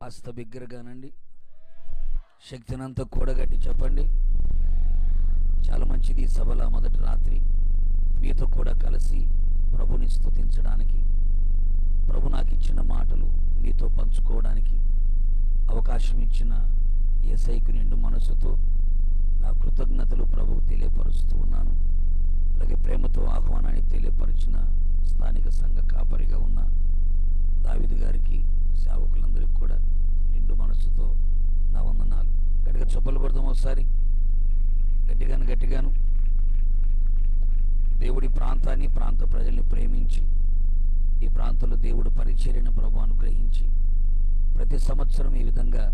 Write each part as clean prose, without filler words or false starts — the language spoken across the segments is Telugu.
కాస్త బిగ్గరగానండి, శక్తినంతా కూడగట్టి చెప్పండి. చాలా మంచిది. ఈ సభల మొదటి రాత్రి మీతో కూడా కలిసి ప్రభుని స్తుతించడానికి, ప్రభు నాకు ఇచ్చిన మాటలు మీతో పంచుకోవడానికి అవకాశం ఇచ్చిన యేసయ్యకు నిండు మనసుతో నా కృతజ్ఞతలు ప్రభువు తెలియపరుస్తూ ఉన్నాను. అలాగే ప్రేమతో ఆహ్వానాన్ని తెలియపరిచిన స్థానిక సంఘ కాపరిగా ఉన్న దావీదు గారికి, సేవకులందరికీ కూడా నిండు మనసుతో నా వందనాలు. గట్టిగా చప్పలు కొడదాం ఒకసారి, గట్టిగాను. దేవుడి ప్రాంతాన్ని, ప్రాంత ప్రజల్ని ప్రేమించి ఈ ప్రాంతంలో దేవుడు పరిచర్యను ప్రభు అనుగ్రహించి ప్రతి సంవత్సరం ఈ విధంగా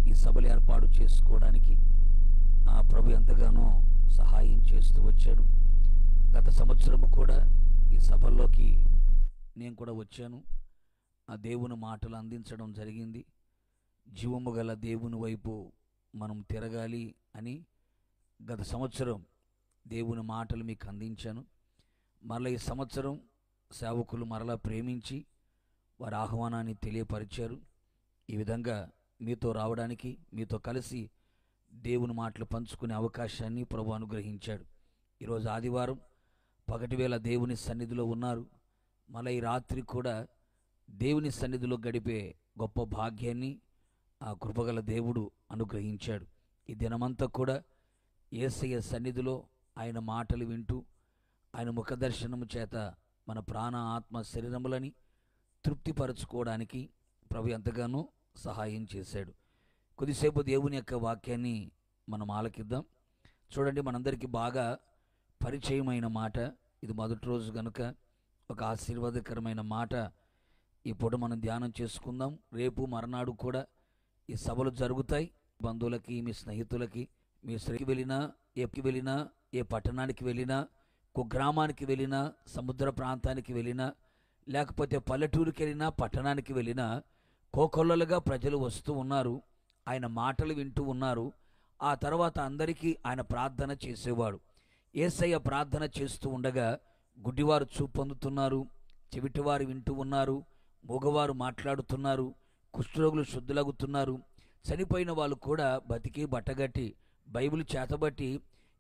ఈ సభలు ఏర్పాటు చేసుకోవడానికి ఆ ప్రభు ఎంతగానో సహాయం చేస్తూ వచ్చాడు. గత సంవత్సరము కూడా ఈ సభల్లోకి నేను కూడా వచ్చాను. ఆ దేవుని మాటలు అందించడం జరిగింది. జీవము గల దేవుని వైపు మనం తిరగాలి అని గత సంవత్సరం దేవుని మాటలు మీకు అందించాను. మరలా ఈ సంవత్సరం సేవకులు మరలా ప్రేమించి వారి ఆహ్వానాన్ని తెలియపరిచారు. ఈ విధంగా మీతో రావడానికి, మీతో కలిసి దేవుని మాటలు పంచుకునే అవకాశాన్ని ప్రభు అనుగ్రహించాడు. ఈరోజు ఆదివారం పగటివేళ దేవుని సన్నిధిలో ఉన్నారు. మళ్ళీ ఈ రాత్రి కూడా దేవుని సన్నిధిలో గడిపే గొప్ప భాగ్యాన్ని ఆ కృపగల దేవుడు అనుగ్రహించాడు. ఈ దినమంతా కూడా యేసయ్య సన్నిధిలో ఆయన మాటలు వింటూ ఆయన ముఖదర్శనము చేత మన ప్రాణ, ఆత్మ, శరీరములని తృప్తిపరచుకోవడానికి ప్రభు ఎంతగానో సహాయం చేశాడు. కొద్దిసేపు దేవుని యొక్క వాక్యాన్ని మనం ఆలకిద్దాం. చూడండి, మనందరికీ బాగా పరిచయమైన మాట. ఇది మొదటి రోజు కనుక ఒక ఆశీర్వాదకరమైన మాట ఈ పూట మనం ధ్యానం చేసుకుందాం. రేపు మర్నాడు కూడా ఈ సభలు జరుగుతాయి. బంధువులకి, మీ స్నేహితులకి, మీ శ్రీకి వెళ్ళినా, ఎప్పుకి వెళ్ళినా, ఏ పట్టణానికి వెళ్ళినా, కుగ్రామానికి వెళ్ళినా, సముద్ర ప్రాంతానికి వెళ్ళినా, లేకపోతే పల్లెటూరుకి వెళ్ళినా, పట్టణానికి వెళ్ళినా కోకొల్లలుగా ప్రజలు వస్తూ ఉన్నారు. ఆయన మాటలు వింటూ ఉన్నారు. ఆ తర్వాత అందరికీ ఆయన ప్రార్థన చేసేవాడు. యేసయ్య ప్రార్థన చేస్తూ ఉండగా గుడ్డివారు చూపు పొందుతున్నారు, చెవిటివారు వింటూ ఉన్నారు, మూగవారు మాట్లాడుతున్నారు, కుష్ఠరోగులు శుద్ధులగుతున్నారు, చనిపోయిన వాళ్ళు కూడా బతికి బట్టగట్టి బైబిల్ చేతబట్టి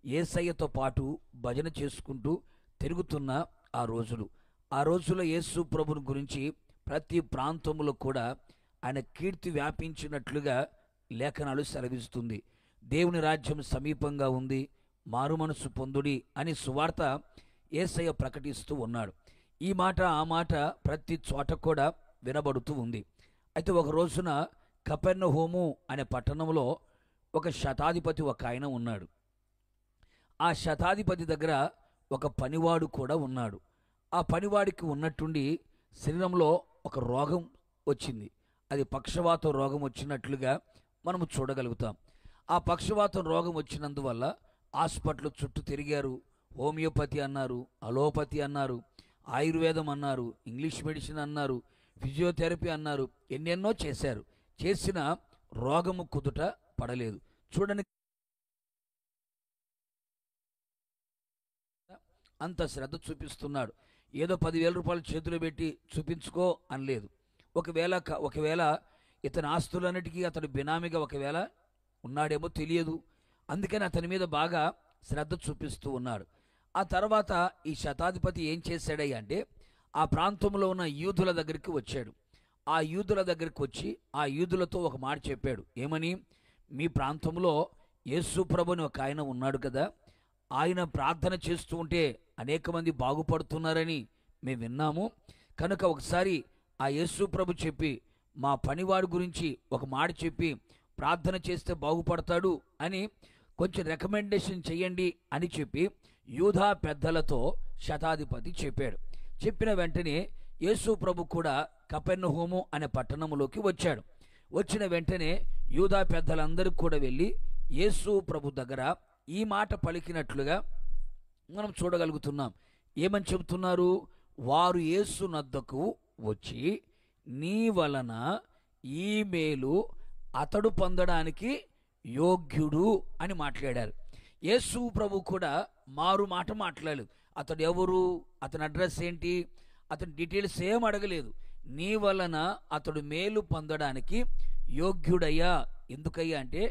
యేసయ్యతో పాటు భజన చేసుకుంటూ తిరుగుతున్న ఆ రోజులో యేసు ప్రభుని గురించి ప్రతి ప్రాంతంలో కూడా ఆయన కీర్తి వ్యాపించినట్లుగా లేఖనాలు సెలవిస్తుంది. దేవుని రాజ్యం సమీపంగా ఉంది, మారు మనసు పొందుడి అని సువార్త యేసయ్య ప్రకటిస్తూ ఉన్నాడు. ఈ మాట, ఆ మాట ప్రతి చోట కూడా వినబడుతూ ఉంది. అయితే ఒక రోజున కపెర్నహూము అనే పట్టణంలో ఒక శతాధిపతి ఒక ఆయన ఉన్నాడు. ఆ శతాధిపతి దగ్గర ఒక పనివాడు కూడా ఉన్నాడు. ఆ పనివాడికి ఉన్నట్టుండి శరీరంలో ఒక రోగం వచ్చింది. అది పక్షవాతం రోగం వచ్చినట్లుగా మనము చూడగలుగుతాం. ఆ పక్షవాతం రోగం వచ్చినందువల్ల హాస్పిటల్ చుట్టూ తిరిగారు. హోమియోపతి అన్నారు, అలోపతి అన్నారు, ఆయుర్వేదం అన్నారు, ఇంగ్లీష్ మెడిసిన్ అన్నారు, ఫిజియోథెరపీ అన్నారు, ఎన్నెన్నో చేశారు. చేసిన రోగము కుదుట పడలేదు. చూడండి, అంత శ్రద్ధ చూపిస్తున్నాడు. ఏదో 10,000 రూపాయలు చేతిలో పెట్టి చూపించుకో అనలేదు. ఒకవేళ ఇతని ఆస్తులన్నిటికీ అతడు బినామీగా ఒకవేళ ఉన్నాడేమో తెలియదు. అందుకని అతని మీద బాగా శ్రద్ధ చూపిస్తూ ఉన్నాడు. ఆ తర్వాత ఈ శతాధిపతి ఏం చేశాడయ్య అంటే ఆ ప్రాంతంలో ఉన్న యూదుల దగ్గరికి వచ్చాడు. ఆ యూదుల దగ్గరికి వచ్చి ఆ యూదులతో ఒక మాట చెప్పాడు. ఏమని? మీ ప్రాంతంలో యేసు ప్రభుని ఒక ఆయన ఉన్నాడు కదా, ఆయన ప్రార్థన చేస్తూ ఉంటే అనేక మంది బాగుపడుతున్నారని మేము విన్నాము. కనుక ఒకసారి ఆ యేసు ప్రభు చెప్పి మా పనివాడి గురించి ఒక మాట చెప్పి ప్రార్థన చేస్తే బాగుపడతాడు అని కొంచెం రికమెండేషన్ చేయండి అని చెప్పి యూదా పెద్దలతో శతాధిపతి చెప్పాడు. చెప్పిన వెంటనే యేసు ప్రభు కూడా కపెర్నహూము అనే పట్టణంలోకి వచ్చాడు. వచ్చిన వెంటనే యూదా పెద్దలందరూ కూడా వెళ్ళి యేసు ప్రభు దగ్గర ఈ మాట పలికినట్లుగా మనం చూడగలుగుతున్నాం. ఏమని చెబుతున్నారు? వారు యేసు నద్దకు వచ్చి నీ వలన ఈ మేలు అతడు పొందడానికి యోగ్యుడు అని మాట్లాడారు. యేసు ప్రభు కూడా మారు మాట మాట్లాడలేదు. అతడు ఎవరు, అతని అడ్రస్ ఏంటి, అతని డీటెయిల్స్ ఏం అడగలేదు. నీ వలన అతడు మేలు పొందడానికి యోగ్యుడయ్యా. ఎందుకయ్యా అంటే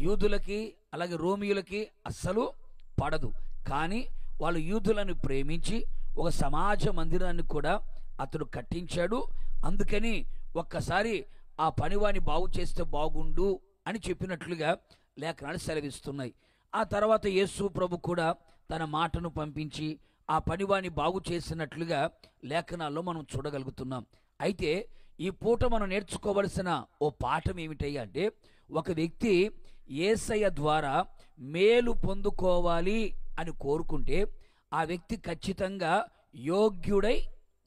యూదులకి అలాగే రోమియులకి అస్సలు పడదు. కానీ వాళ్ళు యూదులను ప్రేమించి ఒక సమాజ మందిరాన్ని కూడా అతడు కట్టించాడు. అందుకని ఒక్కసారి ఆ పనివాని బాగు చేస్తే బాగుండు అని చెప్పినట్లుగా లేఖనాలు సెలవిస్తున్నాయి. ఆ తర్వాత యేసు ప్రభు కూడా తన మాటను పంపించి ఆ పనివాని బాగు చేసినట్లుగా లేఖనాల్లో మనం చూడగలుగుతున్నాం. అయితే ఈ పూట మనం నేర్చుకోవలసిన ఓ పాఠం ఏమిటయ్యా అంటే, ఒక వ్యక్తి యేసయ్య ద్వారా మేలు పొందుకోవాలి అని కోరుకుంటే ఆ వ్యక్తి ఖచ్చితంగా యోగ్యుడై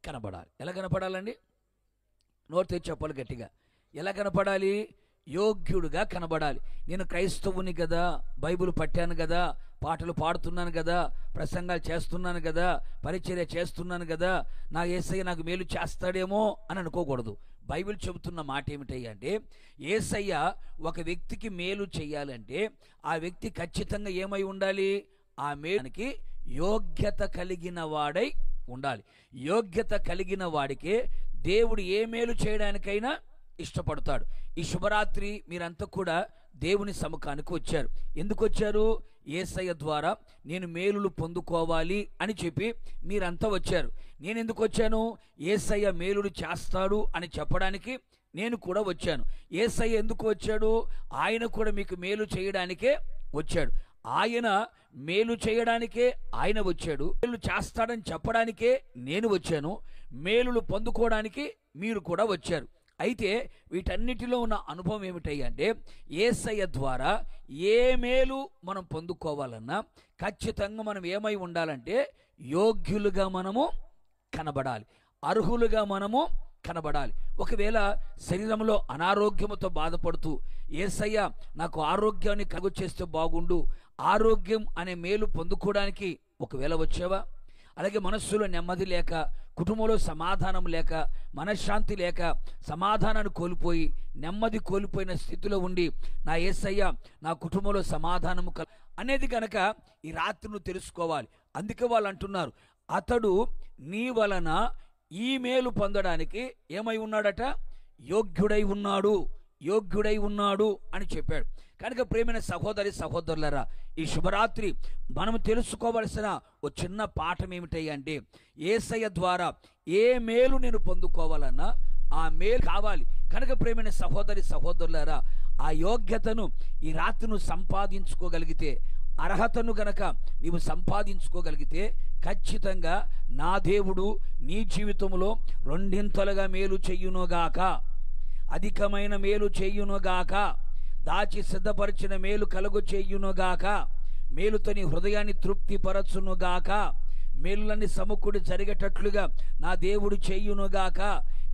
కనబడాలి. ఎలా కనపడాలండి? నోరు తెచ్చి చెప్పాలి గట్టిగా. ఎలా కనపడాలి? యోగ్యుడుగా కనబడాలి. నేను క్రైస్తవుని కదా, బైబిల్ పట్టాను కదా, పాటలు పాడుతున్నాను కదా, ప్రసంగాలు చేస్తున్నాను కదా, పరిచర్య చేస్తున్నాను కదా, నా యేసయ్య నాకు మేలు చేస్తాడేమో అని అనుకోకూడదు. బైబిల్ చెబుతున్న మాట ఏమిటయ్యా అంటే, యేసయ్య ఒక వ్యక్తికి మేలు చేయాలంటే ఆ వ్యక్తి ఖచ్చితంగా ఏమై ఉండాలి? ఆ మేలుకి యోగ్యత కలిగిన వాడై ఉండాలి. యోగ్యత కలిగిన వాడికే దేవుడు ఏ మేలు చేయడానికైనా ఇష్టపడతాడు. ఈ శుభరాత్రి మీరంతా కూడా దేవుని సముఖానికి వచ్చారు. ఎందుకు వచ్చారు? యేసయ్య ద్వారా నేను మేలులు పొందుకోవాలి అని చెప్పి మీరంతా వచ్చారు. నేను ఎందుకు వచ్చాను? యేసయ్య మేలులు చేస్తాడు అని చెప్పడానికి నేను కూడా వచ్చాను. యేసయ్య ఎందుకు వచ్చాడు? ఆయన కూడా మీకు మేలు చేయడానికే వచ్చాడు. ఆయన మేలు చేయడానికే ఆయన వచ్చాడు. మేలు చేస్తాడని చెప్పడానికే నేను వచ్చాను. మేలులు పొందుకోవడానికి మీరు కూడా వచ్చారు. అయితే వీటన్నిటిలో ఉన్న అనుభవం ఏమిటంటే, యేసయ్య ద్వారా ఏ మేలు మనం పొందుకోవాలన్నా ఖచ్చితంగా మనం ఏమై ఉండాలంటే యోగ్యులుగా మనము కనబడాలి, అర్హులుగా మనము కనబడాలి. ఒకవేళ శరీరంలో అనారోగ్యముతో బాధపడుతూ యేసయ్య నాకు ఆరోగ్యాన్ని కలుగచేస్తే బాగుండు, ఆరోగ్యం అనే మేలు పొందుకోవడానికి ఒకవేళ వచ్చావా? అలాగే మనస్సులో నెమ్మది లేక, కుటుంబంలో సమాధానం లేక, మనశ్శాంతి లేక, సమాధానాన్ని కోల్పోయి నెమ్మది కోల్పోయిన స్థితిలో ఉండి నా యేసయ్య నా కుటుంబంలో సమాధానము అనేది కనుక ఈ రాత్రి నువ్వు తెలుసుకోవాలి. అందుకే వాళ్ళు అంటున్నారు, అతడు నీ వలన ఈ మేలు పొందడానికి ఏమై ఉన్నాడట? యోగ్యుడై ఉన్నాడు, యోగ్యుడై ఉన్నాడు అని చెప్పాడు. కనుక ప్రేమైన సహోదరి సహోదరులరా, ఈ శుభరాత్రి మనం తెలుసుకోవలసిన ఓ చిన్న పాఠం ఏమిటంటే, యేసయ్య ద్వారా ఏ మేలు నేను పొందుకోవాలన్నా ఆ మేలు కావాలి. కనుక ప్రేమైన సహోదరి సహోదరులరా, ఆ యోగ్యతను ఈ రాత్రి నువ్వు సంపాదించుకోగలిగితే, అర్హతను గనక నీవు సంపాదించుకోగలిగితే ఖచ్చితంగా నా దేవుడు నీ జీవితంలో రెండింతలుగా మేలు చెయ్యునుగాక, అధికమైన మేలు చెయ్యునుగాక, దాచి సిద్ధపరిచిన మేలు కలుగు చేయునుగాక, మేలుతో నీ హృదయాన్ని తృప్తిపరచునుగాక, మేలులన్నీ సమకూడి జరిగేటట్లుగా నా దేవుడు చేయునుగాక,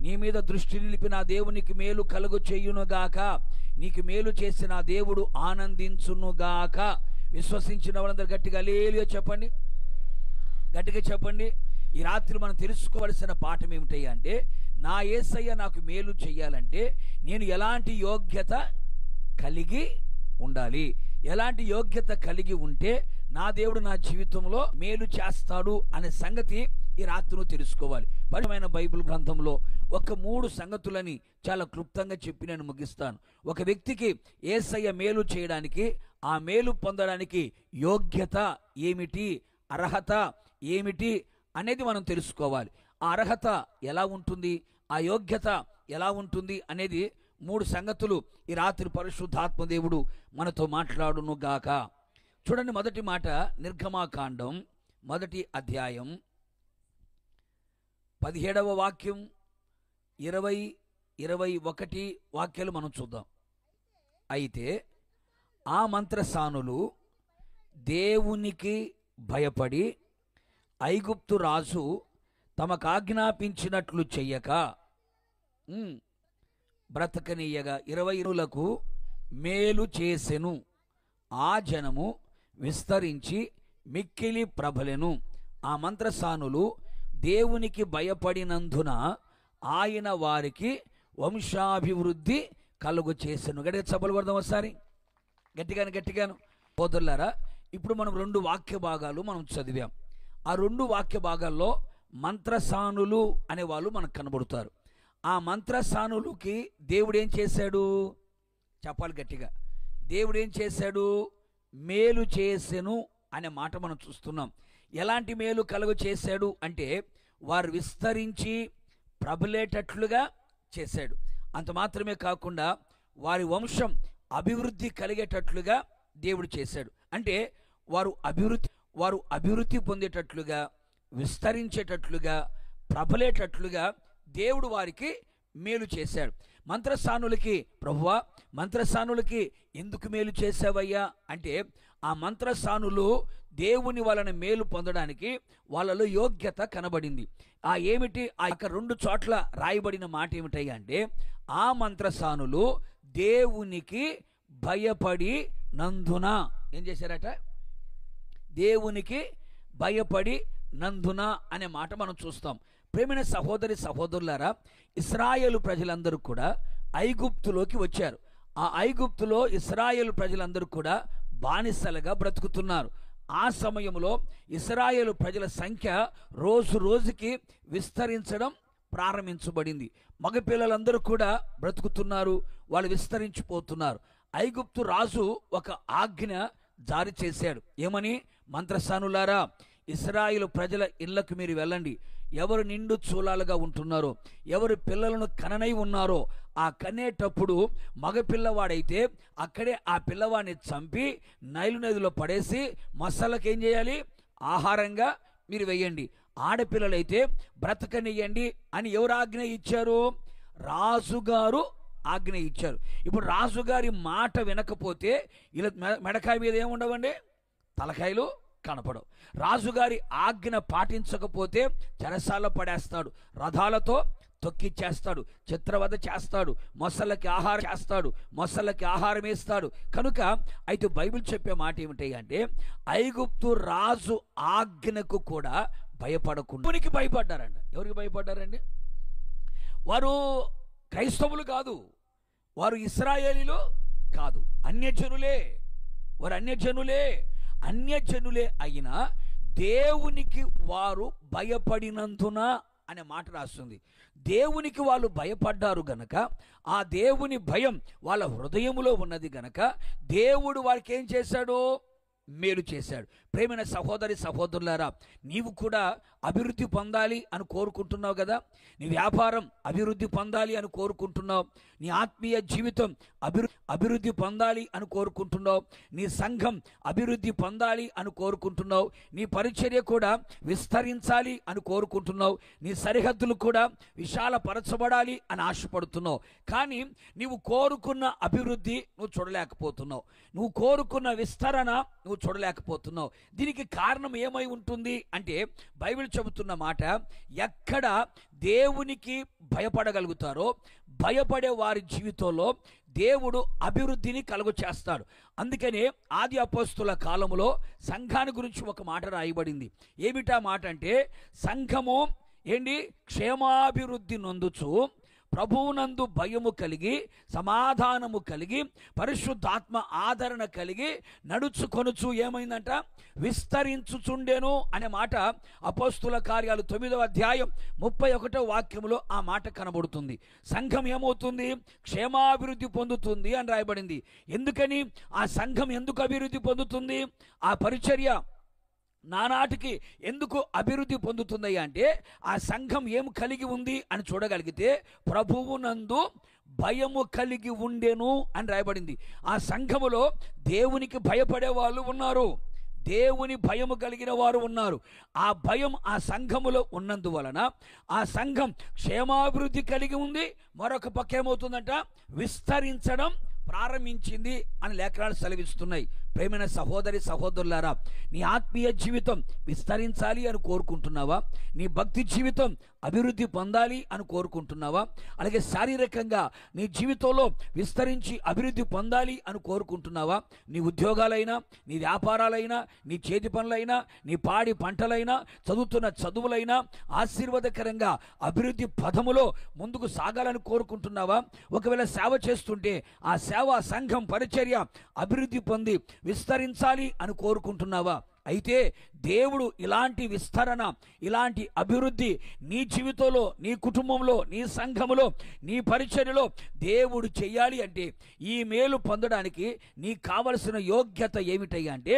నీ మీద దృష్టి నిలిపి నా దేవునికి మేలు కలుగు చేయునుగాక, నీకు మేలు చేసి నా దేవుడు ఆనందించునుగాక. విశ్వసించిన వాళ్ళందరూ గట్టిగా హల్లెలూయా చెప్పండి, గట్టిగా చెప్పండి. ఈ రాత్రి మనం తెలుసుకోవలసిన పాఠం ఏమిటంటే, నా యేసయ్య నాకు మేలు చెయ్యాలంటే నేను ఎలాంటి యోగ్యత కలిగి ఉండాలి, ఎలాంటి యోగ్యత కలిగి ఉంటే నా దేవుడు నా జీవితంలో మేలు చేస్తాడు అనే సంగతి ఈ రాత్రి నువ్వు తెలుసుకోవాలి. పరిమైన బైబిల్ గ్రంథంలో ఒక 3 సంగతులని చాలా క్లుప్తంగా చెప్పి నేను ముగిస్తాను. ఒక వ్యక్తికి యేసయ్య మేలు చేయడానికి, ఆ మేలు పొందడానికి యోగ్యత ఏమిటి, అర్హత ఏమిటి అనేది మనం తెలుసుకోవాలి. ఆ అర్హత ఎలా ఉంటుంది, ఆ యోగ్యత ఎలా ఉంటుంది అనేది 3 సంగతులు ఈ రాత్రి పరిశుద్ధాత్మ దేవుడు మనతో మాట్లాడును గాక. చూడండి, మొదటి మాట నిర్గమాకాండం 1వ అధ్యాయం 17వ వాక్యం, 20, 21 వాక్యాలు మనం చూద్దాం. అయితే ఆ మంత్రసానులు దేవునికి భయపడి ఐగుప్తు రాజు తమకు ఆజ్ఞాపించినట్లు చెయ్యక బ్రతకనీయగా 20 మేలు చేసెను. ఆ జనము విస్తరించి మిక్కిలి ప్రబలెను. ఆ మంత్రసానులు దేవునికి భయపడినందున ఆయన వారికి వంశాభివృద్ధి కలుగు చేసెను. గట్టిగా చప్పలు కొడదాం ఒకసారి, గట్టిగాను. సోదరులారా, ఇప్పుడు మనం 2 వాక్య భాగాలు మనం చదివాం. ఆ 2 వాక్య భాగాల్లో మంత్రసానులు అనే వాళ్ళు మనకు కనబడుతారు. ఆ మంత్రసానులకి దేవుడు ఏం చేశాడు? చెప్పాలి గట్టిగా. దేవుడు ఏం చేశాడు? మేలు చేసెను అనే మాట మనం చూస్తున్నాం. ఎలాంటి మేలు కలుగు చేశాడు అంటే వారు విస్తరించి ప్రబలేటట్లుగా చేశాడు. అంత మాత్రమే కాకుండా వారి వంశం అభివృద్ధి కలిగేటట్లుగా దేవుడు చేశాడు. అంటే వారు అభివృద్ధి పొందేటట్లుగా, విస్తరించేటట్లుగా, ప్రబలేటట్లుగా దేవుడు వారికి మేలు చేశాడు. మంత్రసానులకి, ప్రభువా మంత్రసానులకి ఎందుకు మేలు చేశావయ్యా అంటే, ఆ మంత్రసానులు దేవుని వలన మేలు పొందడానికి వాళ్ళలో యోగ్యత కనబడింది. ఏమిటి? ఆ యొక్క 2 చోట్ల రాయబడిన మాట ఏమిటయ్యా అంటే, ఆ మంత్రసానులు దేవునికి భయపడి నందున ఏం చేశారట? దేవునికి భయపడి నందున అనే మాట మనం చూస్తాం. ప్రేమైన సహోదరి సహోదరులారా, ఇశ్రాయేలు ప్రజలందరూ కూడా ఐగుప్తులోకి వచ్చారు. ఆ ఐగుప్తులో ఇశ్రాయేలు ప్రజలందరూ కూడా బానిసలుగా బ్రతుకుతున్నారు. ఆ సమయంలో ఇశ్రాయేలు ప్రజల సంఖ్య రోజు రోజుకి విస్తరించడం ప్రారంభించబడింది. మగపిల్లలందరూ కూడా బ్రతుకుతున్నారు, వాళ్ళు విస్తరించిపోతున్నారు. ఐగుప్తు రాజు ఒక ఆజ్ఞ జారీ చేశాడు. ఏమని? మంత్రసానులారా, ఇశ్రాయేలు ప్రజల ఇళ్లకు మీరు వెళ్ళండి. ఎవరు నిండు చూలాలుగా ఉంటున్నారో, ఎవరు పిల్లలను కననై ఉన్నారో, ఆ కనేటప్పుడు మగపిల్లవాడైతే అక్కడే ఆ పిల్లవాడిని చంపి నైలు నదిలో పడేసి మసాలకు ఏం చేయాలి? ఆహారంగా మీరు వేయండి. ఆడపిల్లలైతే బ్రతకనియండి అని ఎవరు ఆజ్ఞ ఇచ్చారు? రాజుగారు ఆజ్ఞ ఇచ్చారు. ఇప్పుడు రాజుగారి మాట వినకపోతే ఇలా మెడకాయ మీద ఏముండవండి? తలకాయలు కనపడవు. రాజుగారి ఆజ్ఞ పాటించకపోతే చెరసాల పడేస్తాడు, రథాలతో తొక్కిచ్చేస్తాడు, చిత్రవద చేస్తాడు, మొసళ్ళకి ఆహారం చేస్తాడు, మొసళ్ళకి ఆహారం వేస్తాడు. కనుక అయితే బైబిల్ చెప్పే మాట ఏమిటి అంటే, ఐగుప్తు రాజు ఆజ్ఞకు కూడా భయపడకుండా దేవునికి భయపడ్డారంట. ఎవరికి భయపడ్డారండి? వారు క్రైస్తవులు కాదు, వారు ఇశ్రాయేలీలు కాదు, అన్యజనులే. వారు అన్యజనులే అయినా దేవునికి వారు భయపడినందున అనే మాట రాస్తుంది. దేవునికి వాళ్ళు భయపడ్డారు గనక, ఆ దేవుని భయం వాళ్ళ హృదయములో ఉన్నది గనక దేవుడు వారికి ఏం చేశాడు? మేలు చేశాడు. ప్రేమైన సహోదరి సహోదరులారా, నీవు కూడా అభివృద్ధి పొందాలి అని కోరుకుంటున్నావు కదా. నీ వ్యాపారం అభివృద్ధి పొందాలి అని కోరుకుంటున్నావు, నీ ఆత్మీయ జీవితం అభివృద్ధి పొందాలి అని కోరుకుంటున్నావు, నీ సంఘం అభివృద్ధి పొందాలి అని కోరుకుంటున్నావు, నీ పరిచర్య కూడా విస్తరించాలి అని కోరుకుంటున్నావు, నీ సరిహద్దులు కూడా విశాలపరచబడాలి అని ఆశపడుతున్నావు. కానీ నీవు కోరుకున్న అభివృద్ధి నువ్వు చూడలేకపోతున్నావు, నువ్వు కోరుకున్న విస్తరణ నువ్వు చూడలేకపోతున్నావు. దీనికి కారణం ఏమై ఉంటుంది అంటే, బైబిల్ చెబుతున్న మాట, ఎక్కడ దేవునికి భయపడగలుగుతారో భయపడే వారి జీవితంలో దేవుడు అభివృద్ధిని కలుగు చేస్తాడు. అందుకనే ఆది అపోస్తుల కాలంలో సంఘాన్ని గురించి ఒక మాట రాయబడింది. ఏమిటా మాట అంటే, సంఘము క్షేమాభివృద్ధి నొందుచు ప్రభువునందు భయము కలిగి, సమాధానము కలిగి, పరిశుద్ధాత్మ ఆదరణ కలిగి నడుచుకొనుచు ఏమైందంట? విస్తరించుచుండెను అనే మాట అపోస్తుల కార్యాలు 9వ అధ్యాయం 31వ వాక్యములో ఆ మాట కనబడుతుంది. సంఘం ఏమవుతుంది? క్షేమాభివృద్ధి పొందుతుంది అని రాయబడింది. ఎందుకని? ఆ సంఘం ఎందుకు అభివృద్ధి పొందుతుంది? ఆ పరిచర్య నానాటికి ఎందుకు అభివృద్ధి పొందుతుంది అంటే, ఆ సంఘం ఏం కలిగి ఉంది అని చూడగలిగితే, ప్రభువునందు భయము కలిగి ఉండెను అని రాయబడింది. ఆ సంఘములో దేవునికి భయపడే వాళ్ళు ఉన్నారు, దేవుని భయము కలిగిన వారు ఉన్నారు. ఆ భయం ఆ సంఘములో ఉన్నందువలన ఆ సంఘం క్షేమాభివృద్ధి కలిగి ఉంది. మరొక పక్క ఏమవుతుందంట? విస్తరించడం ప్రారంభించింది అని లేఖనాలు సెలవిస్తున్నాయి. ప్రేమైన సహోదరి సహోదరులారా, నీ ఆత్మీయ జీవితం విస్తరించాలి అని కోరుకుంటున్నావా? నీ భక్తి జీవితం అభివృద్ధి పొందాలి అని కోరుకుంటున్నావా? అలాగే శారీరకంగా నీ జీవితంలో విస్తరించి అభివృద్ధి పొందాలి అని కోరుకుంటున్నావా? నీ ఉద్యోగాలైనా, నీ వ్యాపారాలైనా, నీ చేతి పనులైనా, నీ పాడి పంటలైనా, చదువుతున్న చదువులైనా ఆశీర్వాదకరంగా అభివృద్ధి పదములో ముందుకు సాగాలని కోరుకుంటున్నావా? ఒకవేళ సేవ చేస్తుంటే ఆ సేవ, సంఘం, పరిచర్య అభివృద్ధి పొంది విస్తరించాలి అని కోరుకుంటున్నావా? అయితే దేవుడు ఇలాంటి విస్తరణ, ఇలాంటి అభివృద్ధి నీ జీవితంలో, నీ కుటుంబంలో, నీ సంఘములో, నీ పరిచర్యలో దేవుడు చెయ్యాలి అంటే ఈ మేలు పొందడానికి నీకు కావలసిన యోగ్యత ఏమిటయ్యా అంటే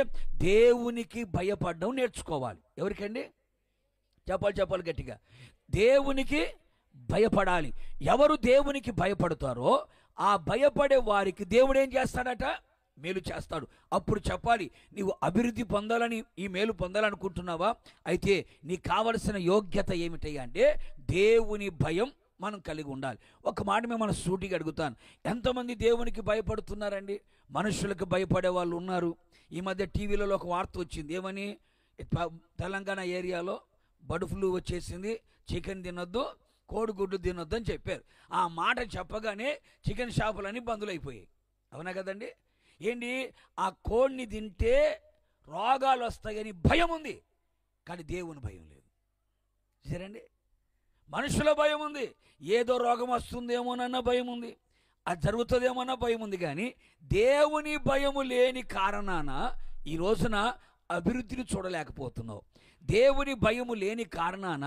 దేవునికి భయపడడం నేర్చుకోవాలి. ఎవరికండి? చెప్పాలి గట్టిగా. దేవునికి భయపడాలి. ఎవరు దేవునికి భయపడతారో ఆ భయపడే వారికి దేవుడు ఏం చేస్తాడట? మేలు చేస్తాడు. అప్పుడు చెప్పాలి, నీవు అభివృద్ధి పొందాలని, ఈ మేలు పొందాలనుకుంటున్నావా? అయితే నీకు కావలసిన యోగ్యత ఏమిటయ్యా అంటే దేవుని భయం మనం కలిగి ఉండాలి. ఒక మాట మిమ్మల్ని సూటిగా అడుగుతాను, ఎంతమంది దేవునికి భయపడుతున్నారండి? మనుషులకు భయపడే వాళ్ళు ఉన్నారు. ఈ మధ్య టీవీలలో ఒక వార్త వచ్చింది, ఏమని? తెలంగాణ ఏరియాలో బర్డ్ ఫ్లూ వచ్చేసింది, చికెన్ తినొద్దు, కోడిగుడ్డు తినొద్దు అని చెప్పారు. ఆ మాట చెప్పగానే చికెన్ షాపులన్నీ బందులైపోయాయి. అవునా కదండి? ఏంటి? ఆ కోడిని తింటే రోగాలు వస్తాయని భయం ఉంది, కానీ దేవుని భయం లేదు. సరేండి, మనుషుల భయం ఉంది, ఏదో రోగం వస్తుందేమోనన్న భయం ఉంది, అది జరుగుతుందేమోనన్న భయం ఉంది, కానీ దేవుని భయము లేని కారణాన ఈ రోజున అభివృద్ధిని చూడలేకపోతున్నావు. దేవుని భయము లేని కారణాన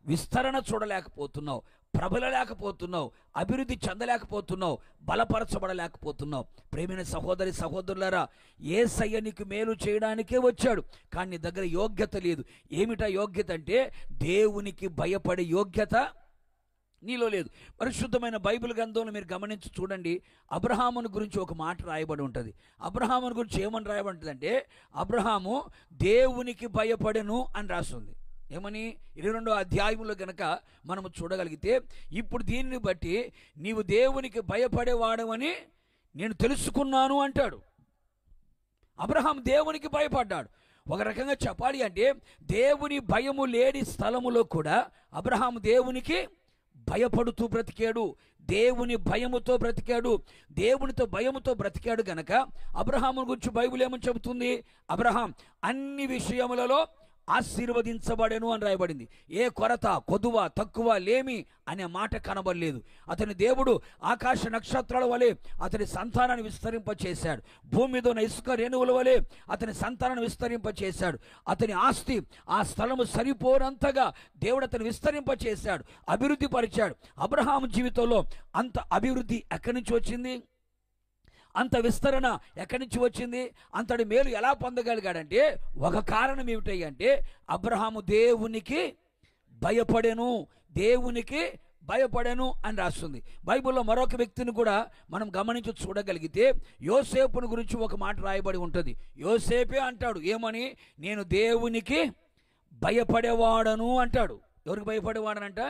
విస్తరణ చూడలేకపోతున్నావు, ప్రబలలేకపోతున్నావు, అభివృద్ధి చెందలేకపోతున్నావు, బలపరచబడలేకపోతున్నావు. ప్రేమైన సహోదరి సహోదరులారా, యేసయ్య నీకు మేలు చేయడానికే వచ్చాడు, కానీ నీ దగ్గర యోగ్యత లేదు. ఏమిటా యోగ్యత అంటే దేవునికి భయపడే యోగ్యత నీలో లేదు. పరిశుద్ధమైన బైబిల్ గ్రంథంలో మీరు గమనించి చూడండి, అబ్రహాముని గురించి ఒక మాట రాయబడి ఉంటుంది. అబ్రహాముని గురించి ఏమని రాయబడి ఉంటుంది అంటే అబ్రహాము దేవునికి భయపడెను అని రాస్తుంది. ఏమని? 22వ అధ్యాయంలో గనక మనము చూడగలిగితే, ఇప్పుడు దీనిని బట్టి నీవు దేవునికి భయపడేవాడవని నేను తెలుసుకున్నాను అంటాడు. అబ్రహాం దేవునికి భయపడ్డాడు. ఒక రకంగా చెప్పాలి అంటే దేవుని భయము లేని స్థలములో కూడా అబ్రహాం దేవునికి భయపడుతూ బ్రతికాడు, దేవుని భయముతో బ్రతికాడు, దేవునితో భయముతో బ్రతికాడు గనక అబ్రహాము గురించి బైబిల్ ఏమని చెబుతుంది? అబ్రహాం అన్ని విషయములలో ఆశీర్వదించబడెను అని రాయబడింది. ఏ కొరత, కొదువ, తక్కువ, లేమి అనే మాట కనబడలేదు. అతని దేవుడు ఆకాశ నక్షత్రాల వలె అతని సంతానాన్ని విస్తరింపచేశాడు. భూమి మీద ఉన్న ఇసుక రేణువుల వలె అతని సంతానాన్ని విస్తరింపచేశాడు. అతని ఆస్తి ఆ స్థలము సరిపోనంతగా దేవుడు అతను విస్తరింపచేశాడు, అభివృద్ధి పరిచాడు. అబ్రహాము జీవితంలో అంత అభివృద్ధి ఎక్కడి నుంచి వచ్చింది? అంత విస్తరణ ఎక్కడి నుంచి వచ్చింది? అంతటి మేలు ఎలా పొందగలిగాడంటే ఒక కారణం ఏమిటంటే అబ్రహాము దేవునికి భయపడెను, దేవునికి భయపడెను అని రాస్తుంది. బైబిల్లో మరొక వ్యక్తిని కూడా మనం గమనించి చూడగలిగితే యోసేపుని గురించి ఒక మాట రాయబడి ఉంటుంది. యోసేపే అంటాడు, ఏమని? నేను దేవునికి భయపడేవాడను అంటాడు. ఎవరికి భయపడేవాడనంట?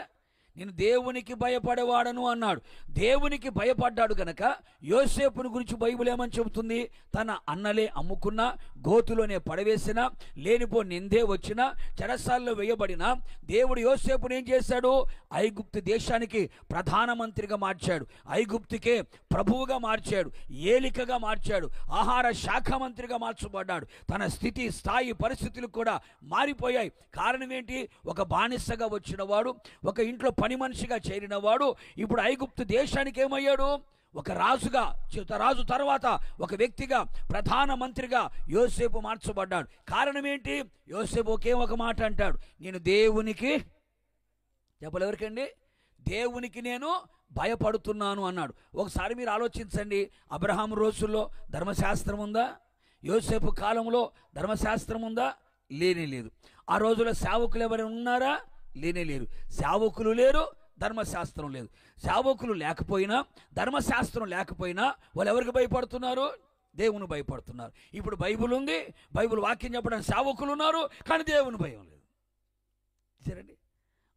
నేను దేవునికి భయపడేవాడను అన్నాడు. దేవునికి భయపడ్డాడు గనక యోసేపుని గురించి బైబిల్ ఏమని చెబుతుంది? తన అన్నలే అమ్ముకున్నా, గోతులోనే పడవేసినా, లేనిపో నిందే వచ్చినా, చెరసాల్లో వేయబడినా దేవుడు యోసేపుని ఏం చేశాడు? ఐగుప్తు దేశానికి ప్రధానమంత్రిగా మార్చాడు, ఐగుప్తుకే ప్రభువుగా మార్చాడు, ఏలికగా మార్చాడు, ఆహార శాఖ మంత్రిగా మార్చబడ్డాడు. తన స్థితి, స్థాయి, పరిస్థితులు కూడా మారిపోయాయి. కారణం ఏంటి? ఒక బానిసగా వచ్చిన వాడు, ఒక ఇంట్లో పని మనిషిగా చేరిన వాడు ఇప్పుడు ఐగుప్తు దేశానికి ఏమయ్యాడు? ఒక రాజుగా, రాజు తర్వాత ఒక వ్యక్తిగా, ప్రధానమంత్రిగా యోసేపు మార్చబడ్డాడు. కారణం ఏంటి? యోసేపు ఒకే ఒక మాట అంటాడు, నేను దేవునికి చెప్పలేవరికండి, దేవునికి నేను భయపడుతున్నాను అన్నాడు. ఒకసారి మీరు ఆలోచించండి, అబ్రహాం రోజుల్లో ధర్మశాస్త్రం ఉందా? యోసేపు కాలంలో ధర్మశాస్త్రం ఉందా? లేనే లేదు. ఆ రోజుల్లో సేవకులు ఎవరైనా ఉన్నారా? లేనే లేరు. సేవకులు లేరు, ధర్మశాస్త్రం లేదు. సేవకులు లేకపోయినా, ధర్మశాస్త్రం లేకపోయినా వాళ్ళు ఎవరికి భయపడుతున్నారు? దేవుని భయపడుతున్నారు. ఇప్పుడు బైబిల్ ఉంది, బైబిల్ వాక్యం చెప్పడానికి సేవకులు ఉన్నారు, కానీ దేవుని భయం లేదు. సరేండి,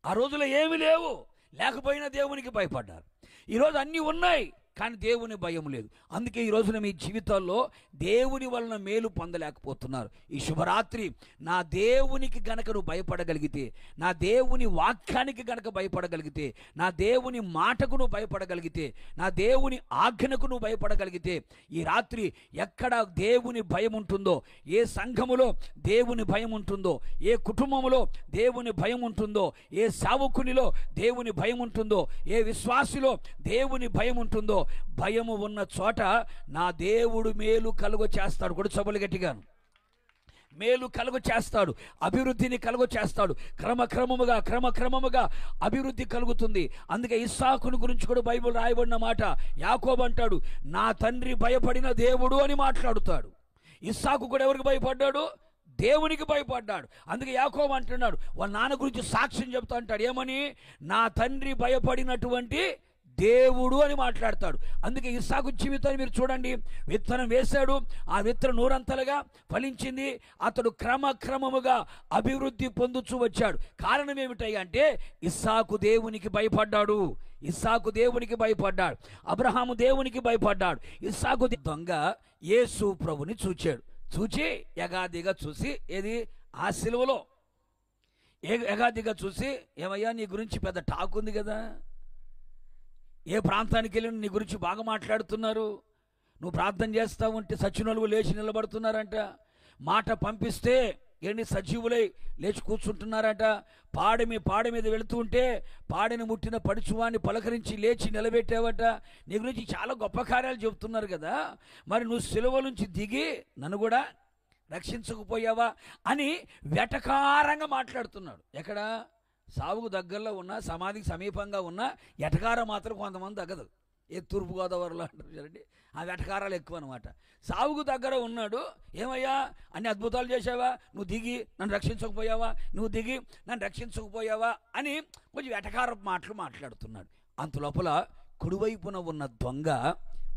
ఆ రోజుల్లో ఏమీ లేవు, లేకపోయినా దేవునికి భయపడ్డారు. ఈరోజు అన్నీ ఉన్నాయి, కానీ దేవుని భయం లేదు. అందుకే ఈ రోజున మీ జీవితాల్లో దేవుని వలన మేలు పొందలేకపోతున్నారు. ఈ శుభరాత్రి నా దేవునికి గనక నువ్వు భయపడగలిగితే, నా దేవుని వాక్యానికి గనక భయపడగలిగితే, నా దేవుని మాటకు నువ్వు భయపడగలిగితే, నా దేవుని ఆజ్ఞకు నువ్వు భయపడగలిగితే, ఈ రాత్రి ఎక్కడ దేవుని భయం ఉంటుందో, ఏ సంఘములో దేవుని భయం ఉంటుందో, ఏ కుటుంబంలో దేవుని భయం ఉంటుందో, ఏ సేవకునిలో దేవుని భయం ఉంటుందో, ఏ విశ్వాసిలో దేవుని భయం ఉంటుందో, భయము ఉన్న చోట నా దేవుడు మేలు కలుగ చేస్తాడు. కూడా చబలు గట్టిగా మేలు కలుగు చేస్తాడు, అభివృద్ధిని కలుగు చేస్తాడు. క్రమక్రమముగా అభివృద్ధి కలుగుతుంది. అందుకే ఇస్సాకును గురించి కూడా బైబిల్ రాయబడిన మాట, యాకోబు అంటాడు, నా తండ్రి భయపడిన దేవుడు అని మాట్లాడుతాడు. ఇస్సాకు కూడా ఎవరికి భయపడ్డాడు? దేవునికి భయపడ్డాడు. అందుకే యాకోబు అంటున్నాడు, వాళ్ళ నాన్న గురించి సాక్ష్యం చెప్తా అంటాడు. ఏమని? నా తండ్రి భయపడినటువంటి దేవుడు అని మాట్లాడతాడు. అందుకే ఇస్సాకు జీవితాన్ని మీరు చూడండి. విత్తనం వేశాడు, ఆ విత్తనం నూరంతలుగా ఫలించింది. అతడు క్రమక్రమముగా అభివృద్ధి పొందుతూ వచ్చాడు. కారణం ఏమిటంటే ఇస్సాకు దేవునికి భయపడ్డాడు. అబ్రహాము దేవునికి భయపడ్డాడు. ఇస్సాకు దొంగ యేసు ప్రభుని చూచి యగాదిగా చూసి, ఏది? ఆ సిలువలో యగాదిగా చూసి, ఏమయ్యా నీ గురించి పెద్ద టాక్ ఉంది కదా, ఏ ప్రాంతానికి వెళ్ళి నీ గురించి బాగా మాట్లాడుతున్నారు, నువ్వు ప్రార్థన చేస్తా ఉంటే సచ్చినోళ్ళు లేచి నిలబడుతున్నారంట, మాట పంపిస్తే ఏంటి సజీవులై లేచి కూర్చుంటున్నారట, పాడ మీద వెళుతూ ఉంటే పాడని ముట్టిన పడుచువాన్ని పలకరించి లేచి నిలబెట్టావట, నీ గురించి చాలా గొప్ప కార్యాలు చెబుతున్నారు కదా, మరి నువ్వు సిలువ నుంచి దిగి నన్ను కూడా రక్షించకపోయావా అని వెటకారంగా మాట్లాడుతున్నాడు. ఎక్కడ? సావుకు దగ్గరలో ఉన్న, సమాధికి సమీపంగా ఉన్న ఎటకారం మాత్రం కొంతమంది తగ్గదు. ఏ తూర్పుగోదావరిలో అంటారు చూడండి, ఆ వెటకారాలు ఎక్కువ అనమాట. సావుకు దగ్గర ఉన్నాడు, ఏమయ్యా అన్ని అద్భుతాలు చేసావా, నువ్వు దిగి నన్ను రక్షించకపోయావా అని కొంచెం వెటకార మాటలు మాట్లాడుతున్నాడు. అంత లోపల కుడివైపున ఉన్న దొంగ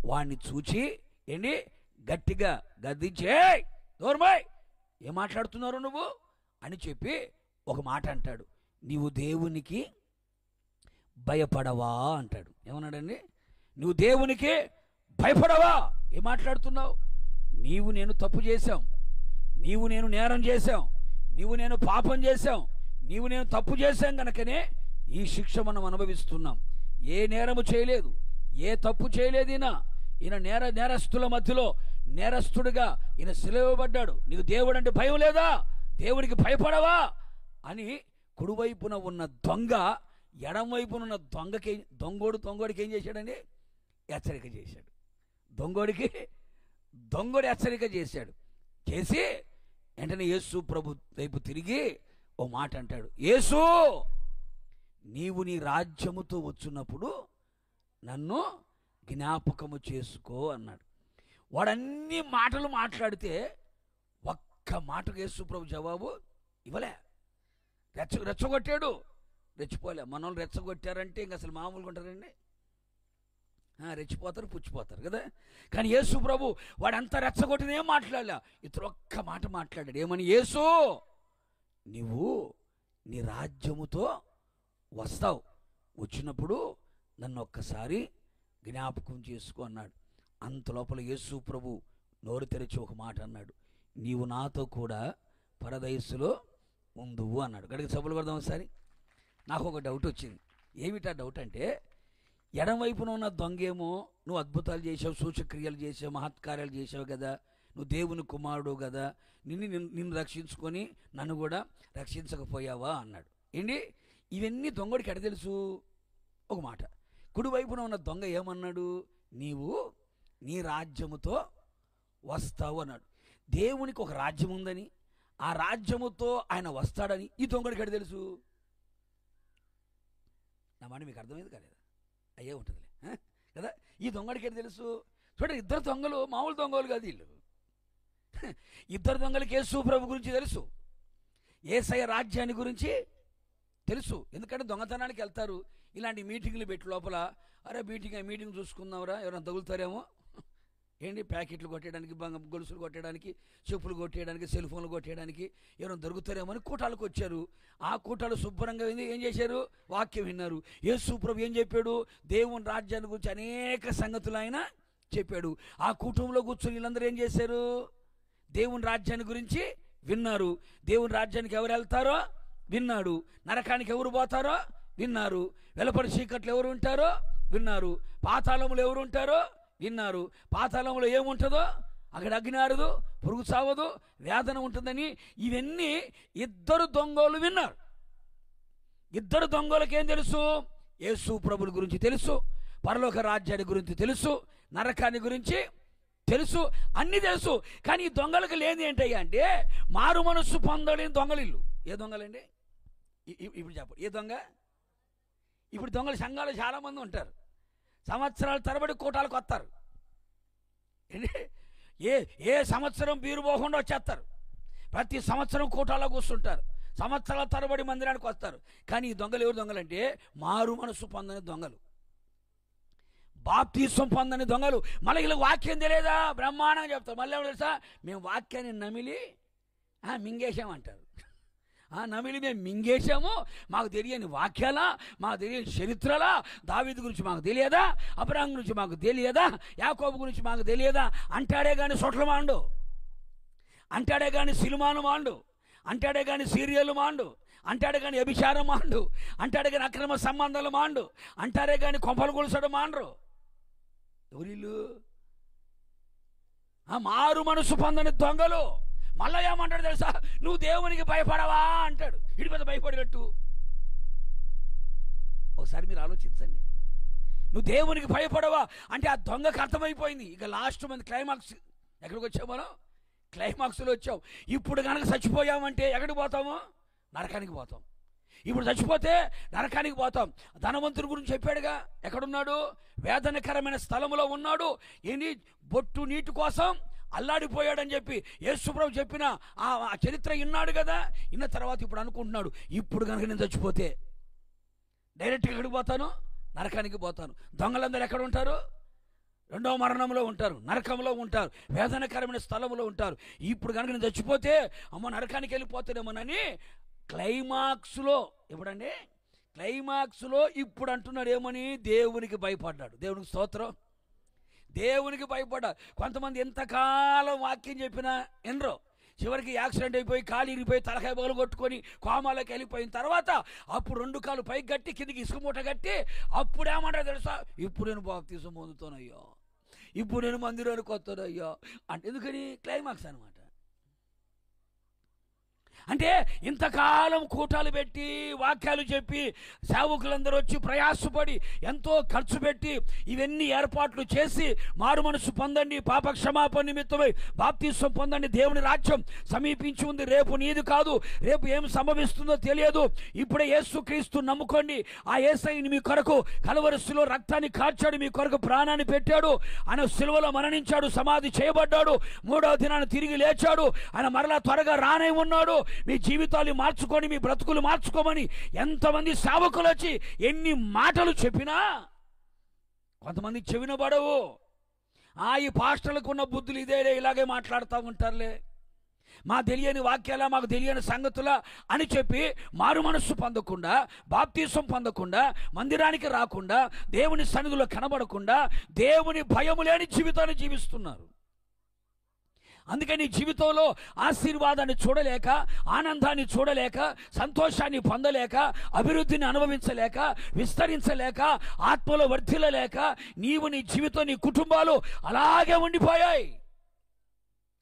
వాడిని చూచి ఏంటి గట్టిగా గద్దించే, దూరమై, ఏం మాట్లాడుతున్నారు నువ్వు అని చెప్పి ఒక మాట అంటాడు, నీవు దేవునికి భయపడవా అంటాడు. ఏమన్నాడండి? నువ్వు దేవునికి భయపడవా? ఏం మాట్లాడుతున్నావు? నీవు నేను తప్పు చేశాం, నీవు నేను నేరం చేశాం, నీవు నేను పాపం చేశాం, నీవు నేను తప్పు చేశాం కనుకనే ఈ శిక్ష మనం అనుభవిస్తున్నాం. ఏ నేరము చేయలేదు, ఏ తప్పు చేయలేదు. ఈయన నేరస్తుల మధ్యలో నేరస్తుడిగా ఈయన సిలువబడ్డాడు. నీకు దేవుడు అంటే భయం లేదా? దేవునికి భయపడవా అని కుడివైపున ఉన్న దొంగ ఎడం వైపున ఉన్న దొంగోడికి ఏం చేశాడండి? హెచ్చరిక చేశాడు. దొంగోడు హెచ్చరిక చేశాడు. చేసి వెంటనే యేసు ప్రభు వైపు తిరిగి ఓ మాట అంటాడు, యేసు నీవు నీ రాజ్యముతో వచ్చినప్పుడు నన్ను జ్ఞాపకము చేసుకో అన్నాడు. వాడన్ని మాటలు మాట్లాడితే ఒక్క మాటకు యేసు ప్రభు జవాబు ఇవ్వలే. రెచ్చగొట్టాడు, రెచ్చిపోలే. మనోళ్ళు రెచ్చగొట్టారంటే ఇంక అసలు మామూలుగా ఉంటారండి, రెచ్చిపోతారు, పుచ్చిపోతారు కదా. కానీ యేసు ప్రభు వాడంతా రెచ్చగొట్టిన ఏం మాట్లాడలే, ఇతడు ఒక్క మాట మాట్లాడాడు. ఏమని? యేసు నీవు నీ రాజ్యముతో వస్తావు, వచ్చినప్పుడు నన్ను ఒక్కసారి జ్ఞాపకం చేసుకో అన్నాడు. అంత లోపల యేసు ప్రభు నోరు తెరిచి ఒక మాట అన్నాడు, నీవు నాతో కూడా పరదయస్సులో ఉందువు అన్నాడు. గడికి సభలు కొడదాం ఒకసారి. నాకు ఒక డౌట్ వచ్చింది. ఏమిటా డౌట్ అంటే, ఎడం వైపున ఉన్న దొంగేమో నువ్వు అద్భుతాలు చేసావు, సూచక్రియలు చేసావు, మహత్కార్యాలు చేసావు కదా, నువ్వు దేవుని కుమారుడు కదా, నిన్ను రక్షించుకొని నన్ను కూడా రక్షించకపోయావా అన్నాడు. ఏంటి ఇవన్నీ దొంగడికి ఎడ తెలుసు? ఒక మాట. కుడివైపున ఉన్న దొంగ ఏమన్నాడు? నీవు నీ రాజ్యముతో వస్తావు అన్నాడు. దేవునికి ఒక రాజ్యం ఉందని, ఆ రాజ్యముతో ఆయన వస్తాడని ఈ దొంగడికి ఎడ తెలుసు? నా మాట మీకు అర్థమైంది కాలేదా? అయ్యే ఉంటుందిలే కదా. ఈ దొంగడికి ఎడ తెలుసు? చూడండి, ఇద్దరు దొంగలు మామూలు దొంగలు కాదు వీళ్ళు. ఇద్దరు దొంగలకి యేసు ప్రభు గురించి తెలుసు, యేసయ్య రాజ్యాన్ని గురించి తెలుసు. ఎందుకంటే దొంగతనానికి వెళ్తారు, ఇలాంటి మీటింగ్లు పెట్టి లోపల, అరే మీటింగ్ చూసుకుందాంరా, ఎవరైనా తగులుతారేమో, ఏంటి ప్యాకెట్లు కొట్టేయడానికి, గొలుసులు కొట్టేయడానికి, చెప్పులు కొట్టేయడానికి, సెల్ ఫోన్లు కొట్టేయడానికి ఎవరైనా దొరుకుతారేమో అని కూటాలకు వచ్చారు. ఆ కూటాలు శుభ్రంగా ఏం చేశారు? వాక్యం విన్నారు. యేసు ప్రభు ఏం చెప్పాడు? దేవుని రాజ్యాన్ని గురించి అనేక సంగతులు ఆయన చెప్పాడు. ఆ కుటుంబంలో కూర్చొని వీళ్ళందరూ ఏం చేశారు? దేవుని రాజ్యాన్ని గురించి విన్నారు. దేవుని రాజ్యానికి ఎవరు వెళ్తారో విన్నాడు, నరకానికి ఎవరు పోతారో విన్నారు, వెలపడి చీకట్లు ఎవరు ఉంటారో విన్నారు, పాతాళములు ఎవరు ఉంటారో విన్నారు. పాతాళంలో ఏముంటుందో అక్కడ అగ్ని ఆరదు, పురుగు చావదు, వేదన ఉంటుందని ఇవన్నీ ఇద్దరు దొంగలు విన్నారు. ఇద్దరు దొంగలకి ఏం తెలుసు? యేసు ప్రభుని గురించి తెలుసు, పరలోక రాజ్యాన్ని గురించి తెలుసు, నరకాన్ని గురించి తెలుసు, అన్నీ తెలుసు. కానీ ఈ దొంగలకు లేని ఏంటయ్యా అంటే మారు మనస్సు పొందలేని దొంగలిల్లు. ఏ దొంగలండి? ఇప్పుడు చెప్పండి, ఏ దొంగ? ఇప్పుడు దొంగల సంఘాలు చాలామంది ఉంటారు. సంవత్సరాల తరబడి కూటాలకు వస్తారు. ఏ సంవత్సరం బీరు పోకుండా వచ్చేస్తారు. ప్రతి సంవత్సరం కూటాల్లో కూర్చుంటారు. సంవత్సరాల తరబడి మందిరానికి వస్తారు. కానీ ఈ దొంగలు ఎవరు దొంగలంటే మారు మనసు పొందని దొంగలు, బాప్తీసం పొందని దొంగలు. మళ్ళీ ఇలా వాక్యం తెలియదా? బ్రహ్మాండంగా చెప్తారు. మళ్ళీ ఏమో తెలుసా? మేము వాక్యాన్ని నమిలి మింగేశామంటారు. నమిలి మేము మింగేశాము, మాకు తెలియని వాక్యాలా, మాకు తెలియని చరిత్రలా, దావీదు గురించి మాకు తెలియదా, అబ్రహాం గురించి మాకు తెలియదా, యాకోబు గురించి మాకు తెలియదా అంటాడే కానీ సొట్ల మాండు, అంటాడే కానీ సినిమాను మాండు, అంటాడే కానీ సీరియల్ మాండు, అంటాడే కానీ వ్యభిచారం మాండు, అంటాడే కానీ అక్రమ సంబంధాలు మాండు, అంటారే కానీ కొంపలు కొలుసడం మాండ్రు. ఎవరిల్లు? మారు మనసు పొందని దొంగలు. మళ్ళా ఏమంటాడు తెలుసా? నువ్వు దేవునికి భయపడవా అంటాడు. ఇటు పెద్ద భయపడినట్టు. ఒకసారి మీరు ఆలోచించండి. నువ్వు దేవునికి భయపడవా అంటే ఆ దొంగకు అర్థమైపోయింది. ఇక లాస్ట్ మంది క్లైమాక్స్ ఎక్కడికి వచ్చావు? మనం క్లైమాక్స్లో వచ్చాం. ఇప్పుడు కనుక చచ్చిపోయామంటే ఎక్కడికి పోతాము? నరకానికి పోతాం. ఇప్పుడు చచ్చిపోతే నరకానికి పోతాం. ధనవంతుడి గురించి చెప్పాడుగా, ఎక్కడున్నాడు? వేదనకరమైన స్థలంలో ఉన్నాడు. ఏంటి? బొట్టు నీటి కోసం అల్లాడిపోయాడని చెప్పి యేసుప్రభు చెప్పిన ఆ చరిత్ర విన్నాడు కదా. విన్న తర్వాత ఇప్పుడు అనుకుంటున్నాడు, ఇప్పుడు కనుక నేను చచ్చిపోతే డైరెక్ట్గా ఎక్కడికి పోతాను? నరకానికి పోతాను. దొంగలందరూ ఎక్కడ ఉంటారు? రెండవ మరణంలో ఉంటారు, నరకంలో ఉంటారు, వేదనకరమైన స్థలంలో ఉంటారు. ఇప్పుడు కనుక నేను చచ్చిపోతే అమ్మ నరకానికి వెళ్ళిపోతానేమోనని క్లైమాక్స్లో, ఎప్పుడండి? క్లైమాక్స్లో ఇప్పుడు అంటున్నాడు ఏమని? దేవునికి భయపడ్డాడు. దేవునికి స్తోత్రం. దేవునికి భయపడ్డా. కొంతమంది ఎంతకాలం వాక్యం చెప్పినా ఎనరో, చివరికి యాక్సిడెంట్ అయిపోయి కాలు ఇరిగిపోయి తలకాయ బోలు కొట్టుకొని కోమాలోకి వెళ్ళిపోయిన తర్వాత అప్పుడు రెండు కాలు పైకి కట్టి కిందికి ఇసుక మూట కట్టి అప్పుడేమంటారు తెలుసా? ఇప్పుడు నేను బాప్తిసం పొందుతానయ్యా, ఇప్పుడు నేను మందిరానికి వస్తానయ్యా అంటే. ఎందుకని? క్లైమాక్స్ అనమాట. అంటే ఇంతకాలం కూటాలు పెట్టి వాక్యాలు చెప్పి సేవకులందరూ వచ్చి ప్రయాసపడి ఎంతో ఖర్చు పెట్టి ఇవన్నీ ఏర్పాట్లు చేసి మారు మనసు పొందండి, పాప క్షమాపణ నిమిత్తమై బాప్తిసం పొందండి, దేవుని రాజ్యం సమీపించి ఉంది, రేపు నీది కాదు, రేపు ఏం సంభవిస్తుందో తెలియదు, ఇప్పుడే యేసుక్రీస్తు నమ్ముకోండి, ఆ యేసయ్యని మీ కొరకు కలువరి శిలువలో రక్తాన్ని కార్చాడు, మీ కొరకు ప్రాణాన్ని పెట్టాడు, ఆయన శిలువలో మరణించాడు, సమాధి చేయబడ్డాడు, మూడవ దినాన్ని తిరిగి లేచాడు, ఆయన మరలా త్వరగా రానే ఉన్నాడు. మీ జీవితాలు మార్చుకొని మీ బ్రతుకులు మార్చుకోమని ఎంతమంది సేవకులు వచ్చి ఎన్ని మాటలు చెప్పినా కొంతమంది చెవిన పడవు. ఈ పాస్టర్లకు ఉన్న బుద్ధులు ఇదేలే, ఇలాగే మాట్లాడుతూ ఉంటారులే, మా తెలియని వాక్యాలా, మాకు తెలియని సంగతులా అని చెప్పి మారు మనస్సు పొందకుండా, బాప్తీసం పొందకుండా, మందిరానికి రాకుండా, దేవుని సన్నిధిలో కనబడకుండా దేవుని భయము లేని జీవితాన్ని జీవిస్తున్నారు. అందుకని జీవితంలో ఆశీర్వాదాన్ని చూడలేక, ఆనందాన్ని చూడలేక, సంతోషాన్ని పొందలేక, అభివృద్ధిని అనుభవించలేక, విస్తరించలేక, ఆత్మలో వర్ధిల్లలేక నీవు, నీ జీవితం, నీ కుటుంబాలు అలాగే ఉండిపోయాయి.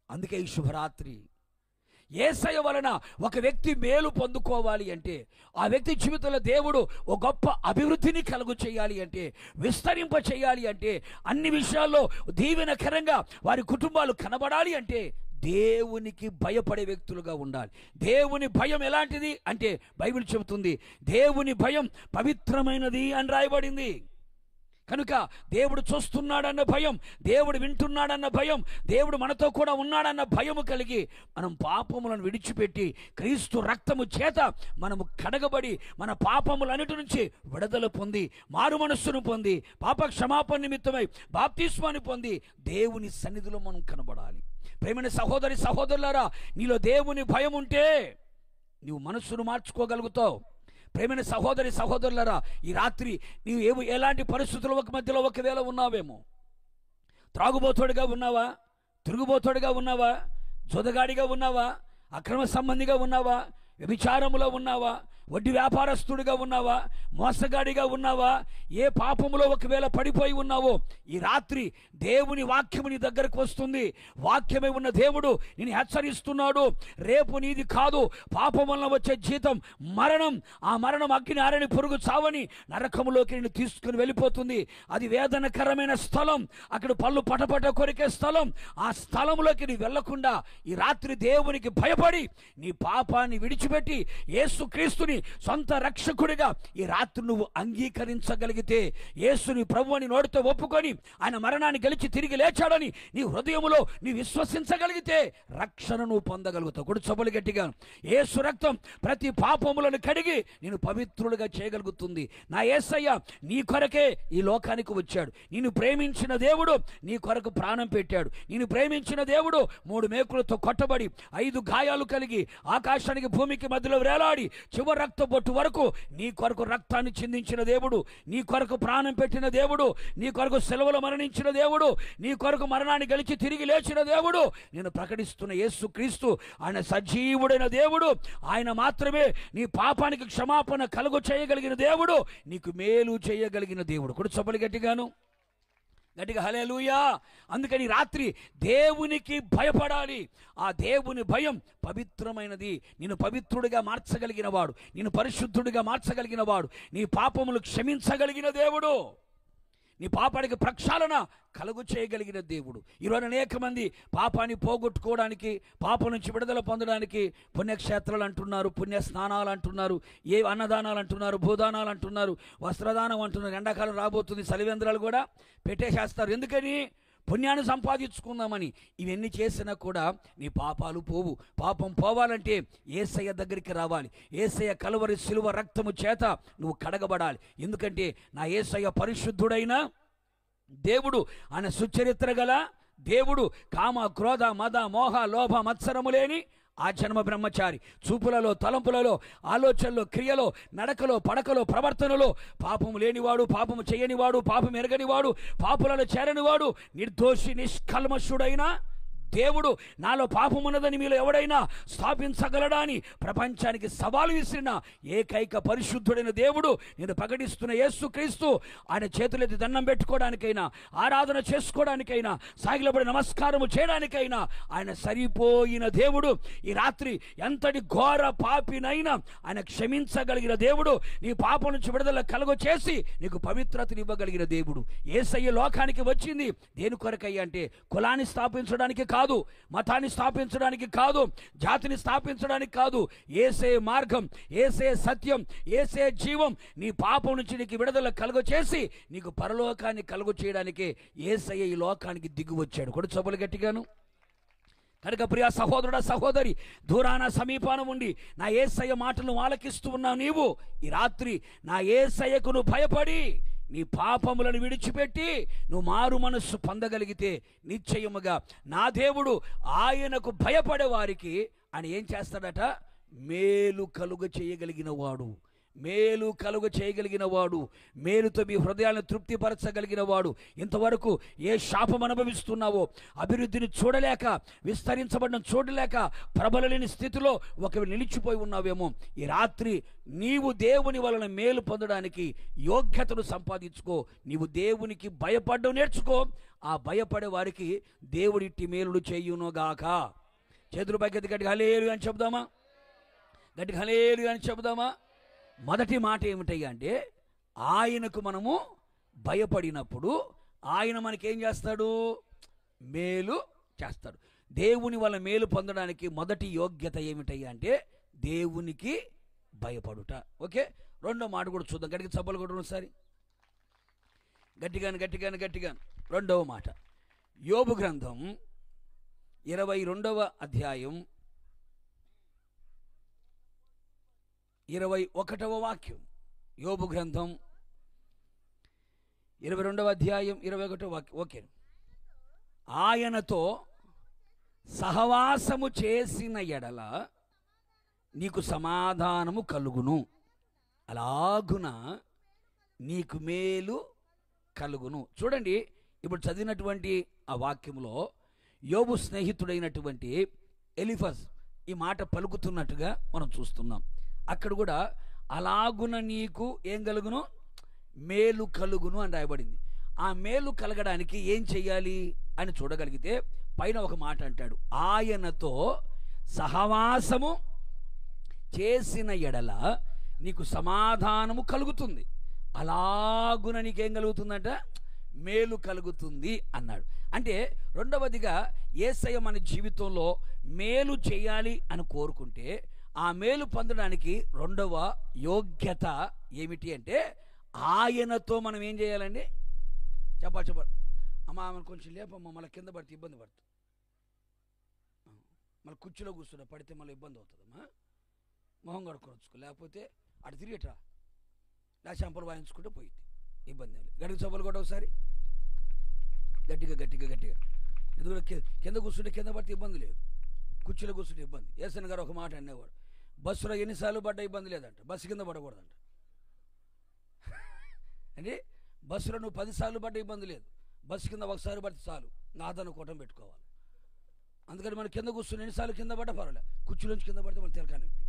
అందుకే ఈ శుభరాత్రి యేసయ్య వలన ఒక వ్యక్తి మేలు పొందుకోవాలి అంటే, ఆ వ్యక్తి జీవితంలో దేవుడు ఒక గొప్ప అభివృద్ధిని కలుగు చేయాలి అంటే, విస్తరింప చేయాలి అంటే, అన్ని విషయాల్లో దీవెనకరంగా వారి కుటుంబాలు కనబడాలి అంటే దేవునికి భయపడే వ్యక్తులుగా ఉండాలి. దేవుని భయం ఎలాంటిది అంటే బైబిల్ చెబుతుంది, దేవుని భయం పవిత్రమైనది అని రాయబడింది. కనుక దేవుడు చూస్తున్నాడన్న భయం, దేవుడు వింటున్నాడన్న భయం, దేవుడు మనతో కూడా ఉన్నాడన్న భయము కలిగి మనం పాపములను విడిచిపెట్టి క్రీస్తు రక్తము చేత మనము కడగబడి మన పాపములన్నిటి నుంచి విడుదల పొంది, మారు మనస్సును పొంది, పాప క్షమాపణ నిమిత్తమై బాప్తిస్మాన్ని పొంది దేవుని సన్నిధిలో మనం కనబడాలి. ప్రేమైన సహోదరి సహోదరులారా, నీలో దేవుని భయం ఉంటే నీవు మనస్సును మార్చుకోగలుగుతావు. ప్రేమైన సహోదరి సహోదరులారా, ఈ రాత్రి నీవు ఎలాంటి పరిస్థితుల మధ్యలో ఒకవేళ ఉన్నావేమో, త్రాగుబోతుడిగా ఉన్నావా, తిరుగుబోతుడిగా ఉన్నావా, జోదగాడిగా ఉన్నావా, అక్రమ సంబంధిగా ఉన్నావా, వ్యభిచారములో ఉన్నావా, వడ్డీ వ్యాపారస్తుడిగా ఉన్నావా, మోసగాడిగా ఉన్నావా, ఏ పాపములో ఒకవేళ పడిపోయి ఉన్నావో, ఈ రాత్రి దేవుని వాక్యము నీ దగ్గరకు వస్తుంది. వాక్యమే ఉన్న దేవుడు నిన్ను హెచ్చరిస్తున్నాడు. రేపు నీది కాదు, పాపం వలన వచ్చే జీతం మరణం. ఆ మరణం అగ్ని ఆరని పురుగు చావని నరకములోకి నిన్ను తీసుకుని వెళ్ళిపోతుంది. అది వేదనకరమైన స్థలం, అక్కడ పళ్ళు పటపట కొరికే స్థలం. ఆ స్థలంలోకి నీ వెళ్లకుండా ఈ రాత్రి దేవునికి భయపడి నీ పాపాన్ని విడిచిపెట్టి యేసుక్రీస్తుని సొంత రక్షకుడిగా ఈ రాత్రి నువ్వు అంగీకరించగలిగితే, యేసుని ప్రభువుని నోటితో ఒప్పుకొని ఆయన మరణాన్ని గెలిచి తిరిగి లేచాడని నీ హృదయములో నీ విశ్వసించగలిగితే రక్షణ నువ్వు పొందగలుగుతావు. కొడు చబలు గట్టిగా. యేసు రక్తం ప్రతి పాపములను కడిగి నేను పవిత్రుడిగా చేయగలుగుతుంది. నా యేసయ్య నీ కొరకే ఈ లోకానికి వచ్చాడు. నిన్ను ప్రేమించిన దేవుడు నీ కొరకు ప్రాణం పెట్టాడు. నిన్ను ప్రేమించిన దేవుడు 3 మేకులతో కొట్టబడి 5 గాయాలు కలిగి ఆకాశానికి భూమికి మధ్యలో వేలాడి చివరి రక్త బొట్టు వరకు నీ కొరకు రక్తాన్ని చిందించిన దేవుడు, నీ కొరకు ప్రాణం పెట్టిన దేవుడు, నీ కొరకు సెలవులో మరణించిన దేవుడు, నీ కొరకు మరణాన్ని గెలిచి తిరిగి లేచిన దేవుడు, నేను ప్రకటిస్తున్న యేసుక్రీస్తు ఆయన సజీవుడైన దేవుడు. ఆయన మాత్రమే నీ పాపానికి క్షమాపణ కలుగు చేయగలిగిన దేవుడు, నీకు మేలు చేయగలిగిన దేవుడు. కూడా చెప్పలు గట్టిగాను, గట్టిగా హల్లెలూయా. అందుకని రాత్రి దేవునికి భయపడాలి. ఆ దేవుని భయం పవిత్రమైనది. నిన్ను పవిత్రుడిగా మార్చగలిగిన వాడు, నిన్ను పరిశుద్ధుడిగా మార్చగలిగిన వాడు, నీ పాపములు క్షమించగలిగిన దేవుడు, నీ పాపానికి ప్రక్షాళన కలుగు చేయగలిగిన దేవుడు. ఈరోజు అనేక మంది పాపాన్ని పోగొట్టుకోవడానికి, పాపం నుంచి విడుదల పొందడానికి పుణ్యక్షేత్రాలు అంటున్నారు, పుణ్య స్నానాలు అంటున్నారు, ఏ అన్నదానాలు అంటున్నారు, భూదానాలు అంటున్నారు, వస్త్రదానం అంటున్నారు. ఎండాకాలం రాబోతుంది, చలివేంద్రాలు కూడా పెట్టేసేస్తారు. ఎందుకని? పుణ్యాన్ని సంపాదించుకుందామని. ఇవన్నీ చేసినా కూడా నీ పాపాలు పోవు. పాపం పోవాలంటే యేసయ్య దగ్గరికి రావాలి. యేసయ్య కలువరి సిలువ రక్తము చేత నువ్వు కడగబడాలి. ఎందుకంటే నా యేసయ్య పరిశుద్ధుడైన దేవుడు, ఆయన సుచరిత్ర గల దేవుడు, కామ క్రోధ మద మోహ లోభ మత్సరము లేని ఆ జన్మ బ్రహ్మచారి. చూపులలో, తలంపులలో, ఆలోచనలో, క్రియలో, నడకలో, పడకలో, ప్రవర్తనలో పాపము లేనివాడు, పాపము చేయనివాడు, పాపం ఎరగనివాడు, పాపులలో చేరనివాడు, నిర్దోషి నిష్కల్మషుడైన దేవుడు. నాలో పాపమున్నదని మీలో ఎవడైనా స్థాపించగలడా అని ప్రపంచానికి సవాలు విసిరిన ఏకైక పరిశుద్ధుడైన దేవుడు నేను ప్రకటిస్తున్న యేసుక్రీస్తు. ఆయన చేతులెత్తి దండం పెట్టుకోవడానికైనా, ఆరాధన చేసుకోవడానికైనా, సాగిలబడి నమస్కారము చేయడానికైనా ఆయన సరిపోయిన దేవుడు. ఈ రాత్రి ఎంతటి ఘోర పాపినైనా ఆయన క్షమించగలిగిన దేవుడు. నీ పాపం నుంచి విడుదల కలుగు చేసి నీకు పవిత్రతనివ్వగలిగిన దేవుడు. యేసయ్య లోకానికి వచ్చింది దేని కొరకయ్యా అంటే కులాన్ని స్థాపించడానికి కాదు, మతాన్ని స్థాపించడానికి కాదు, జాతిని స్థాపించడానికి కాదు. యేసే మార్గం, యేసే సత్యం, యేసే జీవం. నీ పాపం నుంచి నీకు విడుదల కలుగు చేసి నీకు పరలోకాన్ని కలుగు చేయడానికే యేసయ్య ఈ లోకానికి దిగి వచ్చాడు. కూడా చబలు గట్టిగాను. కనుక ప్రియ సహోదరుడ సహోదరి, దూరాన సమీపాన ఉండి నా యేసయ్య మాటలను ఆలకిస్తూ ఉన్నావు నీవు. ఈ రాత్రి నా యేసయ్యకు నువ్వు భయపడి నీ పాపములను విడిచిపెట్టి నువ్వు మారు మనస్సు పొందగలిగితే నిశ్చయముగా నా దేవుడు ఆయనకు భయపడే వారికి ఆయన ఏం చేస్తాడట? మేలు కలుగ చేయగలిగిన వాడు, మేలు కలుగ చేయగలిగిన వాడు, మేలుతో మీ హృదయాలను తృప్తిపరచగలిగిన వాడు. ఇంతవరకు ఏ శాపం అనుభవిస్తున్నావో, అభివృద్ధిని చూడలేక, విస్తరించబడిన చూడలేక ప్రబలలేని స్థితిలో ఒకవేళ నిలిచిపోయి ఉన్నావేమో, ఈ రాత్రి నీవు దేవుని వలన మేలు పొందడానికి యోగ్యతను సంపాదించుకో. నీవు దేవునికి భయపడడం నేర్చుకో. ఆ భయపడే వారికి దేవుడిట్టి మేలుడు చేయునుగాక. చేతులు పైకి గట్టిగా హల్లెలూయా అని చెబుదామా? గట్టిగా హల్లెలూయా అని చెబుదామా? మొదటి మాట ఏమిటయ్యా అంటే, ఆయనకు మనము భయపడినప్పుడు ఆయన మనకేం చేస్తాడు? మేలు చేస్తాడు. దేవుని వల్ల మేలు పొందడానికి మొదటి యోగ్యత ఏమిటయ్యా అంటే దేవునికి భయపడుట. ఓకే, రెండో మాట కూడా చూద్దాం. గట్టిగా చప్పలు కూడా ఒకసారి గట్టిగాను. రెండవ మాట యోబు గ్రంథం 22వ అధ్యాయం 21వ వాక్యం. యోబు గ్రంథం 22వ అధ్యాయం 21వ వాక్యం. ఓకే, ఆయనతో సహవాసము చేసిన ఎడల నీకు సమాధానము కలుగును, అలాగున నీకు మేలు కలుగును. చూడండి, ఇప్పుడు చదివినటువంటి ఆ వాక్యంలో యోబు స్నేహితుడైనటువంటి ఎలిఫజ్ ఈ మాట పలుకుతున్నట్టుగా మనం చూస్తున్నాం. అక్కడ కూడా అలాగున నీకు ఏం కలుగును, మేలు కలుగును అని రాయబడింది. ఆ మేలు కలగడానికి ఏం చెయ్యాలి అని చూడగలిగితే పైన ఒక మాట అంటాడు, ఆయనతో సహవాసము చేసిన ఎడల నీకు సమాధానము కలుగుతుంది, అలాగున నీకేం కలుగుతుందంట, మేలు కలుగుతుంది అన్నాడు. అంటే రెండవదిగా యేసయ్య మన జీవితంలో మేలు చేయాలి అని కోరుకుంటే ఆ మేలు పొందడానికి రెండవ యోగ్యత ఏమిటి అంటే ఆయనతో మనం ఏం చేయాలండి? చెప్ప అమ్మ ఆమెను కొంచెం లేపమ్మ, మళ్ళీ కింద పడితే ఇబ్బంది పడుతుంది, మళ్ళీ కుర్చీలో కూర్చున్నా పడితే మళ్ళీ ఇబ్బంది అవుతుందమ్మా, మొహం కడుక్కొనొచ్చుకో, లేకపోతే అటు తిరిగేట్రా, లేదా చెంపలు వాయించుకుంటే పోయింది, ఇబ్బంది లేదు. గడికి చెంపలు కూడా ఒకసారి గట్టిగా గట్టిగా గట్టిగా, ఎందుకంటే కింద కూర్చుంటే కింద పడితే ఇబ్బంది లేదు, కుర్చీలో కూర్చుంటే ఇబ్బంది. ఏసన్ గారు ఒక మాట అనేవాడు, బస్సులో ఎన్నిసార్లు పడ్డా ఇబ్బంది లేదంట, బస్సు కింద పడకూడదంట. అంటే బస్సులో నువ్వు 10 సార్లు పడ్డా ఇబ్బంది లేదు, బస్సు కింద ఒకసారి పడితే చాలు, నాదను కూటం పెట్టుకోవాలి. అందుకని మన కింద కూర్చుని ఎన్నిసార్లు కింద పడ్డా పర్వాలేదు, కుర్చీలోంచి కింద పడితే మన తెలకా నొప్పి,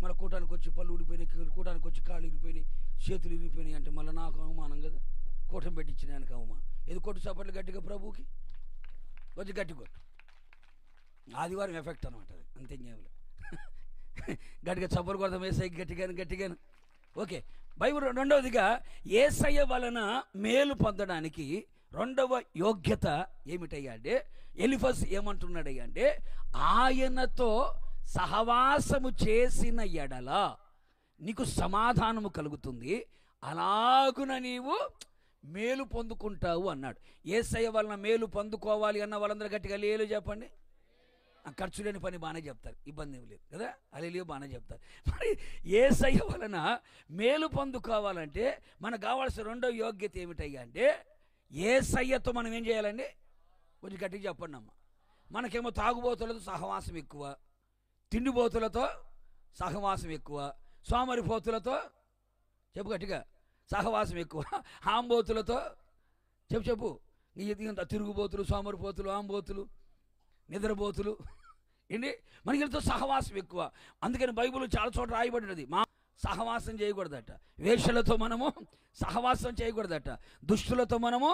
మన కూటానికి వచ్చి పళ్ళు ఊడిపోయినాయి, కూటానికి వచ్చి కాళ్ళు ఇరిగిపోయినాయి, చేతులు ఇరిగిపోయినాయి అంటే మళ్ళీ నాకు అవమానం కదా, కూటం పెట్టించిన ఆయనకు అవమానం. ఇది కొట్టు చప్పట్లు గట్టిగా ప్రభువుకి, కొంచెం గట్టి కొట్టు, ఆదివారం ఎఫెక్ట్ అనమాట అది, అంతేం గట్టిగా చప్పలు కొడతాం ఏసైకి గట్టిగాను గట్టిగాను. ఓకే, బైబిల్ రెండవదిగా యేసయ్య వలన మేలు పొందడానికి రెండవ యోగ్యత ఏమిటయ్యా అంటే ఎలిఫస్ ఏమంటున్నాడయ్యా అంటే ఆయనతో సహవాసము చేసిన ఎడల నీకు సమాధానము కలుగుతుంది, అలాగున నీవు మేలు పొందుకుంటావు అన్నాడు. యేసయ్య వలన మేలు పొందుకోవాలి అన్న వాళ్ళందరూ గట్టిగా లేలు చెప్పండి. ఖర్చు లేని పని బాగానే చెప్తారు, ఇబ్బంది ఏమి లేదు కదా, అలెలియో బాగానే చెప్తారు. మరి యేసయ్య వలన మేలు పొందుకోవాలంటే మనకు కావాల్సిన రెండో యోగ్యత ఏమిటయ్యా అంటే యేసయ్యతో మనం ఏం చేయాలండి? కొంచెం గట్టిగా చెప్పండి అమ్మ. మనకేమో తాగుబోతులతో సహవాసం ఎక్కువ, తిండిబోతులతో సహవాసం ఎక్కువ, సోమరిపోతులతో చెప్పు గట్టిగా సహవాసం ఎక్కువ, ఆంబోతులతో చెప్పు తిరుగుబోతులు, సోమరిపోతులు, ఆంబోతులు, నిద్రబోతులు ఏంటి, మనకి వీళ్ళతో సహవాసం ఎక్కువ. అందుకని బైబిల్ చాలా చోట్ల రాయబడినది మా సహవాసం చేయకూడదట, వేశ్యలతో మనము సహవాసం చేయకూడదట, దుష్టులతో మనము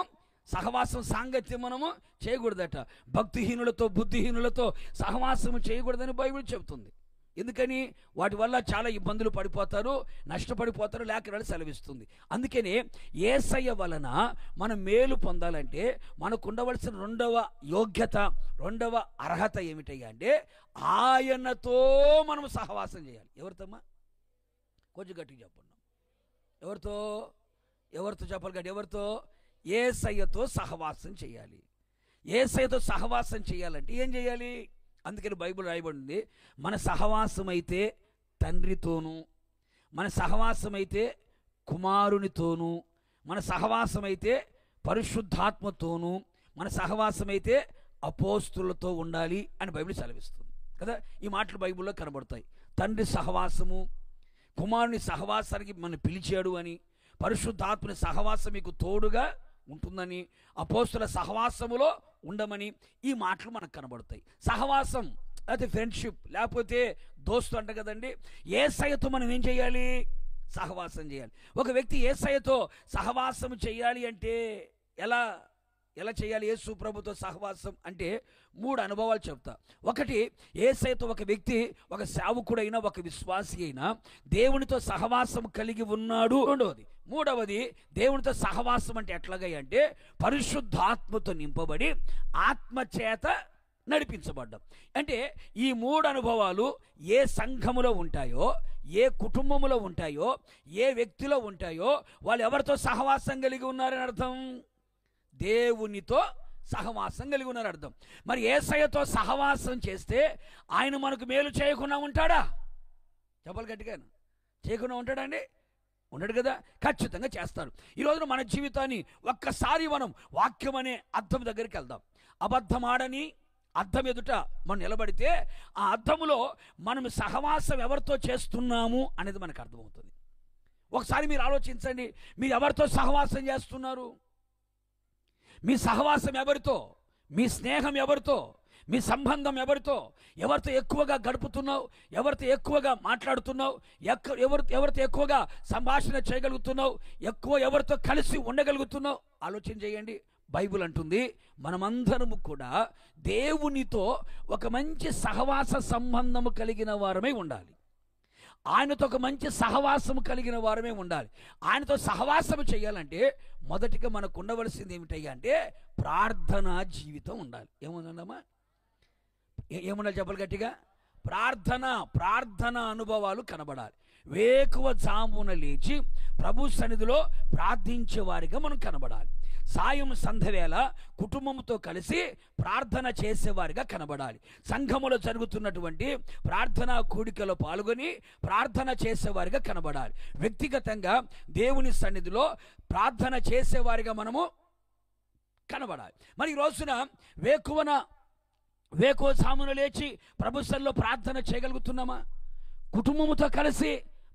సహవాసం సాంగత్యం మనము చేయకూడదట, భక్తిహీనులతో బుద్ధిహీనులతో సహవాసం చేయకూడదని బైబిల్ చెబుతుంది. ఎందుకని? వాటి వల్ల చాలా ఇబ్బందులు పడిపోతారు, నష్టపడిపోతారు, లేఖనాలు సెలవిస్తుంది. అందుకని యేసయ్య వలన మనం మేలు పొందాలంటే మనకు ఉండవలసిన రెండవ యోగ్యత, రెండవ అర్హత ఏమిటయ్యా అంటే ఆయనతో మనం సహవాసం చేయాలి. ఎవరితోమ్మా? కొంచెం గట్టిగా చెప్పండి. ఎవరితో చెప్పాలి గట్టి? ఎవరితో? యేసయ్యతో సహవాసం చేయాలి. యేసయ్యతో సహవాసం చేయాలంటే ఏం చేయాలి? అందుకని బైబిల్ రాయబడింది, మన సహవాసం అయితే తండ్రితోనూ, మన సహవాసం అయితే కుమారునితోనూ, మన సహవాసం అయితే పరిశుద్ధాత్మతోనూ, మన సహవాసం అయితే అపోస్తులతో ఉండాలి అని బైబిల్ సెలవిస్తుంది కదా. ఈ మాటలు బైబిల్లో కనబడతాయి. తండ్రి సహవాసము, కుమారుని సహవాసానికి మనం పిలిచాడు అని, పరిశుద్ధాత్మని సహవాసం మీకు తోడుగా ఉంటుందని, అపోస్తుల సహవాసములో ఉండమని ఈ మాటలు మనకు కనబడతాయి. సహవాసం అయితే ఫ్రెండ్షిప్, లేకపోతే దోస్తు అంట కదండి. యేసయ్యతో మనం ఏం చేయాలి? సహవాసం చేయాలి. ఒక వ్యక్తి యేసయ్యతో సహవాసం చేయాలి అంటే ఎలా చేయాలి? యేసు ప్రభుతో సహవాసం అంటే 3 అనుభవాలు చెప్తా. ఒకటి, యేసయ్యతో ఒక వ్యక్తి, ఒక సేవకుడైన, ఒక విశ్వాసి అయినా దేవునితో సహవాసం కలిగి ఉన్నాడు. రెండవది, మూడవది, దేవునితో సహవాసం అంటే ఎట్లాగా అంటే పరిశుద్ధాత్మతో నింపబడి ఆత్మచేత నడిపించబడ్డం. అంటే ఈ 3 అనుభవాలు ఏ సంఘములో ఉంటాయో, ఏ కుటుంబంలో ఉంటాయో, ఏ వ్యక్తిలో ఉంటాయో వాళ్ళు ఎవరితో సహవాసం కలిగి ఉన్నారని అర్థం? దేవునితో సహవాసం కలిగి ఉన్నారు అర్థం. మరి యేసయ్యతో సహవాసం చేస్తే ఆయన మనకు మేలు చేయకుండా ఉంటాడా? చెప్పాలి గట్టిగా, చేయకుండా ఉంటాడండి? ఉండడు కదా, ఖచ్చితంగా చేస్తారు. ఈరోజున మన జీవితాన్ని ఒక్కసారి మనం వాక్యం అనే అద్దం దగ్గరికి వెళ్దాం. అబద్ధం ఆడని అద్దం ఎదుట మనం నిలబడితే ఆ అద్దములో మనం సహవాసం ఎవరితో చేస్తున్నాము అనేది మనకు అర్థమవుతుంది. ఒకసారి మీరు ఆలోచించండి, మీరు ఎవరితో సహవాసం చేస్తున్నారు? మీ సహవాసం ఎవరితో? మీ స్నేహం ఎవరితో? మీ సంబంధం ఎవరితో ఎక్కువగా గడుపుతున్నావు, ఎవరితో ఎక్కువగా మాట్లాడుతున్నావు, ఎవరితో ఎక్కువగా సంభాషణ చేయగలుగుతున్నావు, ఎవరితో కలిసి ఉండగలుగుతున్నావు ఆలోచన చేయండి. బైబిల్ అంటుంది మనమందరము కూడా దేవునితో ఒక మంచి సహవాస సంబంధము కలిగిన వారమై ఉండాలి. ఆయనతో ఒక మంచి సహవాసము కలిగిన వారమే ఉండాలి. ఆయనతో సహవాసము చేయాలంటే మొదటిగా మనకు ఉండవలసింది ఏమిటయ్యా అంటే ప్రార్థనా జీవితం ఉండాలి. ఏముందమ్మా, ఏముండాలి చెప్పాలి గట్టిగా? ప్రార్థన అనుభవాలు కనబడాలి. వేకువ జామున లేచి ప్రభు సన్నిధిలో ప్రార్థించే వారిగా మనం కనబడాలి. సాయం సంధ్యవేళ కుటుంబంతో కలిసి ప్రార్థన చేసేవారిగా కనబడాలి. సంఘములో జరుగుతున్నటువంటి ప్రార్థనా కూడికలో పాల్గొని ప్రార్థన చేసేవారిగా కనబడాలి. వ్యక్తిగతంగా దేవుని సన్నిధిలో ప్రార్థన చేసేవారిగా మనము కనబడాలి. మరి ఈ రోజున వేకువ జామున లేచి ప్రభు సన్నిధిలో ప్రార్థన చేయగలుగుతున్నామా? కుటుంబముతో కలిసి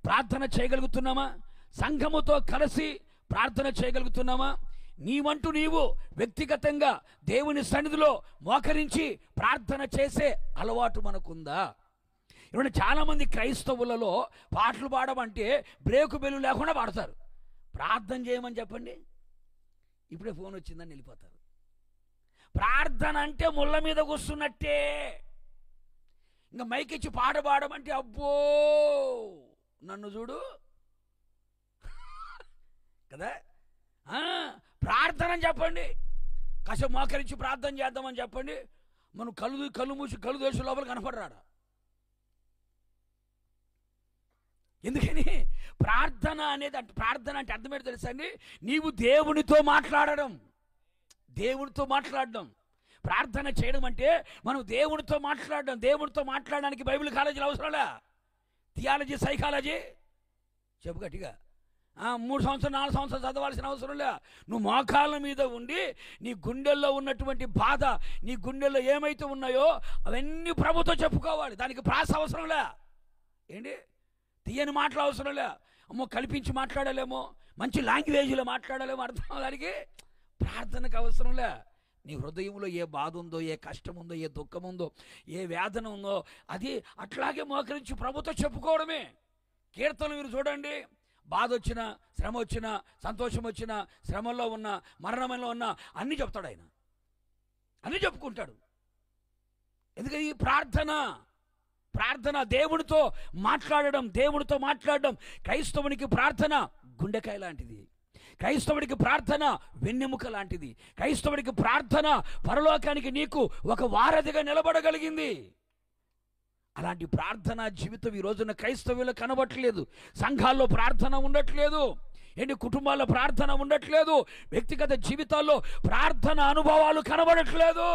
ప్రార్థన చేయగలుగుతున్నామా? సంఘముతో కలిసి ప్రార్థన చేయగలుగుతున్నామా? నీవంటూ నీవు వ్యక్తిగతంగా దేవుని సన్నిధిలో మోకరించి ప్రార్థన చేసే అలవాటు మనకుందా? ఇప్పుడు చాలామంది క్రైస్తవులలో పాటలు పాడమంటే బ్రేకు బెల్లు లేకుండా పాడతారు. ప్రార్థన చేయమని చెప్పండి, ఇప్పుడే ఫోన్ వచ్చిందని వెళ్ళిపోతారు. ప్రార్థన అంటే ముళ్ళ మీద కూర్చున్నట్టే. ఇంకా మైకిచ్చి పాట పాడమంటే అబ్బో నన్ను చూడు కదా. ప్రార్థన చెప్పండి, కాసేపు మోకరించి ప్రార్థన చేద్దామని చెప్పండి, మనం కళ్ళు మూసి కళ్ళు దేశం లోపల కనపడరాడా? ఎందుకని? ప్రార్థన అంటే అర్థం ఏంటో తెలుసా అండి? నీవు దేవునితో మాట్లాడడం. ప్రార్థన చేయడం అంటే మనం దేవునితో మాట్లాడడం. దేవునితో మాట్లాడడానికి బైబిల్ కాలేజీలు అవసరంలే, థియాలజీ, సైకాలజీ చెప్పు గట్టిగా 3 సంవత్సరాలు 4 సంవత్సరాలు చదవాల్సిన అవసరం లే. నువ్వు మోకాళ్ళ మీద ఉండి నీ గుండెల్లో ఉన్నటువంటి బాధ, నీ గుండెల్లో ఏమైతే ఉన్నాయో అవన్నీ ప్రభుతో చెప్పుకోవాలి. దానికి ప్రాస అవసరంలే. ఏంటి తీయని మాటలు అవసరంలే. అమ్మో కల్పించి మాట్లాడలేమో, మంచి లాంగ్వేజ్లో మాట్లాడలేమో, అర్థం దానికి ప్రార్థనకు అవసరంలే. నీ హృదయంలో ఏ బాధ ఉందో, ఏ కష్టం ఉందో, ఏ దుఃఖం ఉందో, ఏ వేదన ఉందో అది అట్లాగే మోకరించి ప్రభుతో చెప్పుకోవడమే. కీర్తనలు మీరు చూడండి, బాధ వచ్చినా, శ్రమ వచ్చినా, సంతోషం వచ్చినా, శ్రమల్లో ఉన్నా, మరణంలో ఉన్నా అన్నీ చెప్తాడు ఆయన, అన్నీ చెప్పుకుంటాడు. ఎందుకని? ప్రార్థన దేవునితో మాట్లాడడం. క్రైస్తవునికి ప్రార్థన గుండెకాయ లాంటిది. క్రైస్తవుడికి ప్రార్థన వెన్నెముక లాంటిది. క్రైస్తవుడికి ప్రార్థన పరలోకానికి నీకు ఒక వారధిగా నిలబడగలిగింది. అలాంటి ప్రార్థనా జీవితం ఈ రోజున క్రైస్తవులు కనబట్టలేదు. సంఘాల్లో ప్రార్థన ఉండట్లేదు, కుటుంబాల్లో ప్రార్థన ఉండట్లేదు, వ్యక్తిగత జీవితాల్లో ప్రార్థన అనుభవాలు కనబడట్లేదు.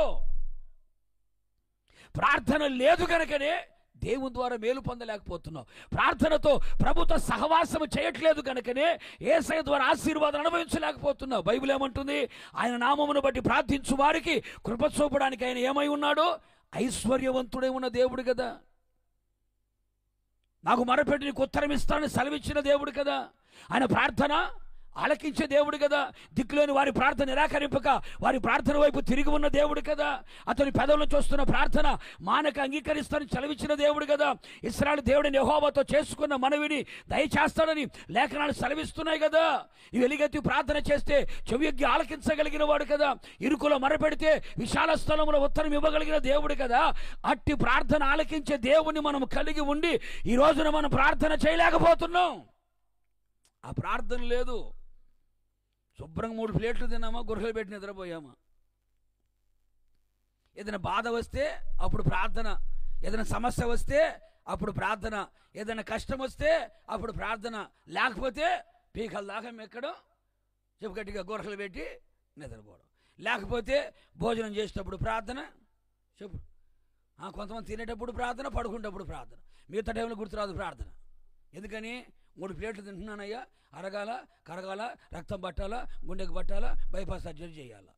ప్రార్థన లేదు కనుకనే దేవుని ద్వారా మేలు పొందలేకపోతున్నావు. ప్రార్థనతో ప్రభుత్వ సహవాసం చేయట్లేదు కనుకనే యేసయ్య ద్వారా ఆశీర్వాదం అనుభవించలేకపోతున్నావు. బైబిల్ ఏమంటుంది? ఆయన నామమును బట్టి ప్రార్థించు వారికి కృప చూపడానికి ఆయన ఏమై ఉన్నాడు? ఐశ్వర్యవంతుడై ఉన్న దేవుడు కదా. నాకు మొరపెట్టి నీకు ఉత్తరం ఇస్తానని సెలవిచ్చిన దేవుడు కదా. ఆయన ప్రార్థన ఆలకించే దేవుడు కదా. దిక్కులేని వారి ప్రార్థన నిరాకరింపక వారి ప్రార్థన వైపు తిరిగి ఉన్న దేవుడు కదా. అతని పెదవులను చూస్తున్న ప్రార్థన మానక అంగీకరిస్తానని సెలవిచ్చిన దేవుడు కదా. ఇశ్రాయేలు దేవుడిని యెహోవాతో చేసుకున్న మనవిని దయచేస్తాడని లేఖనాలు సెలవిస్తున్నాయి కదా. ఈ వెలిగెత్తి ప్రార్థన చేస్తే చెవియొగ్గి ఆలకించగలిగిన వాడు కదా. ఇరుకులో మొరపెడితే విశాల స్థలంలో ఉత్తరం ఇవ్వగలిగిన దేవుడు కదా. అట్టి ప్రార్థన ఆలకించే దేవుని మనం కలిగి ఉండి ఈ రోజున మనం ప్రార్థన చేయలేకపోతున్నాం. ఆ ప్రార్థన లేదు. శుభ్రంగా 3 ప్లేట్లు తిన్నామా, గుర్రలు పెట్టి నిద్రపోయామా. ఏదైనా బాధ వస్తే అప్పుడు ప్రార్థన, ఏదైనా సమస్య వస్తే అప్పుడు ప్రార్థన, ఏదైనా కష్టం వస్తే అప్పుడు ప్రార్థన, లేకపోతే పీకల దాకా ఎక్కడం, చెప్పు గట్టిగా గుర్రలు పెట్టి నిద్రపోవడం, లేకపోతే భోజనం చేసేటప్పుడు ప్రార్థన, చెప్పు కొంతమంది తినేటప్పుడు ప్రార్థన, పడుకునేటప్పుడు ప్రార్థన, మిగతా టైంలో గుర్తురాదు ప్రార్థన. ఎందుకని? 3 ప్లేట్లు తింటున్నానయ్యా, అరగాల, కరగాల, రక్తం పట్టాలా, గుండెకు పట్టాలా, బైపాస్ సర్జరీ చేయాలా.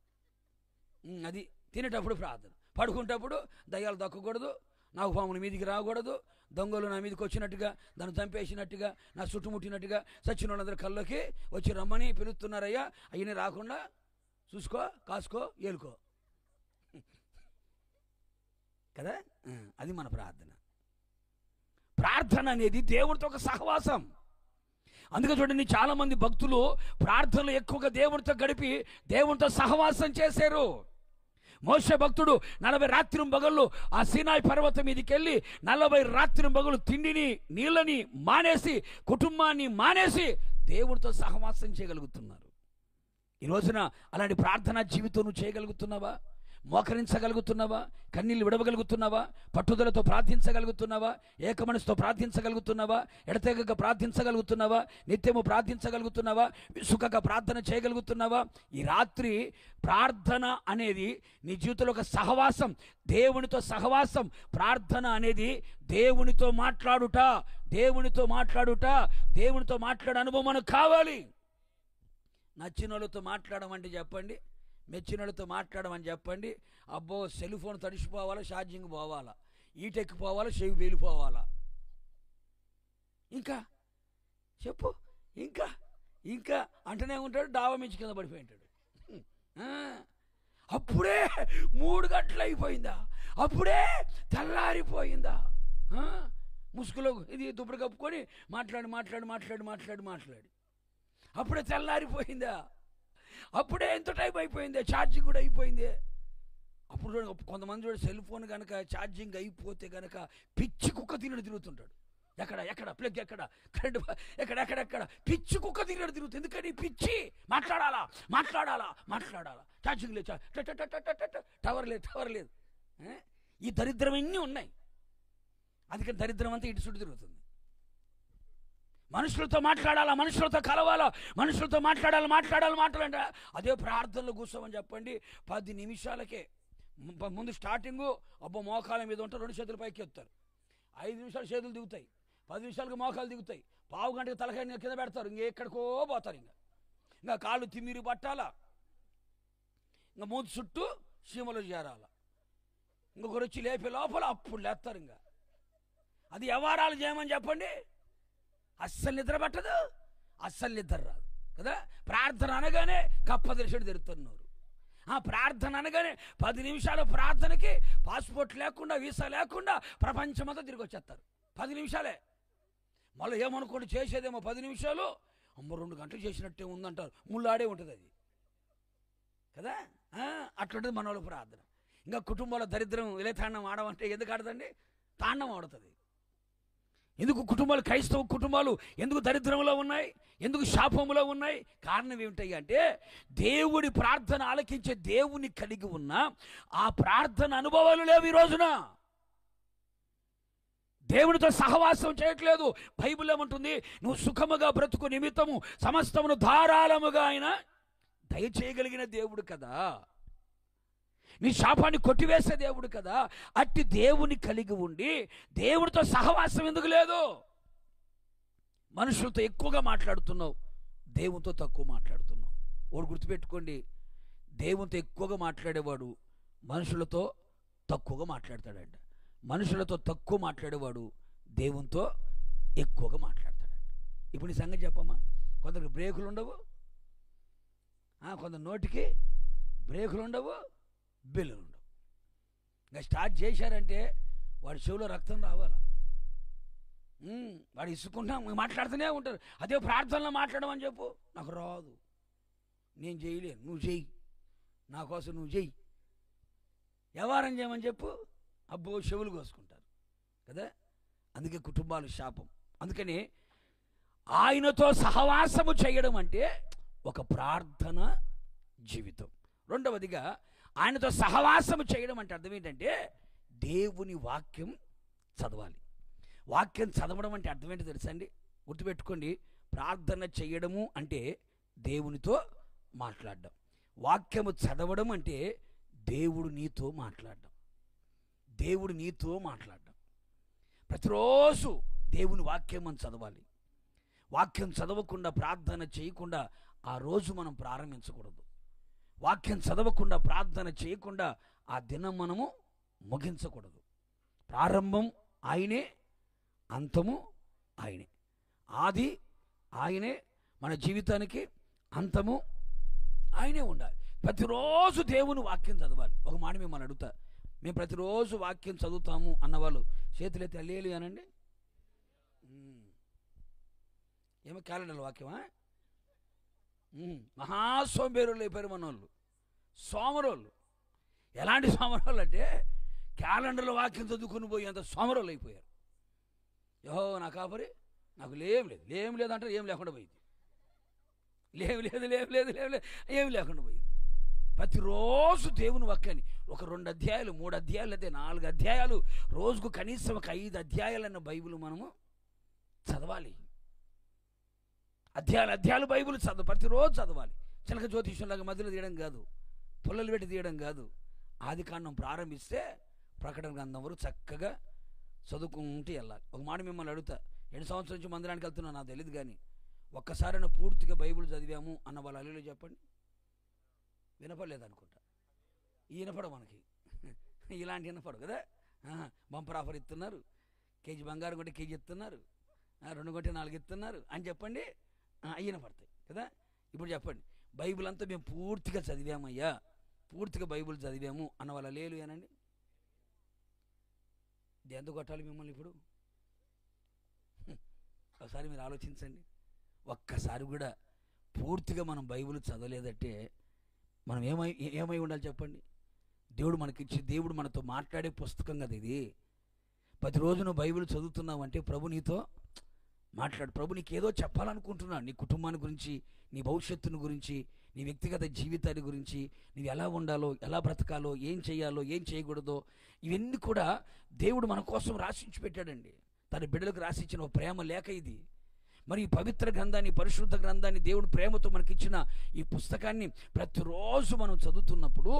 అది తినేటప్పుడు ప్రార్థన. పడుకునేటప్పుడు దయ్యాలు దక్కకూడదు, నాకు పాముల మీదికి రాకూడదు, దొంగలు నా మీదకి వచ్చినట్టుగా, దాన్ని చంపేసినట్టుగా, నా చుట్టుముట్టినట్టుగా చచ్చిన వాళ్ళందరూ కళ్ళకి వచ్చి రమ్మని పిలుస్తున్నారయ్యా, అవన్నీ రాకుండా చూసుకో, కాసుకో, ఏలుకో. కదా. అది మన ప్రార్థన. ప్రార్థన అనేది దేవుడితో ఒక సహవాసం. అందుకే చూడండి, చాలామంది భక్తులు ప్రార్థనలు ఎక్కువగా దేవుడితో గడిపి దేవుడితో సహవాసం చేశారు. మోషే భక్తుడు 40 రాత్రింబగళ్ళు ఆ సీనాయి పర్వతం మీదకి వెళ్ళి 40 రాత్రింబగళ్ళు తిండిని నీళ్ళని మానేసి కుటుంబాన్ని మానేసి దేవుడితో సహవాసం చేయగలుగుతున్నారు. ఈ రోజున అలాంటి ప్రార్థనా జీవితం నువ్వు చేయగలుగుతున్నావా? మోకరించగలుగుతున్నావా? కన్నీళ్ళు విడవగలుగుతున్నావా? పట్టుదలతో ప్రార్థించగలుగుతున్నావా? ఏక మనసుతో ప్రార్థించగలుగుతున్నావా? ఎడతెగక ప్రార్థించగలుగుతున్నావా? నిత్యము ప్రార్థించగలుగుతున్నావా? విసుకగా ప్రార్థన చేయగలుగుతున్నావా? ఈ రాత్రి ప్రార్థన అనేది నీ జీవితంలో ఒక సహవాసం, దేవునితో సహవాసం. ప్రార్థన అనేది దేవునితో మాట్లాడుట, దేవునితో మాట్లాడే అనుభవం మనకు కావాలి. నచ్చిన వాళ్ళతో మాట్లాడమంటే చెప్పండి, మెచ్చిన వాళ్ళతో మాట్లాడమని చెప్పండి. అబ్బో, సెల్ ఫోన్ తడిసిపోవాలా, ఛార్జింగ్ పోవాలా, ఈటెక్కిపోవాలా, చెవి వేలిపోవాలా, ఇంకా చెప్పు, ఇంకా అంటనే ఉంటాడు. డాబా మించి కింద పడిపోయి ఉంటాడు. అప్పుడే 3 గంటలు అయిపోయిందా, అప్పుడే తెల్లారిపోయిందా, ముసుగులో ఇది దుప్పటి కప్పుకొని మాట్లాడి అప్పుడే తెల్లారిపోయిందా, అప్పుడే ఎంత టైం అయిపోయిందే, ఛార్జింగ్ కూడా అయిపోయిందే. అప్పుడు కొంతమంది చూడ సెల్ ఫోన్ కనుక ఛార్జింగ్ అయిపోతే కనుక పిచ్చి కుక్క తిరుగుతుంటాడు. ఎక్కడ ప్లగ్ ఎక్కడ, కరెంట్ ఎక్కడ పిచ్చి కుక్క తిరుగుతుంది. ఎందుకని? పిచ్చి మాట్లాడాలా, ఛార్జింగ్ లేదు, టవర్ లేదు. ఈ దరిద్రం అన్నీ ఉన్నాయి. అందుకని దరిద్రం అంతా ఇటు చుట్టూ తిరుగుతుంది. మనుషులతో మాట్లాడాలా, మనుషులతో కలవాలా, మనుషులతో మాట్లాడాలంటే అదే ప్రార్థనలు కూర్చోమని చెప్పండి. 10 నిమిషాలకే ముందు స్టార్టింగు అబ్బో మోకాల మీద ఉంటారు, 2 చేతులు పైకి ఎత్తారు. 5 నిమిషాలు చేతులు దిగుతాయి, 10 నిమిషాలకు మోకాలు దిగుతాయి, పావు గంటకి తలకాయ కింద పెడతారు, ఇంకెక్కడికో పోతారు. ఇంకా కాళ్ళు తిమ్మిరి పట్టాలా, ఇంకా మూతి చుట్టూ సీమలు చేరాల, ఇంకొకరు వచ్చి లేపే లోపల అప్పుడు లేస్తారు. ఇంకా అది వ్యవహారాలు చేయమని చెప్పండి, అస్సలు నిద్ర పట్టదు, అస్సలు నిద్ర రాదు కదా. ప్రార్థన అనగానే కప్పదర్శుడు తిరుగుతున్నారు. ప్రార్థన అనగానే 10 నిమిషాల ప్రార్థనకి పాస్పోర్ట్ లేకుండా, వీసా లేకుండా ప్రపంచమంతా తిరిగి వచ్చేస్తారు. 10 నిమిషాలే. మళ్ళీ ఏమనుకోండి, చేసేదేమో 10 నిమిషాలు, అమ్మ 2 గంటలు చేసినట్టే ఉందంటారు. ముళ్ళాడే ఉంటుంది అది కదా. అట్లుంటుంది మన వాళ్ళ ప్రార్థన. ఇంకా కుటుంబాల దరిద్రం ఇలా తాండం ఆడమంటే ఎందుకు ఆడదండి? తాండం ఆడుతుంది. ఎందుకు కుటుంబాలు, క్రైస్తవ కుటుంబాలు ఎందుకు దరిద్రంలో ఉన్నాయి, ఎందుకు శాపంలో ఉన్నాయి? కారణం ఏమిటాయి అంటే దేవుడి ప్రార్థన ఆలకించే దేవుని కలిగి ఉన్న ఆ ప్రార్థన అనుభవాలు లేవు. ఈ రోజున దేవునితో సహవాసం చేయట్లేదు. బైబిల్ ఏమంటుంది? నువ్వు సుఖముగా బ్రతుకు నిమిత్తము సమస్తమును ధారాళముగా ఆయన దయచేయగలిగిన దేవుడు కదా, నీ శాపాన్ని కొట్టివేసే దేవుడు కదా. అట్టి దేవుని కలిగి ఉండి దేవుడితో సహవాసం ఎందుకు లేదు? మనుషులతో ఎక్కువగా మాట్లాడుతున్నావు, దేవునితో తక్కువ మాట్లాడుతున్నావు. ఒకటి గుర్తుపెట్టుకోండి, దేవునితో ఎక్కువగా మాట్లాడేవాడు మనుషులతో తక్కువగా మాట్లాడతాడంట. మనుషులతో తక్కువ మాట్లాడేవాడు దేవునితో ఎక్కువగా మాట్లాడతాడంట. ఇప్పుడు నీ సంగతి చెప్పమ్మా, కొందరికి బ్రేకులు ఉండవు, కొందరు నోటికి బ్రేకులు ఉండవు, బెల్లులు ఉండవు. ఇంకా స్టార్ట్ చేశారంటే వాడి చెవిలో రక్తం రావాలా, వాడు ఇసుకుంటా మాట్లాడుతూనే ఉంటారు. అదే ప్రార్థనలో మాట్లాడమని చెప్పు, నాకు రాదు, నేను చేయలేను, నువ్వు చెయ్యి, నా కోసం నువ్వు చెయ్యి, వ్యవహారం చేయమని చెప్పు, అబ్బో చెవులు కోసుకుంటారు కదా. అందుకే కుటుంబాలు శాపం. అందుకని ఆయనతో సహవాసము చేయడం అంటే ఒక ప్రార్థన జీవితం. రెండవదిగా ఆయనతో సహవాసము చేయడం అంటే అర్థం ఏంటంటే దేవుని వాక్యం చదవాలి. వాక్యం చదవడం అంటే అర్థం ఏంటో తెలుసా అండి? గుర్తుపెట్టుకోండి, ప్రార్థన చేయడము అంటే దేవునితో మాట్లాడడం, వాక్యము చదవడం అంటే దేవుడు నీతో మాట్లాడడం, దేవుడు నీతో మాట్లాడడం. ప్రతిరోజు దేవుని వాక్యం మనం చదవాలి. వాక్యం చదవకుండా ప్రార్థన చేయకుండా ఆ రోజు మనం ప్రారంభించకూడదు. వాక్యం చదవకుండా ప్రార్థన చేయకుండా ఆ దినం మనము ముగించకూడదు. ప్రారంభం ఆయనే, అంతము ఆయనే. ఆది ఆయనే, మన జీవితానికి అంతము ఆయనే ఉండాలి. ప్రతిరోజు దేవుని వాక్యం చదవాలి. ఒక మాట మిమ్మల్ని అడుగుతా, మేము ప్రతిరోజు వాక్యం చదువుతాము అన్నవాళ్ళు చేతులైతే అల్లేలు అనండి. ఏమో క్యాలెండర్ వాక్యమా? మహాసోంబేరులు అయిపోయారు మనోళ్ళు, సోమరోళ్ళు. ఎలాంటి సోమరోళ్ళు అంటే క్యాలెండర్లో వాక్యం చదువుకుని పోయి అంత సోమరోళ్ళు అయిపోయారు. యహో నా కాపరి, నాకు లేం లేదు అంటే ఏం లేకుండా పోయింది, ఏమి లేకుండా పోయింది. ప్రతిరోజు దేవుని వాక్యాన్ని ఒక 2 అధ్యాయాలు 3 అధ్యాయాలు అయితే 4 అధ్యాయాలు రోజుకు కనీసం ఒక 5 అధ్యాయాలన్న బైబిల్ మనము చదవాలి. అధ్యాయాలు బైబిల్ ప్రతిరోజు చదవాలి. చిలక జ్యోతిష్యంలాగా మధ్యలో తీయడం కాదు, పుల్లలు పెట్టి తీయడం కాదు. ఆది కాండం ప్రారంభిస్తే ప్రకటన గ్రంథం వరకు చక్కగా చదువుకుంటూ వెళ్ళాలి. ఒక మాట మిమ్మల్ని అడుగుతా, 2 సంవత్సరాల నుంచి మందిరానికి వెళ్తున్నా నాకు తెలియదు, కానీ ఒక్కసారైనా పూర్తిగా బైబిల్ చదివాము అన్న వాళ్ళు అల్లులో చెప్పండి. వినపడలేదు అనుకుంటా. వినపడవు మనకి, ఇలాంటి వినపడవు కదా. బంపర్ ఆఫర్ ఇస్తున్నారు, కేజీ బంగారం కొంటే కేజీ ఇస్తున్నారు, 2 కొంటే 4 ఇస్తున్నారు అని చెప్పండి, వినపడతాయి కదా. ఇప్పుడు చెప్పండి, బైబిల్ అంతా మేము పూర్తిగా చదివామయ్యా, పూర్తిగా బైబిల్ చదివాము అన్న వాళ్ళ లేలు ఏనండి. ఎందుకు కొట్టాలి మిమ్మల్ని ఇప్పుడు? ఒకసారి మీరు ఆలోచించండి. ఒక్కసారి కూడా పూర్తిగా మనం బైబిల్ చదవలేదంటే మనం ఏమై ఉండాలి చెప్పండి? దేవుడు మనకిచ్చి, దేవుడు మనతో మాట్లాడే పుస్తకం కదా ఇది. ప్రతిరోజు నువ్వు బైబిల్ చదువుతున్నావంటే ప్రభు నీతో మాట్లాడు. ప్రభు నీకు ఏదో చెప్పాలనుకుంటున్నాడు, నీ కుటుంబాన్ని గురించి, నీ భవిష్యత్తుని గురించి, నీ వ్యక్తిగత జీవితాన్ని గురించి, నీవు ఎలా ఉండాలో, ఎలా బ్రతకాలో, ఏం చేయాలో, ఏం చేయకూడదో, ఇవన్నీ కూడా దేవుడు మన కోసం రాసించి పెట్టాడండి. తన బిడ్డలకు రాసిచ్చిన ఒక ప్రేమ లేఖ ఇది. మరి ఈ పవిత్ర గ్రంథాన్ని, పరిశుద్ధ గ్రంథాన్ని, దేవుడు ప్రేమతో మనకిచ్చిన ఈ పుస్తకాన్ని ప్రతిరోజు మనం చదువుతున్నప్పుడు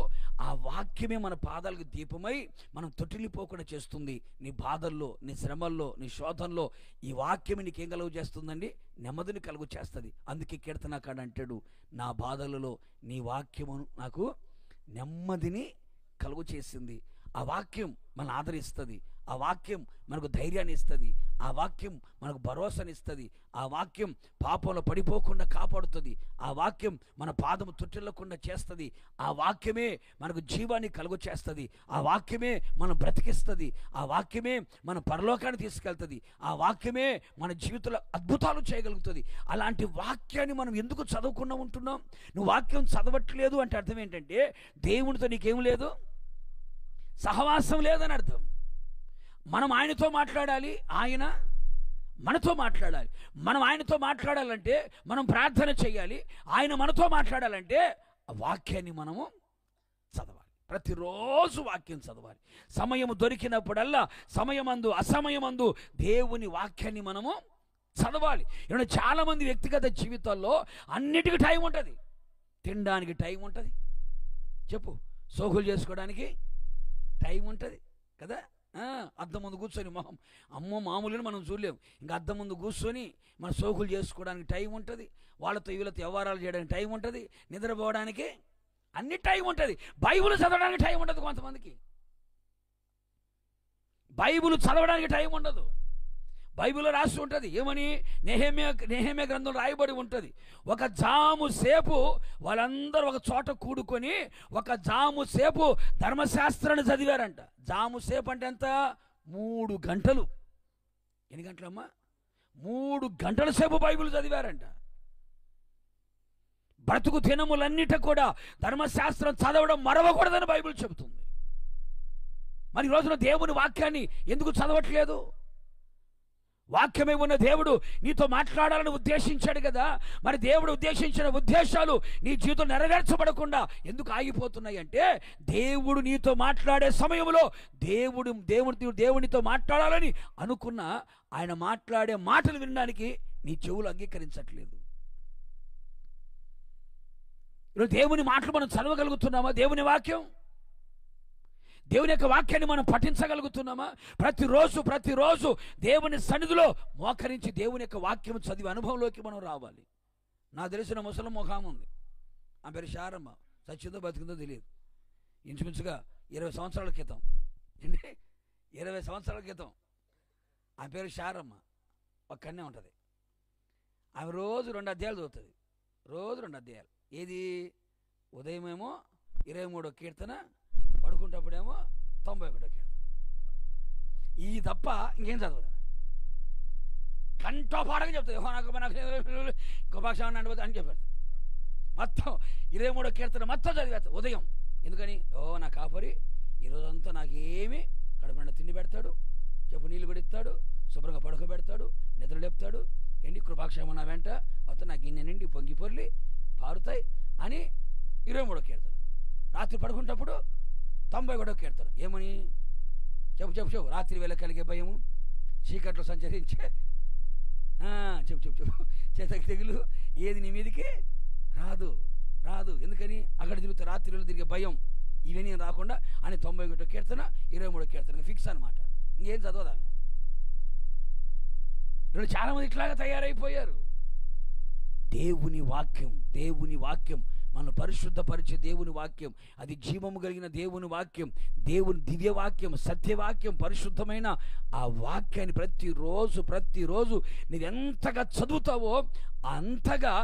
ఆ వాక్యమే మన పాదాలకు దీపమై మనం తొట్టిల్లిపోకుండా చేస్తుంది. నీ బాధల్లో, నీ శ్రమల్లో, నీ శోధనలో ఈ వాక్యమే నీకేం కలుగు చేస్తుందండి? నెమ్మదిని కలుగు చేస్తుంది. అందుకే కీర్తనకారుడు అంటాడు, నా బాధలలో నీ వాక్యము నాకు నెమ్మదిని కలుగు చేసింది. ఆ వాక్యం మనల్ని ఆదరిస్తుంది, ఆ వాక్యం మనకు ధైర్యాన్ని ఇస్తుంది, ఆ వాక్యం మనకు భరోసాని ఇస్తుంది, ఆ వాక్యం పాపంలో పడిపోకుండా కాపాడుతుంది, ఆ వాక్యం మన పాదము తొట్టిల్లకుండా చేస్తుంది, ఆ వాక్యమే మనకు జీవాన్ని కలుగు చేస్తుంది, ఆ వాక్యమే మనం బ్రతికిస్తుంది, ఆ వాక్యమే మన పరలోకాన్ని తీసుకెళ్తుంది, ఆ వాక్యమే మన జీవితంలో అద్భుతాలు చేయగలుగుతుంది. అలాంటి వాక్యాన్ని మనం ఎందుకు చదవకుండా ఉంటున్నాం? నువ్వు వాక్యం చదవట్లేదు అంటే అర్థం ఏంటంటే దేవునితో నీకేం లేదు, సహవాసం లేదని అర్థం. మనం ఆయనతో మాట్లాడాలి, ఆయన మనతో మాట్లాడాలి. మనం ఆయనతో మాట్లాడాలంటే మనం ప్రార్థన చేయాలి, ఆయన మనతో మాట్లాడాలంటే ఆ వాక్యాన్ని మనము చదవాలి. ప్రతిరోజు వాక్యం చదవాలి. సమయము దొరికినప్పుడల్లా, సమయమందు అసమయమందు దేవుని వాక్యాన్ని మనము చదవాలి. ఏమంటే చాలామంది వ్యక్తిగత జీవితాల్లో అన్నిటికీ టైం ఉంటుంది. తినడానికి టైం ఉంటుంది, చెప్పు, సోకులు చేసుకోవడానికి టైం ఉంటుంది కదా. అద్దం ముందు కూర్చొని అమ్మో మామూలుగా మనం చూడలేము, ఇంకా అద్దం ముందు కూర్చొని మన సోకులు చేసుకోవడానికి టైం ఉంటుంది, వాళ్ళతో వీళ్ళతో వ్యవహారాలు చేయడానికి టైం ఉంటుంది, నిద్రపోవడానికి అన్ని టైం ఉంటుంది. బైబిల్ చదవడానికి టైం ఉండదు కొంతమందికి, బైబిల్ చదవడానికి టైం ఉండదు. బైబిల్లో రాసి ఉంటుంది ఏమని? నెహెమ్యా గ్రంథం రాయబడి ఉంటుంది, ఒక జాము సేపు వాళ్ళందరూ ఒక చోట కూడుకొని ఒక జాము సేపు ధర్మశాస్త్రాన్ని చదివారంట. జాము సేపు అంటే ఎంత? 3 గంటలు. ఎన్ని గంటలమ్మా? 3 గంటల సేపు బైబిల్ చదివారంట. బ్రతుకు దినములన్నిట కూడా ధర్మశాస్త్రం చదవడం మరవకూడదని బైబిల్ చెబుతుంది. మరి ఈ రోజున దేవుని వాక్యాన్ని ఎందుకు చదవట్లేదు? వాక్యమే ఉన్న దేవుడు నీతో మాట్లాడాలని ఉద్దేశించాడు కదా. మరి దేవుడు ఉద్దేశించిన ఉద్దేశాలు నీ జీవితం నెరవేర్చబడకుండా ఎందుకు ఆగిపోతున్నాయి అంటే, దేవుడు నీతో మాట్లాడే సమయంలో దేవునితో మాట్లాడాలని అనుకున్న ఆయన మాట్లాడే మాటలు వినడానికి నీ చెవులు అంగీకరించట్లేదు. ఈరోజు దేవుని మాటలు మనం చదవగలుగుతున్నామా? దేవుని వాక్యం, దేవుని యొక్క వాక్యాన్ని మనం పఠించగలుగుతున్నామా? ప్రతిరోజు దేవుని సన్నిధిలో మోకరించి దేవుని యొక్క వాక్యం చదివి అనుభవంలోకి మనం రావాలి. నాకు తెలిసిన ముసలి ముఖాం ఉంది, ఆ పేరు శారమ్మ. చచ్చిందో బతికిందో తెలియదు. ఇంచుమించుగా 20 సంవత్సరాల క్రితం, 20 సంవత్సరాల క్రితం ఆ పేరు శారమ్మ. ఒక్కనే ఉంటుంది. ఆమె రోజు 2 అధ్యాయాలు చదువుతుంది, రోజు 2 అధ్యాయాలు. ఏది? ఉదయమేమో 23వ కీర్తన, పడుకుంటప్పుడేమో ఈ తప్ప ఇంకేం చదవదు. కంఠపాఠంగా చెప్తుంది. గోపాక్ష అని చెప్పారు. మొత్తం 23వ కీర్తన మొత్తం చదివేస్తా ఉదయం. ఎందుకని? నా కాపరి ఈరోజంతా నాకేమి కడుపున తిండి పెడతాడు, చెప్పు నీళ్ళు కూడా ఇస్తాడు, శుభ్రంగా పడుకోబెడతాడు, నిద్ర లేపుతాడు, ఏంటి కృపాక్షేమ నా వెంట మొత్తం నా గిన్నె నిండి పొంగి పొర్లి పారుతాయి అని 23వ కీర్తన. రాత్రి పడుకునేటప్పుడు 91వ కీర్తన ఏమని? చెప్పు రాత్రి వేళ కలిగే భయము, చీకట్లో సంచరించే చెప్పు చేతకి తెగులు ఏది నీ మీదికి రాదు. ఎందుకని? అక్కడ తిరుగుతా రాత్రిలో తిరిగే భయం ఇవన్నీ రాకుండా అని 91వ కీర్తన 23వ కీర్తన ఫిక్స్ అనమాట. ఇంకేం చదవదా? చాలా మంది ఇట్లాగా తయారైపోయారు. దేవుని వాక్యం మనం పరిశుద్ధపరిచే దేవుని వాక్యం, అది జీవము కలిగిన దేవుని వాక్యం, దేవుని దివ్యవాక్యం, సత్యవాక్యం, పరిశుద్ధమైన ఆ వాక్యాన్ని ప్రతిరోజు నీవు ఎంతగా చదువుతావో అంతగా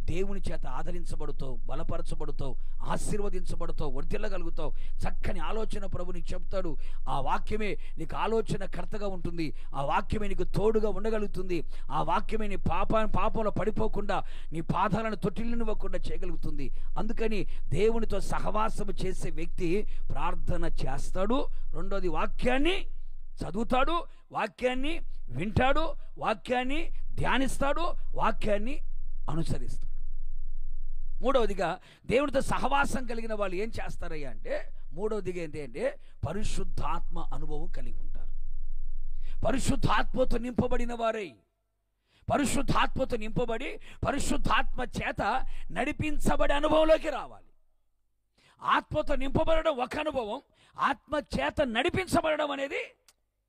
దేవుని చేత ఆదరించబడుతావు, బలపరచబడుతావు, ఆశీర్వదించబడుతావు, వర్ధిల్లగలుగుతావు. చక్కని ఆలోచన ప్రభు నీకు చెప్తాడు. ఆ వాక్యమే నీకు ఆలోచన కర్తగా ఉంటుంది. ఆ వాక్యమే నీకు తోడుగా ఉండగలుగుతుంది. ఆ వాక్యమే నీ పాపంలో పడిపోకుండా నీ పాదాలను తొట్టిల్నివ్వకుండా చేయగలుగుతుంది. అందుకని దేవునితో సహవాసము చేసే వ్యక్తి ప్రార్థన చేస్తాడు. రెండోది వాక్యాన్ని చదువుతాడు, వాక్యాన్ని వింటాడు, వాక్యాన్ని ధ్యానిస్తాడు, వాక్యాన్ని అనుసరిస్తాడు. మూడవదిగా దేవునితో సహవాసం కలిగిన వాళ్ళు ఏం చేస్తారయ్యా అంటే, మూడవదిగా ఏంటి అంటే పరిశుద్ధాత్మ అనుభవం కలిగి ఉంటారు. పరిశుద్ధాత్మతో నింపబడిన వారై, పరిశుద్ధాత్మతో నింపబడి పరిశుద్ధాత్మ చేత నడిపించబడే అనుభవంలోకి రావాలి. ఆత్మతో నింపబడడం ఒక అనుభవం, ఆత్మ చేత నడిపించబడడం అనేది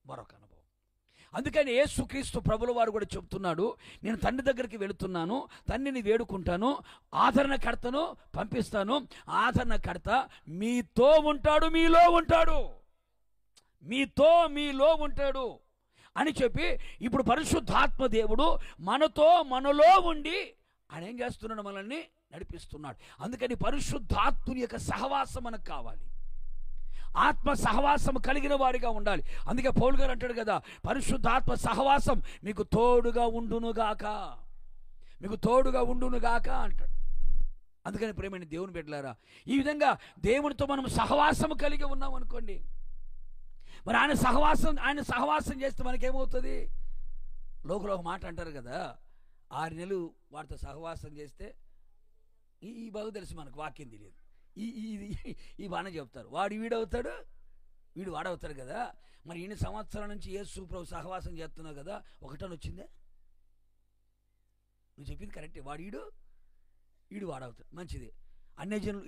మరొక అనుభవం. అందుకని యేసుక్రీస్తు ప్రభుల వారు కూడా చెప్తున్నాడు, నేను తండ్రి దగ్గరికి వెళుతున్నాను, తండ్రిని వేడుకుంటాను, ఆదరణకర్తను పంపిస్తాను, ఆదరణకర్త మీతో ఉంటాడు, మీలో ఉంటాడు అని చెప్పి ఇప్పుడు పరిశుద్ధాత్మ దేవుడు మనలో ఉండి ఆయన ఏం చేస్తున్నాడు? మనల్ని నడిపిస్తున్నాడు. అందుకని పరిశుద్ధాత్ముని యొక్క సహవాసం మనకు కావాలి. ఆత్మ సహవాసం కలిగిన వారిగా ఉండాలి. అందుకే పౌలు గారు అంటాడు కదా, పరిశుద్ధాత్మ సహవాసం మీకు తోడుగా ఉండునుగాక అంటాడు. అందుకని ప్రేమైన దేవుని బిడ్డలారా, ఈ విధంగా దేవునితో మనం సహవాసం కలిగి ఉన్నాం అనుకోండి, మరి ఆయన సహవాసం చేస్తే మనకేమవుతుంది? లోకలో ఒక మాట అంటారు కదా, 6 నెలలు వాడితో సహవాసం చేస్తే ఈ బాగు తెలుసు, మనకు వాక్యం తెలియదు, ఈ బాగానే చెప్తారు, వాడు వీడవుతాడు, వీడు వాడవుతాడు కదా. మరి ఇన్ని సంవత్సరాల నుంచి యేసు ప్రభు సహవాసం చేస్తున్నావు కదా, ఒకటని వచ్చిందే? నువ్వు చెప్పింది కరెక్టే, వీడు వాడవుతాడు, మంచిది. అన్యజనులు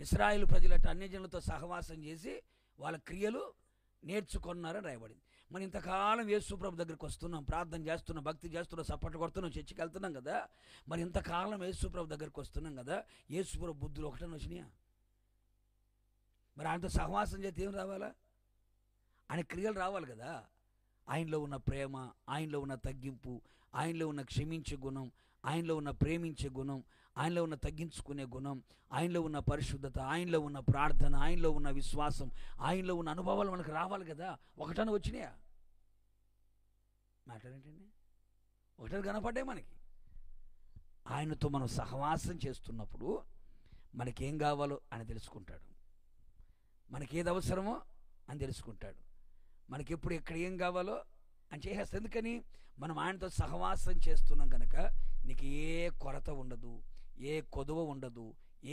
ఇశ్రాయేలు ప్రజలట అన్యజనులతో సహవాసం చేసి వాళ్ళ క్రియలు నేర్చుకున్నారని రాయబడింది. మరి ఇంతకాలం యేసు ప్రభు దగ్గరికి వస్తున్నాం, ప్రార్థన చేస్తున్నాం, భక్తి చేస్తున్నాం, సపోర్ట్ కొడుతున్నాం, చర్చికి వెళ్తున్నాం కదా. మరి ఇంతకాలం యేసు ప్రభు దగ్గరికి వస్తున్నాం కదా, యేసు ప్రభు బుద్ధులు ఒకటని వచ్చినాయా? మరి ఆయనతో సహవాసం చేస్తే ఏం రావాలా? ఆయన క్రియలు రావాలి కదా. ఆయనలో ఉన్న ప్రేమ, ఆయనలో ఉన్న తగ్గింపు, ఆయనలో ఉన్న క్షమించే గుణం, ఆయనలో ఉన్న ప్రేమించే గుణం, ఆయనలో ఉన్న తగ్గించుకునే గుణం, ఆయనలో ఉన్న పరిశుద్ధత, ఆయనలో ఉన్న ప్రార్థన, ఆయనలో ఉన్న విశ్వాసం, ఆయనలో ఉన్న అనుభవాలు మనకు రావాలి కదా. ఒకటని వచ్చినాయా? మ్యాటర్ ఏంటండి? ఒకటని కనపడ్డాయి మనకి. ఆయనతో మనం సహవాసం చేస్తున్నప్పుడు మనకేం కావాలో ఆయన తెలుసుకుంటాడు, మనకేది అవసరమో అని తెలుసుకుంటాడు, మనకెప్పుడు ఎక్కడ ఏం కావాలో అని చేసేస్తాడు. ఎందుకని? మనం ఆయనతో సహవాసం చేస్తున్నాం కనుక నీకు ఏ కొరత ఉండదు, ఏ కొదువ ఉండదు,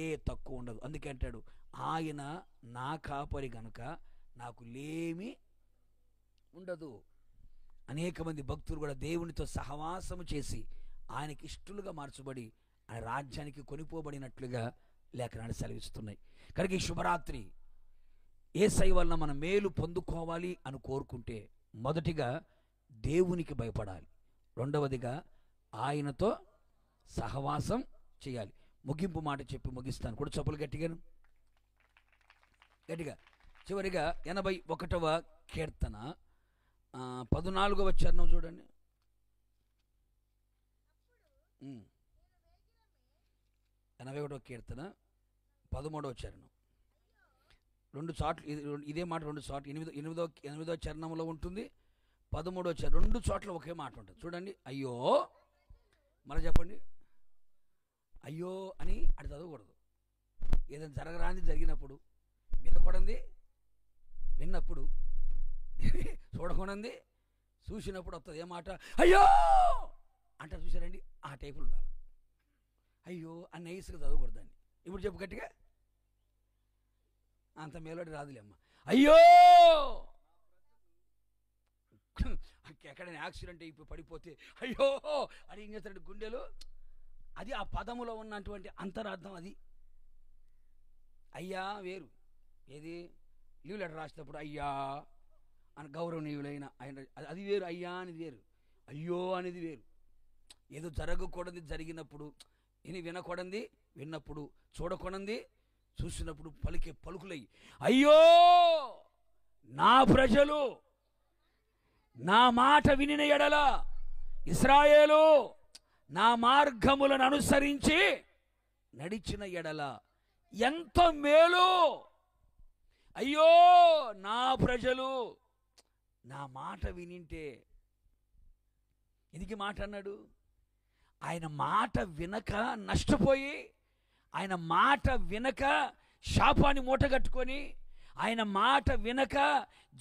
ఏ తక్కువ ఉండదు. అందుకే అంటాడు, ఆయన నా కాపరి కనుక నాకు లేమి ఉండదు. అనేక మంది భక్తులు కూడా దేవునితో సహవాసము చేసి ఆయనకి ఇష్టలుగా మార్చబడి ఆయన రాజ్యానికి కొనిపోబడినట్లుగా లేఖనాలు సెలవిస్తున్నాయి. కనుక ఈ శుభరాత్రి యేసయ్య వలన మనం మేలు పొందుకోవాలి అని కోరుకుంటే, మొదటిగా దేవునికి భయపడాలి, రెండవదిగా ఆయనతో సహవాసం చేయాలి. ముగింపు మాట చెప్పి ముగిస్తాను. కూడా చప్పులు గట్టిగా. చివరిగా 81వ కీర్తన 14వ చరణం చూడండి. 81వ కీర్తన 13వ చరణం. 2 చోట్ల ఇదే మాట 2 చోట్ల 8వ చరణంలో ఉంటుంది, 13వ చరణం 2 చోట్ల ఒకే మాట ఉంటుంది. చూడండి, అయ్యో మళ్ళీ చెప్పండి, అయ్యో అని అది చదవకూడదు. ఏదైనా జరగరాంది జరిగినప్పుడు, వినకూడదు విన్నప్పుడు, చూడకూడదు చూసినప్పుడు వస్తుంది ఏ మాట, అయ్యో అంటే చూసారండి, ఆ టైపులు ఉండాలి. అయ్యో అని నైస్గా చదవకూడదండి. ఇప్పుడు చెప్పు గట్టిగా, అంత మేలోడి రాదులేమ్మ. అయ్యో ఎక్కడైనా యాక్సిడెంట్ అయిపోయి పడిపోతే అయ్యో అని ఏం చేస్తాడు గుండెలు, అది ఆ పదములో ఉన్నటువంటి అంతరార్థం. అది అయ్యా వేరు, ఏది లీవ్ లెటర్ రాసేటప్పుడు అయ్యా అని గౌరవనీయులైన ఆయన, అది వేరు. అయ్యా అనేది వేరు, అయ్యో అనేది వేరు. ఏదో జరగకూడదు జరిగినప్పుడు, ఇని వినకూడదు విన్నప్పుడు, చూడకూడదు చూసినప్పుడు పలికే పలుకులై, అయ్యో నా ప్రజలు నా మాట వినిన ఎడల, ఇశ్రాయేలు నా మార్గములను అనుసరించి నడిచిన ఎడల ఎంత మేలు. అయ్యో నా ప్రజలు నా మాట వినింటే. ఇది మాట అన్నాడు. ఆయన మాట వినక నష్టపోయి, ఆయన మాట వినక శాపాన్ని మూటగట్టుకొని, ఆయన మాట వినక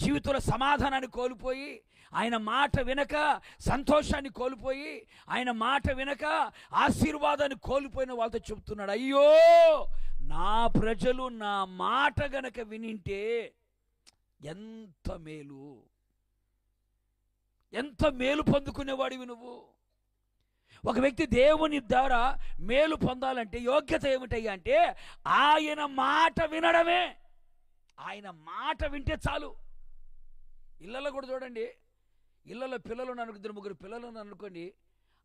జీవితంలో సమాధానాన్ని కోల్పోయి, ఆయన మాట వినక సంతోషాన్ని కోల్పోయి, ఆయన మాట వినక ఆశీర్వాదాన్ని కోల్పోయిన వాళ్ళతో చెప్తున్నాడు, అయ్యో నా ప్రజలు నా మాట గనక వినింటే ఎంత మేలు, ఎంత మేలు పొందుకునేవాడివి నువ్వు. ఒక వ్యక్తి దేవుని ద్వారా మేలు పొందాలంటే యోగ్యత ఏమిటయ్యా అంటే ఆయన మాట వినడమే. ఆయన మాట వింటే చాలు. ఇళ్ళలో కూడా చూడండి, ఇళ్ళలో పిల్లలు ఉన్నారు, 2-3 పిల్లలు ఉన్నారు అనుకోండి,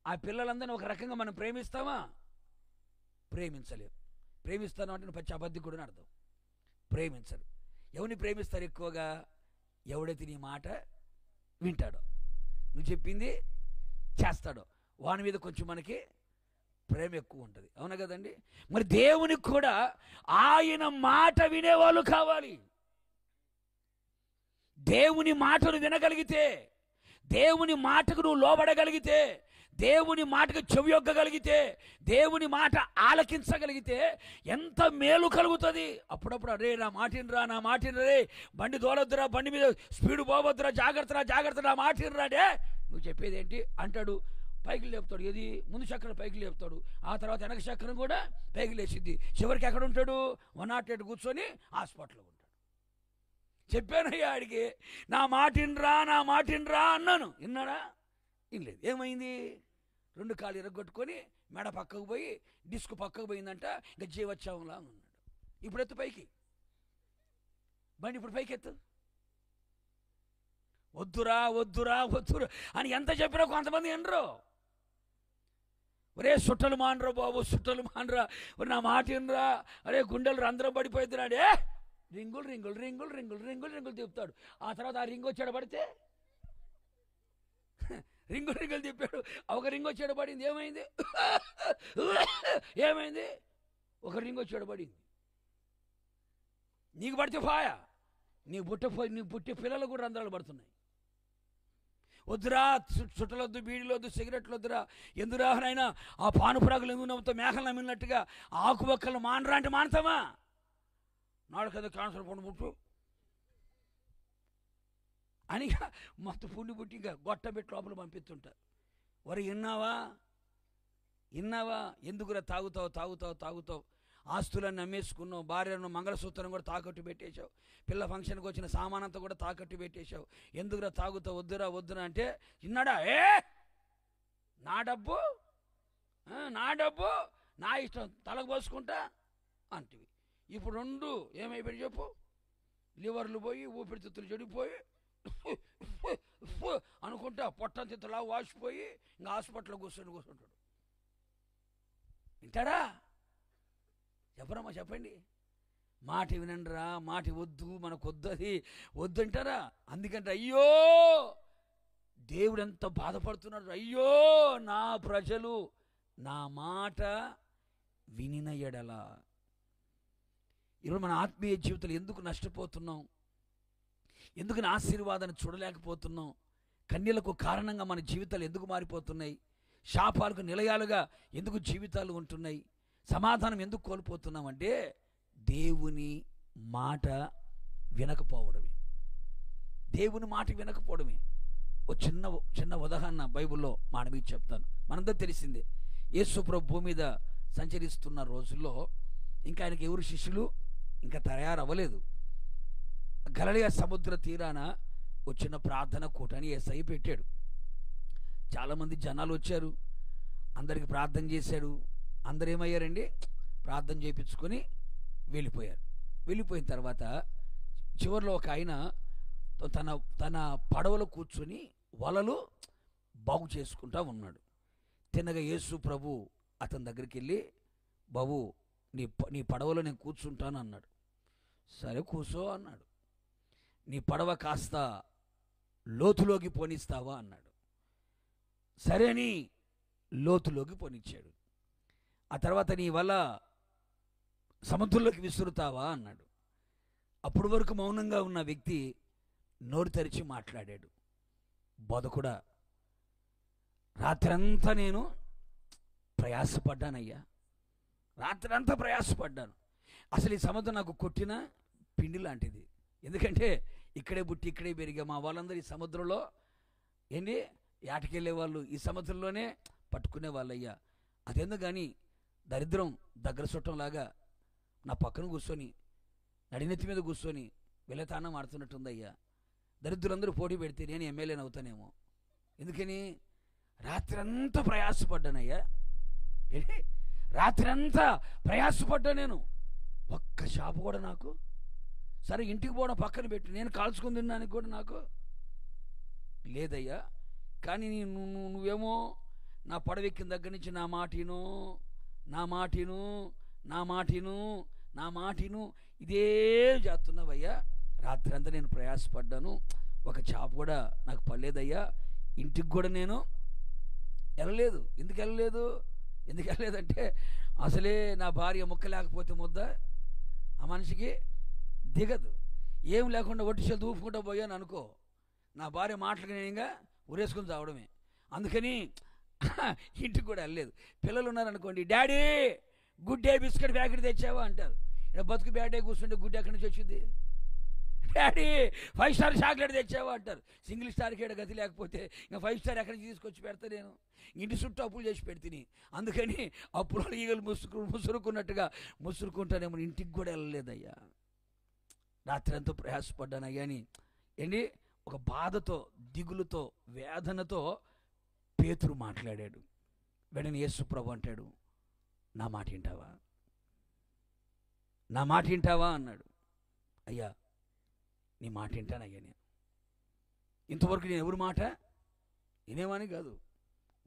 ఆ పిల్లలందరినీ ఒక రకంగా మనం ప్రేమిస్తామా? ప్రేమించలేం. ప్రేమిస్తాను అంటే పచ్చి అబద్ధికుడు అని అర్థం. ప్రేమించరు. ఎవరిని ప్రేమిస్తారు ఎక్కువగా? ఎవడైతే నీ మాట వింటాడో, నువ్వు చెప్పింది చేస్తాడో, వాని మీద కొంచెం మనకి ప్రేమ ఎక్కువ ఉంటుంది. అవునా కదండి? మరి దేవునికి కూడా ఆయన మాట వినేవాళ్ళు కావాలి. దేవుని మాటను వినగలిగితే, దేవుని మాటకు నువ్వు లోబడగలిగితే, దేవుని మాటకు చెవియొగ్గగలిగితే, దేవుని మాట ఆలకించగలిగితే ఎంత మేలు కలుగుతుంది. అప్పుడప్పుడు అరే నా మాటినరా, నా మాటినరా, రే బండి దోలొద్దురా, బండి మీద స్పీడ్ పోవద్దురా, జాగ్రత్తరా జాగ్రత్త, నా మాటినరాడే, నువ్వు చెప్పేది ఏంటి అంటాడు. పైకి లేపుతాడు. ఏది ముందు చక్రం పైకి లేపుతాడు, ఆ తర్వాత వెనక చక్రం కూడా పైకి లేచిద్ది. చివరికి ఎక్కడ ఉంటాడు? 108 కూర్చొని హాస్పిటల్లో ఉంటాడు. చెప్పానయ్యా ఆడికి, నా మాటినరా నా మాటినరా అన్నాను, విన్నాడా? వినలేదు. ఏమైంది? 2 కాళ్ళు ఇరగొట్టుకొని మెడ పక్కకు పోయి డిస్క్ పక్కకు పోయిందంట. ఇంకా జీవోత్సవంలా ఉన్నాడు. ఇప్పుడు ఎత్తు పైకి బండి, ఇప్పుడు పైకి ఎత్తు. వద్దురా వద్దురా వద్దురా అని ఎంత చెప్పినా కొంతమంది వినరు. ఒరే సుట్టలు మానరా బాబు, సుట్టలు మానరా, నా మాట వినరా, అరే గుండెలు రంధ్రం పడిపోతున్నాడే, రింగులు రింగులు రింగులు రింగులు రింగులు రింగులు తిప్పుతాడు. ఆ తర్వాత ఆ రింగు వచ్చాడు పడితే రింగులు రింగులు తిప్పాడు, ఒక రింగు వచ్చాడు పడింది. ఏమైంది? ఏమైంది? ఒక రింగు వచ్చాడు పడింది. నీకు పడితే పాయా, నీ పుట్టే పిల్లలు కూడా రంధ్రాలు పడుతున్నాయి. వద్దురా చుట్టలొద్దు, బీడీలొద్దు, సిగరెట్లు వద్దురా. ఎందురా నాయనా ఆ పానుపురాకులు ఎందుకు నమ్ముతావు? మేకలు నమ్మినట్టుగా ఆకుబొక్కలు మానరా అంటే మానతామా? నాడు కదా క్యాన్సర్ పండు పుట్టు అని మొత్తం పుండి పుట్టి ఇంకా గొట్టబెట్టి లోపల పంపిస్తుంటారు. వరి విన్నావా? ఎందుకురా తాగుతావు తాగుతావు తాగుతావు, ఆస్తులన్నీ అమ్మేసుకున్నావు, భార్యను మంగళసూత్రం కూడా తాకట్టు పెట్టేశావు, పిల్ల ఫంక్షన్కి వచ్చిన సామానంతా కూడా తాకట్టు పెట్టేశావు, ఎందుకురా తాగుతావు? వద్దురా వద్దురా అంటే విన్నాడా? నా డబ్బు నా డబ్బు నా ఇష్టం తలకు పోసుకుంటా అంటివి. ఇప్పుడు 2 ఏమైపోయి చెప్పు, లివర్లు పోయి, ఊపిరితిత్తులు చెడిపోయి అనుకుంటా పొట్టంతిత్తులా వాసిపోయి ఇంకా హాస్పిటల్లో కూర్చుంటాడు. వింటాడా? చెప్పరమ్మా, చెప్పండి. మాట వినండిరా, మాట వద్దు, మనకు వద్దు, అది వద్దు అంటారా? అందుకంటే అయ్యో దేవుడు ఎంత బాధపడుతున్నాడు. అయ్యో నా ప్రజలు నా మాట వినిన ఎడల. ఈరోజు మన ఆత్మీయ జీవితంలో ఎందుకు నష్టపోతున్నాం? ఎందుకు నా ఆశీర్వాదాన్ని చూడలేకపోతున్నాం? కన్యలకు కారణంగా మన జీవితాలు ఎందుకు మారిపోతున్నాయి? శాపాలకు నిలయాలుగా ఎందుకు జీవితాలు ఉంటున్నాయి? సమాధానం ఎందుకు కోల్పోతున్నాం అంటే దేవుని మాట వినకపోవడమే. దేవుని మాట వినకపోవడమే. ఓ చిన్న ఉదాహరణ బైబిల్లో మాట మీకు చెప్తాను. మనందరూ తెలిసిందే, యేసు ప్రభు భూమి మీద సంచరిస్తున్న రోజుల్లో ఇంకా ఆయనకి ఎవరు శిష్యులు ఇంకా తయారవ్వలేదు. గలిలయ సముద్ర తీరాన ఓ చిన్న ప్రార్థన కూటని యేసయ్య పెట్టాడు. చాలామంది జనాలు వచ్చారు, అందరికి ప్రార్థన చేశాడు. అందరు ఏమయ్యారండి? ప్రార్థన చేయించుకొని వెళ్ళిపోయారు. వెళ్ళిపోయిన తర్వాత చివరిలో ఒక ఆయన తన పడవలో కూర్చొని వలలు బాగు చేసుకుంటా ఉన్నాడు. తిన్నగా యేసు ప్రభు అతని దగ్గరికి వెళ్ళి, బాబు నీ పడవలో నేను కూర్చుంటాను అన్నాడు. సరే కూర్చో అన్నాడు. నీ పడవ కాస్త లోతులోకి పోనిస్తావా అన్నాడు. సరే అని లోతులోకి పోనిచ్చాడు. ఆ తర్వాత నీ వల సముద్రంలోకి విసురుతావా అన్నాడు. అప్పటి వరకు మౌనంగా ఉన్న వ్యక్తి నోరు తెరిచి మాట్లాడాడు. బోధకుడా, రాత్రంతా నేను ప్రయాసపడ్డానయ్యా, రాత్రంతా ప్రయాసపడ్డాను. అసలు ఈ సముద్రం నాకు కొట్టిన పిండి లాంటిది. ఎందుకంటే ఇక్కడే పుట్టి ఇక్కడే పెరిగా. మా వాళ్ళందరూ ఈ సముద్రంలో ఏటకెళ్ళే వాళ్ళు, ఈ సముద్రంలోనే పట్టుకునే వాళ్ళయ్యా. అదెందుకు కానీ దరిద్రం దగ్గర చుట్టంలాగా నా పక్కన కూర్చొని నడినెత్తి మీద కూర్చొని వెలతానం ఆడుతున్నట్టుందయ్యా. దరిద్రులందరూ పోటీ పెడితే నేను ఎమ్మెల్యేని అవుతానేమో. ఎందుకని? రాత్రంతా ప్రయాసపడ్డానయ్యా. రాత్రంతా ప్రయాసపడ్డా నేను. ఒక్క షాపు కూడా నాకు, సరే ఇంటికి పోవడం పక్కన పెట్టి నేను కాల్చుకుని తినడానికి కూడా నాకు లేదయ్యా. కానీ నువ్వేమో నా పడవెక్కిన దగ్గర నుంచి నా మాటిను ఇదే చేస్తున్నావయ్యా. రాత్రి అంతా నేను ప్రయాసపడ్డాను, ఒక చాపు కూడా నాకు పడలేదయ్యా. ఇంటికి కూడా నేను వెళ్ళలేదు. ఎందుకు వెళ్ళలేదంటే అసలే నా భార్య ముక్క లేకపోతే ముద్ద ఆ మనిషికి దిగదు. ఏం లేకుండా ఒట్టి చేతులు ఊపుకుంటూ పోయాను అనుకో, నా భార్య మాటలకి నేను ఇంకా ఉరేసుకుని చావడమే. అందుకని ఇంటికి కూడా వెళ్ళలేదు. పిల్లలు ఉన్నారనుకోండి, daddy good day biscuit packet తెచ్చావా అంటారు. ఇక్కడ బతుకు బ్యాడ్ డే కూర్చుంటే గుడ్ ఎక్కడి నుంచి వచ్చింది? డాడీ 5 స్టార్ చాక్లెట్ తెచ్చావా అంటారు. సింగిల్ స్టార్కి ఏడ గతి లేకపోతే ఇంకా 5 స్టార్ ఎక్కడి నుంచి తీసుకొచ్చి పెడతా నేను? ఇంటి చుట్టూ అప్పులు చేసి పెడితే. అందుకని అప్పులు ఈగలు ముసురుకున్నట్టుగా ముసురుకుంటానేమో. ఇంటికి కూడా వెళ్ళలేదయ్యా. రాత్రి ఎంతో ప్రయాసపడ్డానయ్యా అని ఒక బాధతో, దిగులుతో, వేదనతో పేతురు మాట్లాడాడు. వెంటనే యేసు ప్రభు అంటాడు, నా మాట వింటావా అన్నాడు. అయ్యా నీ మాట వింటానయ్యా. నేను ఇంతవరకు నేను ఎవరి మాట వినేవాని కాదు.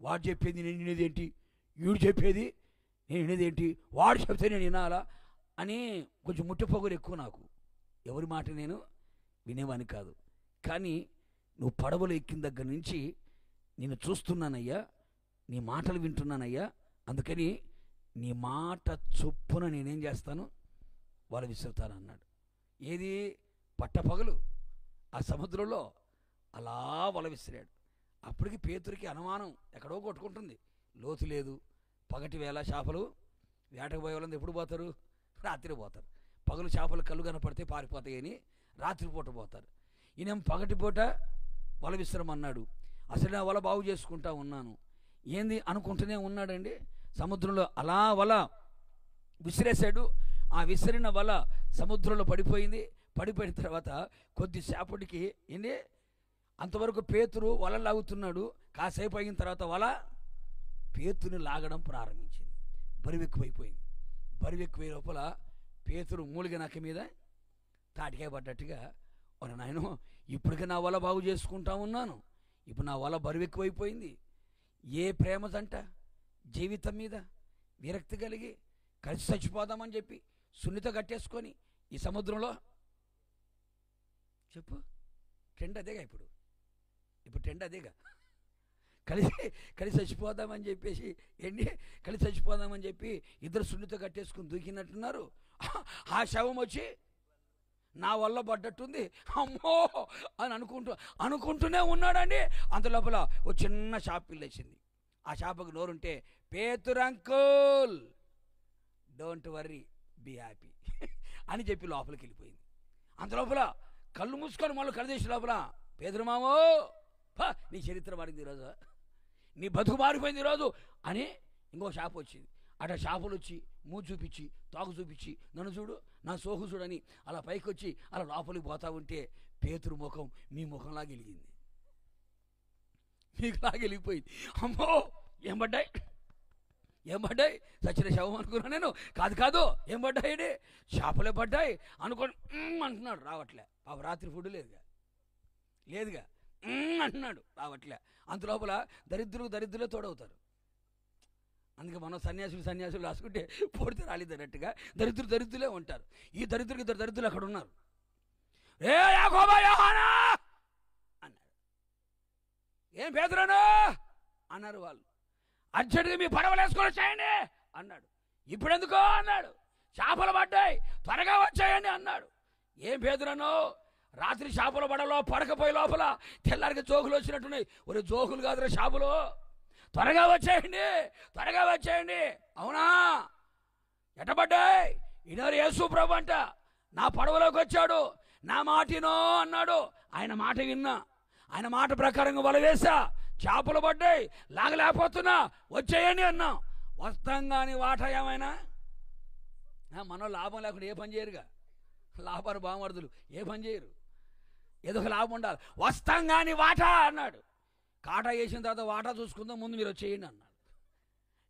వాడు చెప్పేది నేను వినేదేంటి, వీడు చెప్పేది నేను వినేదేంటి, వాడు చెప్తే నేను వినాలా అని కొంచెం ముట్టపొగరు ఎక్కువ నాకు. ఎవరి మాట నేను వినేవాని కాదు. కానీ నువ్వు పడవలు ఎక్కిన దగ్గర నుంచి నేను చూస్తున్నానయ్యా, నీ మాటలు వింటున్నానయ్యా. అందుకని నీ మాట చొప్పున నేనేం చేస్తాను, వల విసురుతాను అన్నాడు. ఏది? పట్టపగలు ఆ సముద్రంలో అలా వల విసిరాడు. అప్పటికి పేతురికి అనుమానం ఎక్కడో కొట్టుకుంటుంది. లోతు లేదు. పగటి వేళ చేపలు వేటకు పోయే వాళ్ళంతా ఎప్పుడు పోతారు? రాత్రి పోతారు. పగలు చేపలు కళ్ళు కనపడితే పారిపోతాయని రాత్రిపూట పోతారు. ఈయన పగటిపూట వల విసిరమన్నాడు. అసలు నా వల బాగు చేసుకుంటా ఉన్నాను ఏంది అనుకుంటూనే ఉన్నాడండి. సముద్రంలో అలా వల విసిరేశాడు. ఆ విసిరిన వల సముద్రంలో పడిపోయింది. పడిపోయిన తర్వాత కొద్దిసేపటికి అంతవరకు పేతురు వల లాగుతున్నాడు. కాసేపు అయిన తర్వాత వల పేతుని లాగడం ప్రారంభించింది. బరువెక్కువైపోయింది. బరువెక్కువై లోపల పేతురు మూలిగ నక్క మీద తాటికాయ పడ్డట్టుగా, ఒక నాయన ఇప్పటికే నా వల బాగు చేసుకుంటా ఉన్నాను, ఇప్పుడు నా వల బరువెక్కువైపోయింది. ఏ ప్రేమ జంట జీవితం మీద విరక్తి కలిగి కలిసి చచ్చిపోదామని చెప్పి సున్నిత కట్టేసుకొని ఈ సముద్రంలో చెప్పు ట్రెండ్ అదేగా. ఇప్పుడు ట్రెండ్ అదేగా. కలిసి చచ్చిపోదామని చెప్పేసి కలిసి చచ్చిపోదామని చెప్పి ఇద్దరు సున్నిత కట్టేసుకుని దూకినట్టున్నారు. ఆ శవం వచ్చి నా వల్ల పడ్డట్టుంది, అమ్మో అని అనుకుంటూనే ఉన్నాడండి. అంత లోపల ఓ చిన్న షాప్ పిల్లేసింది. ఆ షాపుకి నోరుంటే, పేతురు uncle don't worry be happy అని చెప్పి లోపలికి వెళ్ళిపోయింది. అంత లోపల కళ్ళు మూసుకొని మళ్ళీ కళ్ళు లోపల, పేతురు మామో నీ చరిత్ర మారింది ఈరోజు, నీ బతుకు మారిపోయింది ఈరోజు అని ఇంకో షాపు వచ్చింది. అట షాపులు వచ్చి మూజు చూపించి తాగు చూపించి నన్ను చూడు నా సోకు చూడని అలా పైకి వచ్చి అలా లోపలికి పోతా ఉంటే పేతురు ముఖం మీ ముఖంలాగా వెలిగింది, మీకులాగా వెళ్ళిపోయింది. అమ్మో ఏం పడ్డాయి సచిన శవం అనుకున్నా నేను. కాదు ఏం పడ్డాయి, చేపలే పడ్డాయి అనుకోని అంటున్నాడు. రావట్లే పాప, రాత్రి ఫుడ్ లేదుగా అంటున్నాడు, రావట్లే. అంత లోపల దరిద్రులే తోడవుతారు. అందుకే మనం సన్యాసులు రాసుకుంటే పొడితే రాలేదన్నట్టుగా దరిద్రులే ఉంటారు. ఈ దరిద్రులకి ఇద్దరు దరిద్రులు అక్కడ ఉన్నారు. ఏ యాకోబు యోహానా అన్నాడు. ఏం పేతురును అన్నారు వాళ్ళు. అర్జెంటుగా మీ పడవలు వేసుకొని వచ్చేయండి అన్నాడు. ఇప్పుడెందుకో అన్నాడు. చేపలు పడ్డాయి, త్వరగా వచ్చేయండి అన్నాడు. ఏం పేతురును, రాత్రి చేపల పడలో పడకపోయి లోపల తెల్లారికి జోకులు వచ్చినట్టున్నాయి. ఒరే జోకులు కాదురా చేపలు, త్వరగా వచ్చేయండి. అవునా, ఎట్టబడ్డాయి? ఈయన యేసు ప్రభు అంట నా పడవలోకి వచ్చాడు, నా మాటినో అన్నాడు. ఆయన మాట విన్నా, ఆయన మాట ప్రకారంగా వల వేసా, చేపలు పడ్డాయి, లాగలేకపోతున్నా, వచ్చేయండి అన్నాం. వస్తాం కానీ వాటా ఏమైనా మనం లాభం లేకుండా ఏ పని చేయరుగా. లాభాలు బామర్దులు ఏ పని చేయరు, ఏదో ఒక లాభం ఉండాలి. వస్తాం కానీ వాటా అన్నాడు. కాటా వేసిన తర్వాత వాటా చూసుకుందాం, ముందు మీరు వచ్చేయండి అన్నాడు.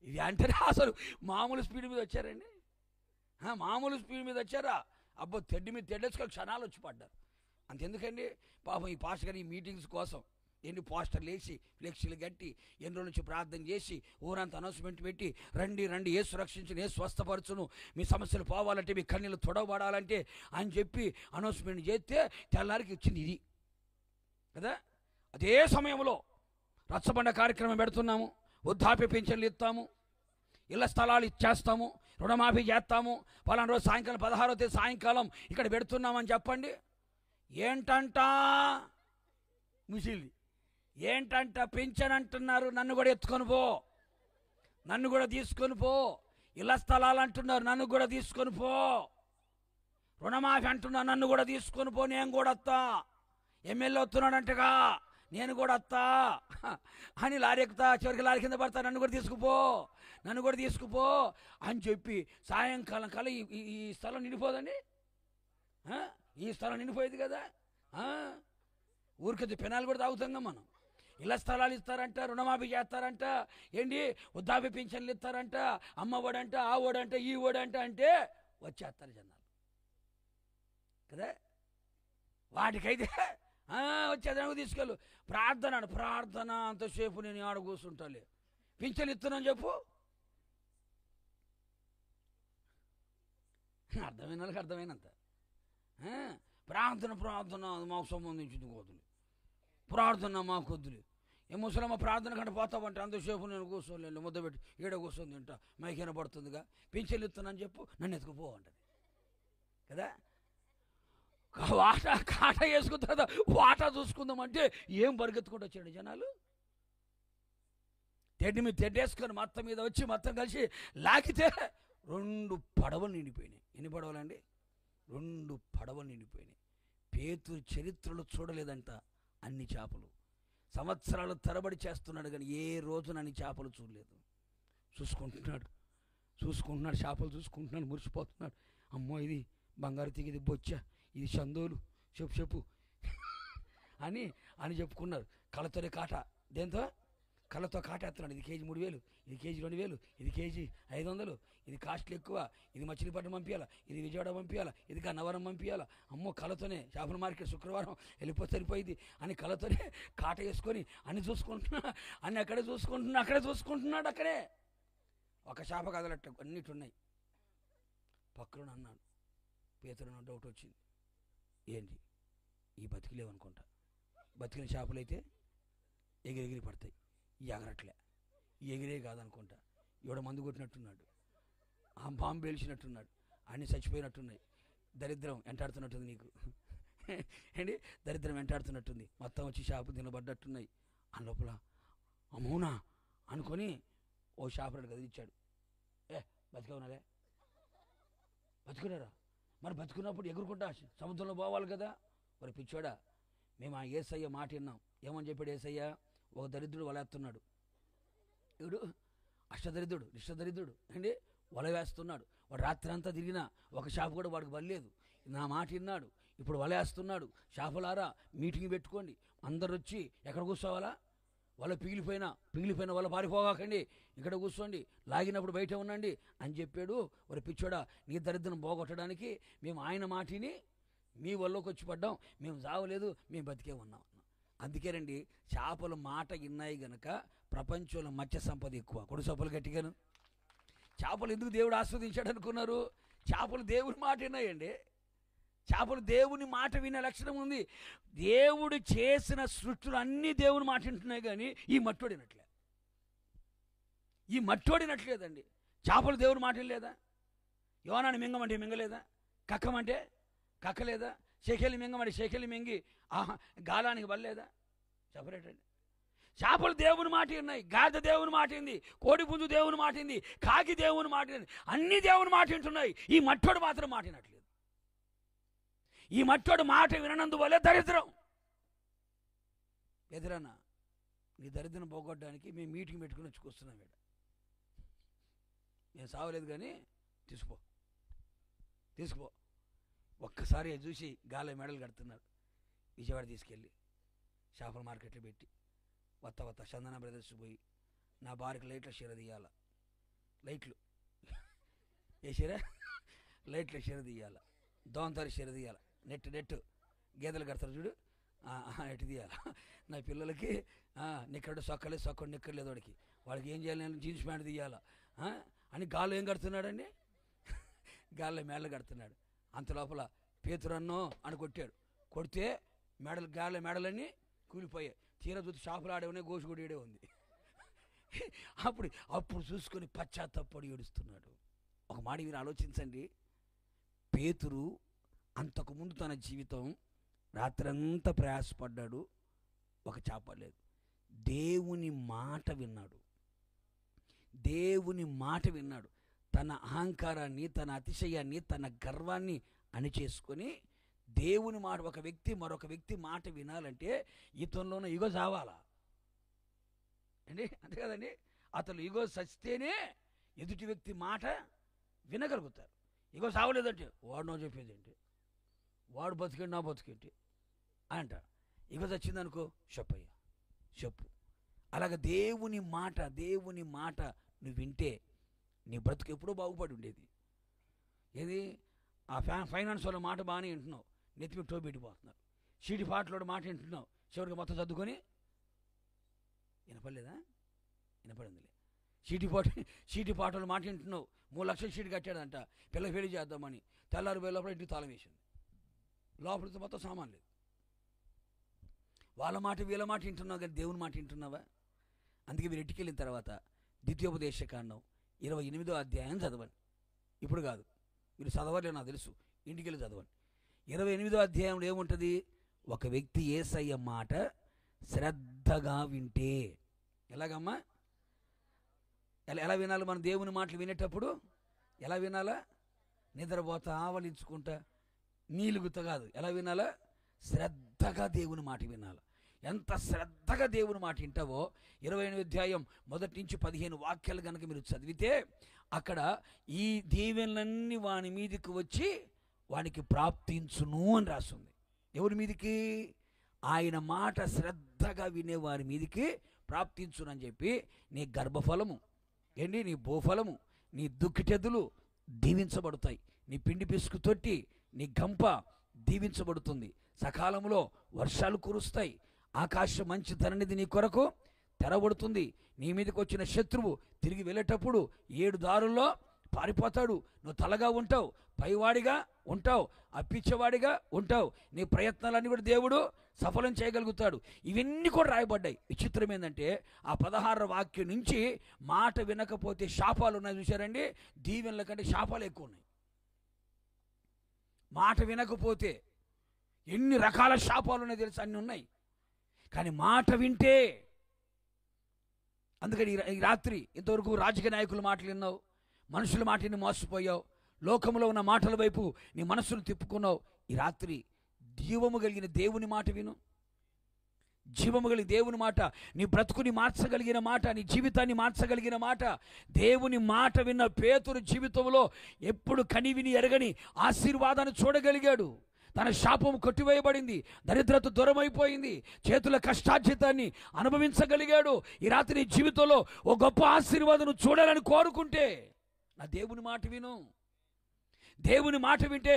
ఇది అంటేనే అసలు మామూలు స్పీడ్ మీద వచ్చారండి, మామూలు స్పీడ్ మీద వచ్చారా? అబ్బో తెడ్డి మీద తెడ్డేసుకొని క్షణాలు వచ్చి పడ్డారు. అంతెందుకండి పాపం ఈ పాస్టర్ గారు ఈ మీటింగ్స్ కోసం ఎన్ని పోస్టర్లు వేసి ఫ్లెక్సీలు కట్టి ఎన్ని రోజుల నుంచి ప్రార్థన చేసి ఊరంతా అనౌన్స్మెంట్ పెట్టి రండి ఏసు రక్షించును, ఏసు స్వస్థపరచును, మీ సమస్యలు పోవాలంటే మీ కన్నీళ్ళు తొడవబడాలంటే అని చెప్పి అనౌన్స్మెంట్ చేస్తే తెల్లారికి వచ్చింది ఇది కదా. అదే సమయంలో రచ్చబండ కార్యక్రమం పెడుతున్నాము, వృద్ధాప్య పింఛన్లు ఇస్తాము, ఇళ్ల స్థలాలు ఇచ్చేస్తాము, రుణమాఫీ చేస్తాము, పలానా రోజు సాయంకాలం 16వ తేదీ సాయంకాలం ఇక్కడ పెడుతున్నామని చెప్పండి. ఏంటంట ముసిలి, ఏంటంట పింఛన్ అంటున్నారు, నన్ను కూడా ఎత్తుకొని పో, నన్ను కూడా తీసుకొని పో. ఇళ్ల స్థలాలు అంటున్నారు, నన్ను కూడా తీసుకొని పో. రుణమాఫీ అంటున్నారు, నన్ను కూడా తీసుకొని పో, నేను కూడా వస్తా. ఎమ్మెల్యే వస్తున్నాడంటగా, నేను కూడా వస్తా అని లారీ ఎక్కుతా, చివరికి లారీ కింద పడతా, నన్ను కూడా తీసుకుపో అని చెప్పి సాయంకాలం కల్లా ఈ స్థలం నిండిపోదండి. ఈ స్థలం నిండిపోయేది కదా. ఊరికొద్ది పెనాలు కూడా తాగుతాం మనం. ఇళ్ల స్థలాలు ఇస్తారంట, రుణమాఫీ చేస్తారంట, ఏంటి వృద్ధాప్య పింఛన్లు ఇస్తారంట, అమ్మ ఓడంట, ఆ ఓడంట, ఈ ఓడంట అంటే వచ్చేస్తారు జనాలు కదా. వాటికైతే వచ్చేదానికి తీసుకెళ్ళు. ప్రార్థన అంతసేపు నేను ఆడ కూర్చుంటాలే, పింఛన్లు ఇస్తున్నాను చెప్పు. అర్థమైన వాళ్ళకి అర్థమైనంత. ప్రార్థన మాకు సంబంధించింది కోతులు, ప్రార్థన మాకు వద్దులే. ఏ ముసలమ్మ ప్రార్థన కంటే పోతావంటే అంతసేపు నేను కూర్చోలేను, ముద్ద పెట్టి ఈడ కూర్చొని తింటా, మైకైనా పడుతుందిగా, పింఛన్లు ఇస్తున్నాను చెప్పు, నన్ను ఎత్తుకుపో అంటది కదా. కాటా వేసుకున్న తర్వాత వాటా చూసుకుందామంటే ఏం పరిగెత్తుకుంటూ వచ్చాడు జనాలు. తెడ్డి మీద తెడ్డేసుకొని మొత్తం మీద వచ్చి మొత్తం కలిసి లాగితే 2 పడవలు నిండిపోయినాయి. ఎన్ని పడవలండి? 2 పడవలు నిండిపోయినాయి. పేతురు చరిత్రలో చూడలేదంట అన్ని చేపలు. సంవత్సరాలు తరబడి చేస్తున్నాడు కానీ ఏ రోజున అన్ని చేపలు చూడలేదు. చూసుకుంటున్నాడు చేపలు చూసుకుంటున్నాడు, మురిసిపోతున్నాడు. అమ్మో ఇది బంగారు తీగ, ఇది బొచ్చ, ఇది చందోలు, చెప్పు అని చెప్పుకున్నారు. కళ్ళతోనే కాట, దేంతో కళ్ళతో కాటేస్తున్నాడు. ఇది కేజీ 3000, ఇది కేజీ 2000, ఇది కేజీ 500, ఇది కాస్ట్లు ఎక్కువ, ఇది మచిలీపట్నం పంపించాలా, ఇది విజయవాడ పంపించాలా, ఇది గన్నవరం పంపించాలా. అమ్మో కళ్ళతోనే చేపల మార్కెట్ శుక్రవారం వెళ్ళిపోతే సరిపోయింది అని కళ్ళతోనే కాట వేసుకొని అన్ని అక్కడే చూసుకుంటున్నాడు. అక్కడే ఒక చేప కదలట్ట, అన్నిటి ఉన్నాయి. పక్కన అన్నాడు పేతురు, డౌట్ వచ్చింది. ఏంటి ఈ బతికిలేవనుకుంటా, బతికిన చేపలైతే ఎగిరి పడతాయి, ఎగరట్లే, ఎగిరే కాదనుకుంటా. ఎవడ మందు కొట్టినట్టున్నాడు, ఆ బాంబు పేల్చినట్టున్నాడు. అన్నీ చచ్చిపోయినట్టున్నాయి. దరిద్రం వెంటాడుతున్నట్టుంది నీకు ఏంటి, దరిద్రం వెంటాడుతున్నట్టుంది. మొత్తం వచ్చి షాపు తినబడ్డట్టున్నాయి. ఆ లోపల అమ్మోనా అనుకొని ఓ షాపు రెడ్డి కదిలిచ్చాడు. బతికవునాలే, బతుకున్నారా? మరి బతుకున్నప్పుడు ఎగురుకుంటా సముద్రంలో పోవాలి కదా. మరి పిచ్చోడా, మేము ఆ యేసయ్య మాట విన్నాం. ఏమని చెప్పాడు యేసయ్య? ఒక దరిద్రుడు వలేస్తున్నాడు, ఇడు అష్టదరిద్రుడు నిష్టదరిద్రుడు అండి వల వేస్తున్నాడు. వాడు రాత్రి అంతా తిరిగినా ఒక షాపు కూడా వాడికి బలేదు. నా మాట విన్నాడు, ఇప్పుడు వలేస్తున్నాడు. షాపులారా మీటింగ్ పెట్టుకోండి, అందరు వచ్చి ఎక్కడ కూర్చోవాలా? వల పిగిలిపోయిన వల పారిపోగాకండి, ఇక్కడ కూర్చోండి, లాగినప్పుడు బయట ఉండండి అని చెప్పాడు. మరి పిచ్చోడా, నీ దరిద్రం పోగొట్టడానికి మేము ఆయన మాటిని మీ వల్లోకి వచ్చి పడ్డాం. మేము చావలేదు, మేము బతికే ఉన్నాం. అందుకేనండి చేపలు మాట విన్నాయి గనక ప్రపంచంలో మత్స్య సంపద ఎక్కువ. కొడు చేపలు గట్టిగాను. చేపలు ఎందుకు దేవుడు ఆస్వాదించాడు అనుకున్నారు? చేపలు దేవుని మాట విన్నాయండి. చేపలు దేవుని మాట వినే లక్షణం ఉంది. దేవుడు చేసిన సృష్టిలు అన్నీ దేవుని మాట వింటున్నాయి, కానీ ఈ మట్టోడినట్లేదండి. చేపలు దేవుని మాట వినలేదా? యోనాన్ని మింగమంటే మింగలేదా? కక్కమంటే కక్కలేదా? షేకెళ్ళి మింగమంటే షేకెళ్ళి మింగి గాలానికి బల్లేదా? సెపరేట్ అండి. చేపలు దేవుని మాట విన్నాయి, గాడిద దేవుని మాట వింది, కోడి పుంజు దేవుని మాట వింది, కాకి దేవుని మాట వింది, అన్ని దేవుని మాట వింటున్నాయి. ఈ మట్టోడు మాత్రం మాట వినట్లేదు. ఈ మట్టోడు మాట వినందువల్ల దరిద్రం. ఎదురన్న నీ దరిద్రం పోగొట్టడానికి మేము మీటింగ్ పెట్టుకుని వచ్చి కూర్చున్నాం. వీడ నేను సావలేదు, కానీ తీసుకుపో. ఒక్కసారి చూసి గాలి మెడలు కడుతున్నాడు. విజయవాడ తీసుకెళ్ళి చేపల మార్కెట్లో పెట్టి వత్త చందన బ్రదర్స్ పోయి నా భార్యకి లైట్ల షీర తీయాల. లైట్లు వేసిరా, లైట్ల షీర తీయాల, దోంతరి షీర తీయాల, నెట్ గేదెలు కడతారు చూడు, నెట్ తీయాల. నా పిల్లలకి నిక్కడు సొక్కలేదు, సొక్కడు నిక్కర్లేదు. వాడికి ఏం చేయాలి? నేను జీన్స్ ప్యాంట్ తీయాలా అని గాల్లో ఏం కడుతున్నాడండి? గాల్లో మేడలు కడుతున్నాడు. అంత లోపల పేతురన్నో అని కొట్టాడు. కొడితే గాలి మేడలన్నీ కూలిపోయాయి. తీర చూసి షాపులు ఆడేవనే గోసుగుడి ఉంది. అప్పుడు చూసుకొని పశ్చాత్తాపడి ఏడుస్తున్నాడు. ఒక మాట మీరు ఆలోచించండి. పేతురు అంతకుముందు తన జీవితం రాత్రంతా ప్రయాసపడ్డాడు, ఒక చేప లేదు. దేవుని మాట విన్నాడు. తన అహంకారాన్ని, తన అతిశయాన్ని, తన గర్వాన్ని అణిచేసుకొని దేవుని మాట, ఒక వ్యక్తి మరొక వ్యక్తి మాట వినాలంటే ఇతనిలోన ఇగో చావాలా అండి, అంతే కదండి. అతను ఇగో చస్తేనే ఎదుటి వ్యక్తి మాట వినగలుగుతారు. ఇగో చావలేదంటే వాడు నో చెప్పేది ఏంటి, వాడు బతికేంటి నా బతికేంటి అంట. ఇగో చచ్చిందనుకో చెప్పు. అలాగ దేవుని మాట నువ్వు వింటే నీ బ్రతుకు ఎప్పుడో బాగుపడి ఉండేది. ఏది ఆ ఫైనాన్స్ వాళ్ళ మాట బాగానే వింటున్నావు, నెత్తిమి టో పెట్టిపోతున్నారు. షీటి పాటలో మాట వింటున్నావు, చివరికి మొత్తం చదువుకొని వినపడిందిలే. షీటి పాటలు మాట వింటున్నావు, 3 లక్షల షీట్ కట్టాడంట, పిల్ల పెళ్లి చేద్దామని. తెల్లారి వేల లోపల ఇంటికి తాళం వేసింది, లోపలితో మొత్తం సామాన్ లేదు. వాళ్ళ మాట వీళ్ళ మాట వింటున్నావు, కానీ దేవుని మాట వింటున్నావా? అందుకే మీరు ఇంటికి వెళ్ళిన తర్వాత ద్వితీయోపదేశకాండం 28వ అధ్యాయం చదవండి. ఇప్పుడు కాదు, మీరు చదవలేదు నాకు తెలుసు, ఇంటికి వెళ్ళి చదవండి. 28వ అధ్యాయంలో ఏముంటుంది? ఒక వ్యక్తి యేసయ్య మాట శ్రద్ధగా వింటే ఎలాగమ్మా? ఎలా వినాలి? మనం దేవుని మాటలు వినేటప్పుడు ఎలా వినాలా? నిద్రపోతా, ఆవలించుకుంటా, నీలుగుతా కాదు. ఎలా వినాలా? శ్రద్ధగా దేవుని మాట వినాలి. ఎంత శ్రద్ధగా దేవుని మాట వింటావో 28వ అధ్యాయం 1 నుంచి 15 వాక్యాలు కనుక మీరు చదివితే అక్కడ ఈ దీవెనలన్నీ వాని మీదకి వచ్చి వానికి ప్రాప్తించును అని రాస్తుంది. ఎవరి మీదికి? ఆయన మాట శ్రద్ధగా వినే వారి మీదికి ప్రాప్తించునని చెప్పి నీ గర్భఫలము ఏంటి, నీ భూఫలము, నీ దుక్కిటెద్దులు దీవించబడతాయి. నీ పిండి పిసుకు తొట్టి, నీ గంప దీవించబడుతుంది. సకాలంలో వర్షాలు కురుస్తాయి. ఆకాశం మంచి ధరనిధి నీ కొరకు తెరబడుతుంది. నీ మీదకి వచ్చిన శత్రువు తిరిగి వెళ్ళేటప్పుడు 7 దారుల్లో పారిపోతాడు. నువ్వు తలగా ఉంటావు, పైవాడిగా ఉంటావు, అప్పిచ్చేవాడిగా ఉంటావు. నీ ప్రయత్నాలన్నీ కూడా దేవుడు సఫలం చేయగలుగుతాడు. ఇవన్నీ కూడా రాయబడ్డాయి. విచిత్రం ఏంటంటే ఆ 16వ వాక్యం నుంచి మాట వినకపోతే శాపాలు ఉన్నాయి చూశారండి. దీవెనల కంటే శాపాలు ఎక్కువ ఉన్నాయి. మాట వినకపోతే ఎన్ని రకాల శాపాలు ఉన్నాయో తెలుసు, అన్నీ ఉన్నాయి. కానీ మాట వింటే, అందుకని ఈ రాత్రి ఇంతవరకు రాజకీయ నాయకుల మాటలు విన్నావు, మనుషుల మాటని మోసపోయావు, లోకంలో ఉన్న మాటల వైపు నీ మనస్సును తిప్పుకున్నావు. ఈ రాత్రి జీవము కలిగిన దేవుని మాట విను. జీవము కలిగిన దేవుని మాట, నీ బ్రతుకుని మార్చగలిగిన మాట, నీ జీవితాన్ని మార్చగలిగిన మాట. దేవుని మాట విన్న పేతురు జీవితంలో ఎప్పుడు కనివిని ఎరగని ఆశీర్వాదాన్ని చూడగలిగాడు. తన శాపం కొట్టివేయబడింది, దరిద్రత దూరమైపోయింది, చేతుల కష్టార్జితాన్ని అనుభవించగలిగాడు. ఈ రాత్రి నీ జీవితంలో ఓ గొప్ప ఆశీర్వాదం చూడాలని కోరుకుంటే నా దేవుని మాట విను. దేవుని మాట వింటే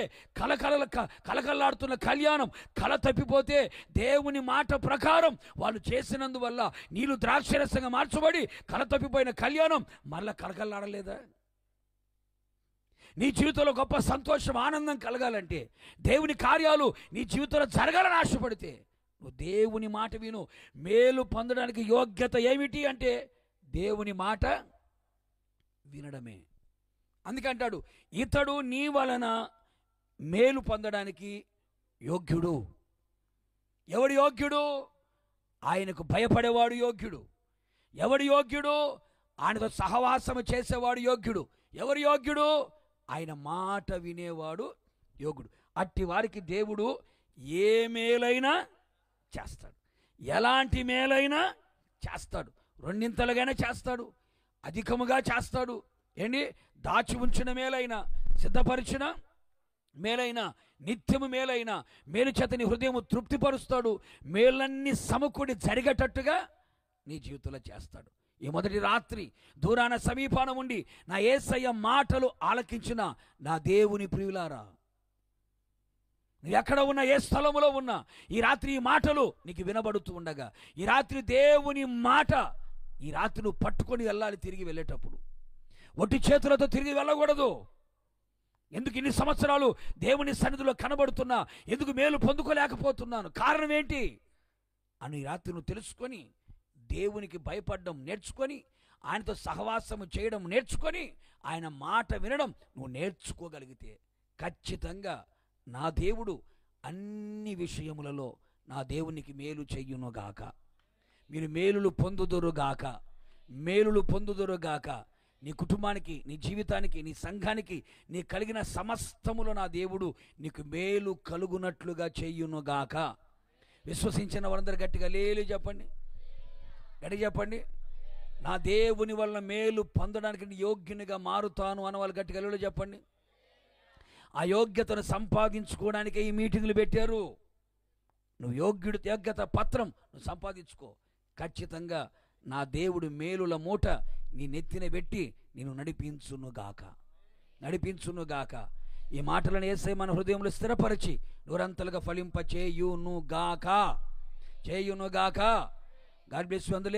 కలకల్లాడుతున్న కళ్యాణం కల తప్పిపోతే, దేవుని మాట ప్రకారం వాళ్ళు చేసినందువల్ల నీళ్ళు ద్రాక్షరసంగా మార్చబడి కల తప్పిపోయిన కళ్యాణం మళ్ళా కలకల్లాడలేదా? నీ జీవితంలో గొప్ప సంతోషం, ఆనందం కలగాలంటే, దేవుని కార్యాలు నీ జీవితంలో జరగాలని ఆశపడితే నువ్వు దేవుని మాట విను. మేలు పొందడానికి యోగ్యత ఏమిటి అంటే దేవుని మాట వినడమే. అందుకంటాడు, ఇతడు నీ వలన మేలు పొందడానికి యోగ్యుడు. ఎవడు యోగ్యుడు? ఆయనకు భయపడేవాడు యోగ్యుడు. ఎవడు యోగ్యుడు? ఆయనతో సహవాసము చేసేవాడు యోగ్యుడు. ఎవరు యోగ్యుడు? ఆయన మాట వినేవాడు యోగ్యుడు. అట్టి వారికి దేవుడు ఏ మేలైనా చేస్తాడు, ఎలాంటి మేలైనా చేస్తాడు. రెండింతలుగానే చేస్తాడు, అధికముగా చేస్తాడు. ఏంటి? దాచి ఉంచిన మేలైనా, సిద్ధపరిచిన మేలైనా, నిత్యము మేలైనా మేలు చేతని హృదయము తృప్తిపరుస్తాడు. మేలన్నీ సమకూడి జరిగేటట్టుగా నీ జీవితంలో చేస్తాడు. ఈ మొదటి రాత్రి దూరాన సమీపాన ఉండి నా యేసయ్య మాటలు ఆలకించిన నా దేవుని ప్రియులారా, నువ్వు ఎక్కడ ఉన్నా, ఏ స్థలంలో ఉన్నా, ఈ రాత్రి ఈ మాటలు నీకు వినబడుతూ ఉండగా, ఈ రాత్రి దేవుని మాట, ఈ రాత్రి నువ్వు పట్టుకొని వెళ్ళాలి. తిరిగి వెళ్ళేటప్పుడు ఒట్టి చేతులతో తిరిగి వెళ్ళకూడదు. ఎందుకు ఇన్ని సంవత్సరాలు దేవుని సన్నిధిలో కనబడుతున్నా, ఎందుకు మేలు పొందుకోలేకపోతున్నాను, కారణం ఏంటి అని ఈ రాత్రి నువ్వు తెలుసుకొని దేవునికి భయపడడం నేర్చుకొని, ఆయనతో సహవాసము చేయడం నేర్చుకొని, ఆయన మాట వినడం నువ్వు నేర్చుకోగలిగితే ఖచ్చితంగా నా దేవుడు అన్ని విషయములలో నా దేవునికి మేలు చెయ్యునుగాక. మీరు మేలులు పొందుదురుగాక, మేలులు పొందుదురుగాక. నీ కుటుంబానికి, నీ జీవితానికి, నీ సంఘానికి, నీ కలిగిన సమస్తములో నా దేవుడు నీకు మేలు కలుగునట్లుగా చెయ్యునుగాక. విశ్వసించిన వారందరూ గట్టిగా లేలు చెప్పండి, గట్టి చెప్పండి. నా దేవుని వల్ల మేలు పొందడానికి నీ యోగ్యునిగా మారుతాను అన్న వాళ్ళు గట్టిగా లేలు చెప్పండి. ఆ యోగ్యతను సంపాదించుకోవడానికే ఈ మీటింగులు పెట్టారు. నువ్వు యోగ్యత పత్రం నువ్వు సంపాదించుకో. ఖచ్చితంగా నా దేవుడు మేలుల మూట నీ నెత్తిన పెట్టి నేను నడిపించునుగాక. ఈ మాటలను యేసయ్య మన హృదయంలో స్థిరపరిచి నూరంతలుగా ఫలింప చేయునుగాక. God bless you. అందులో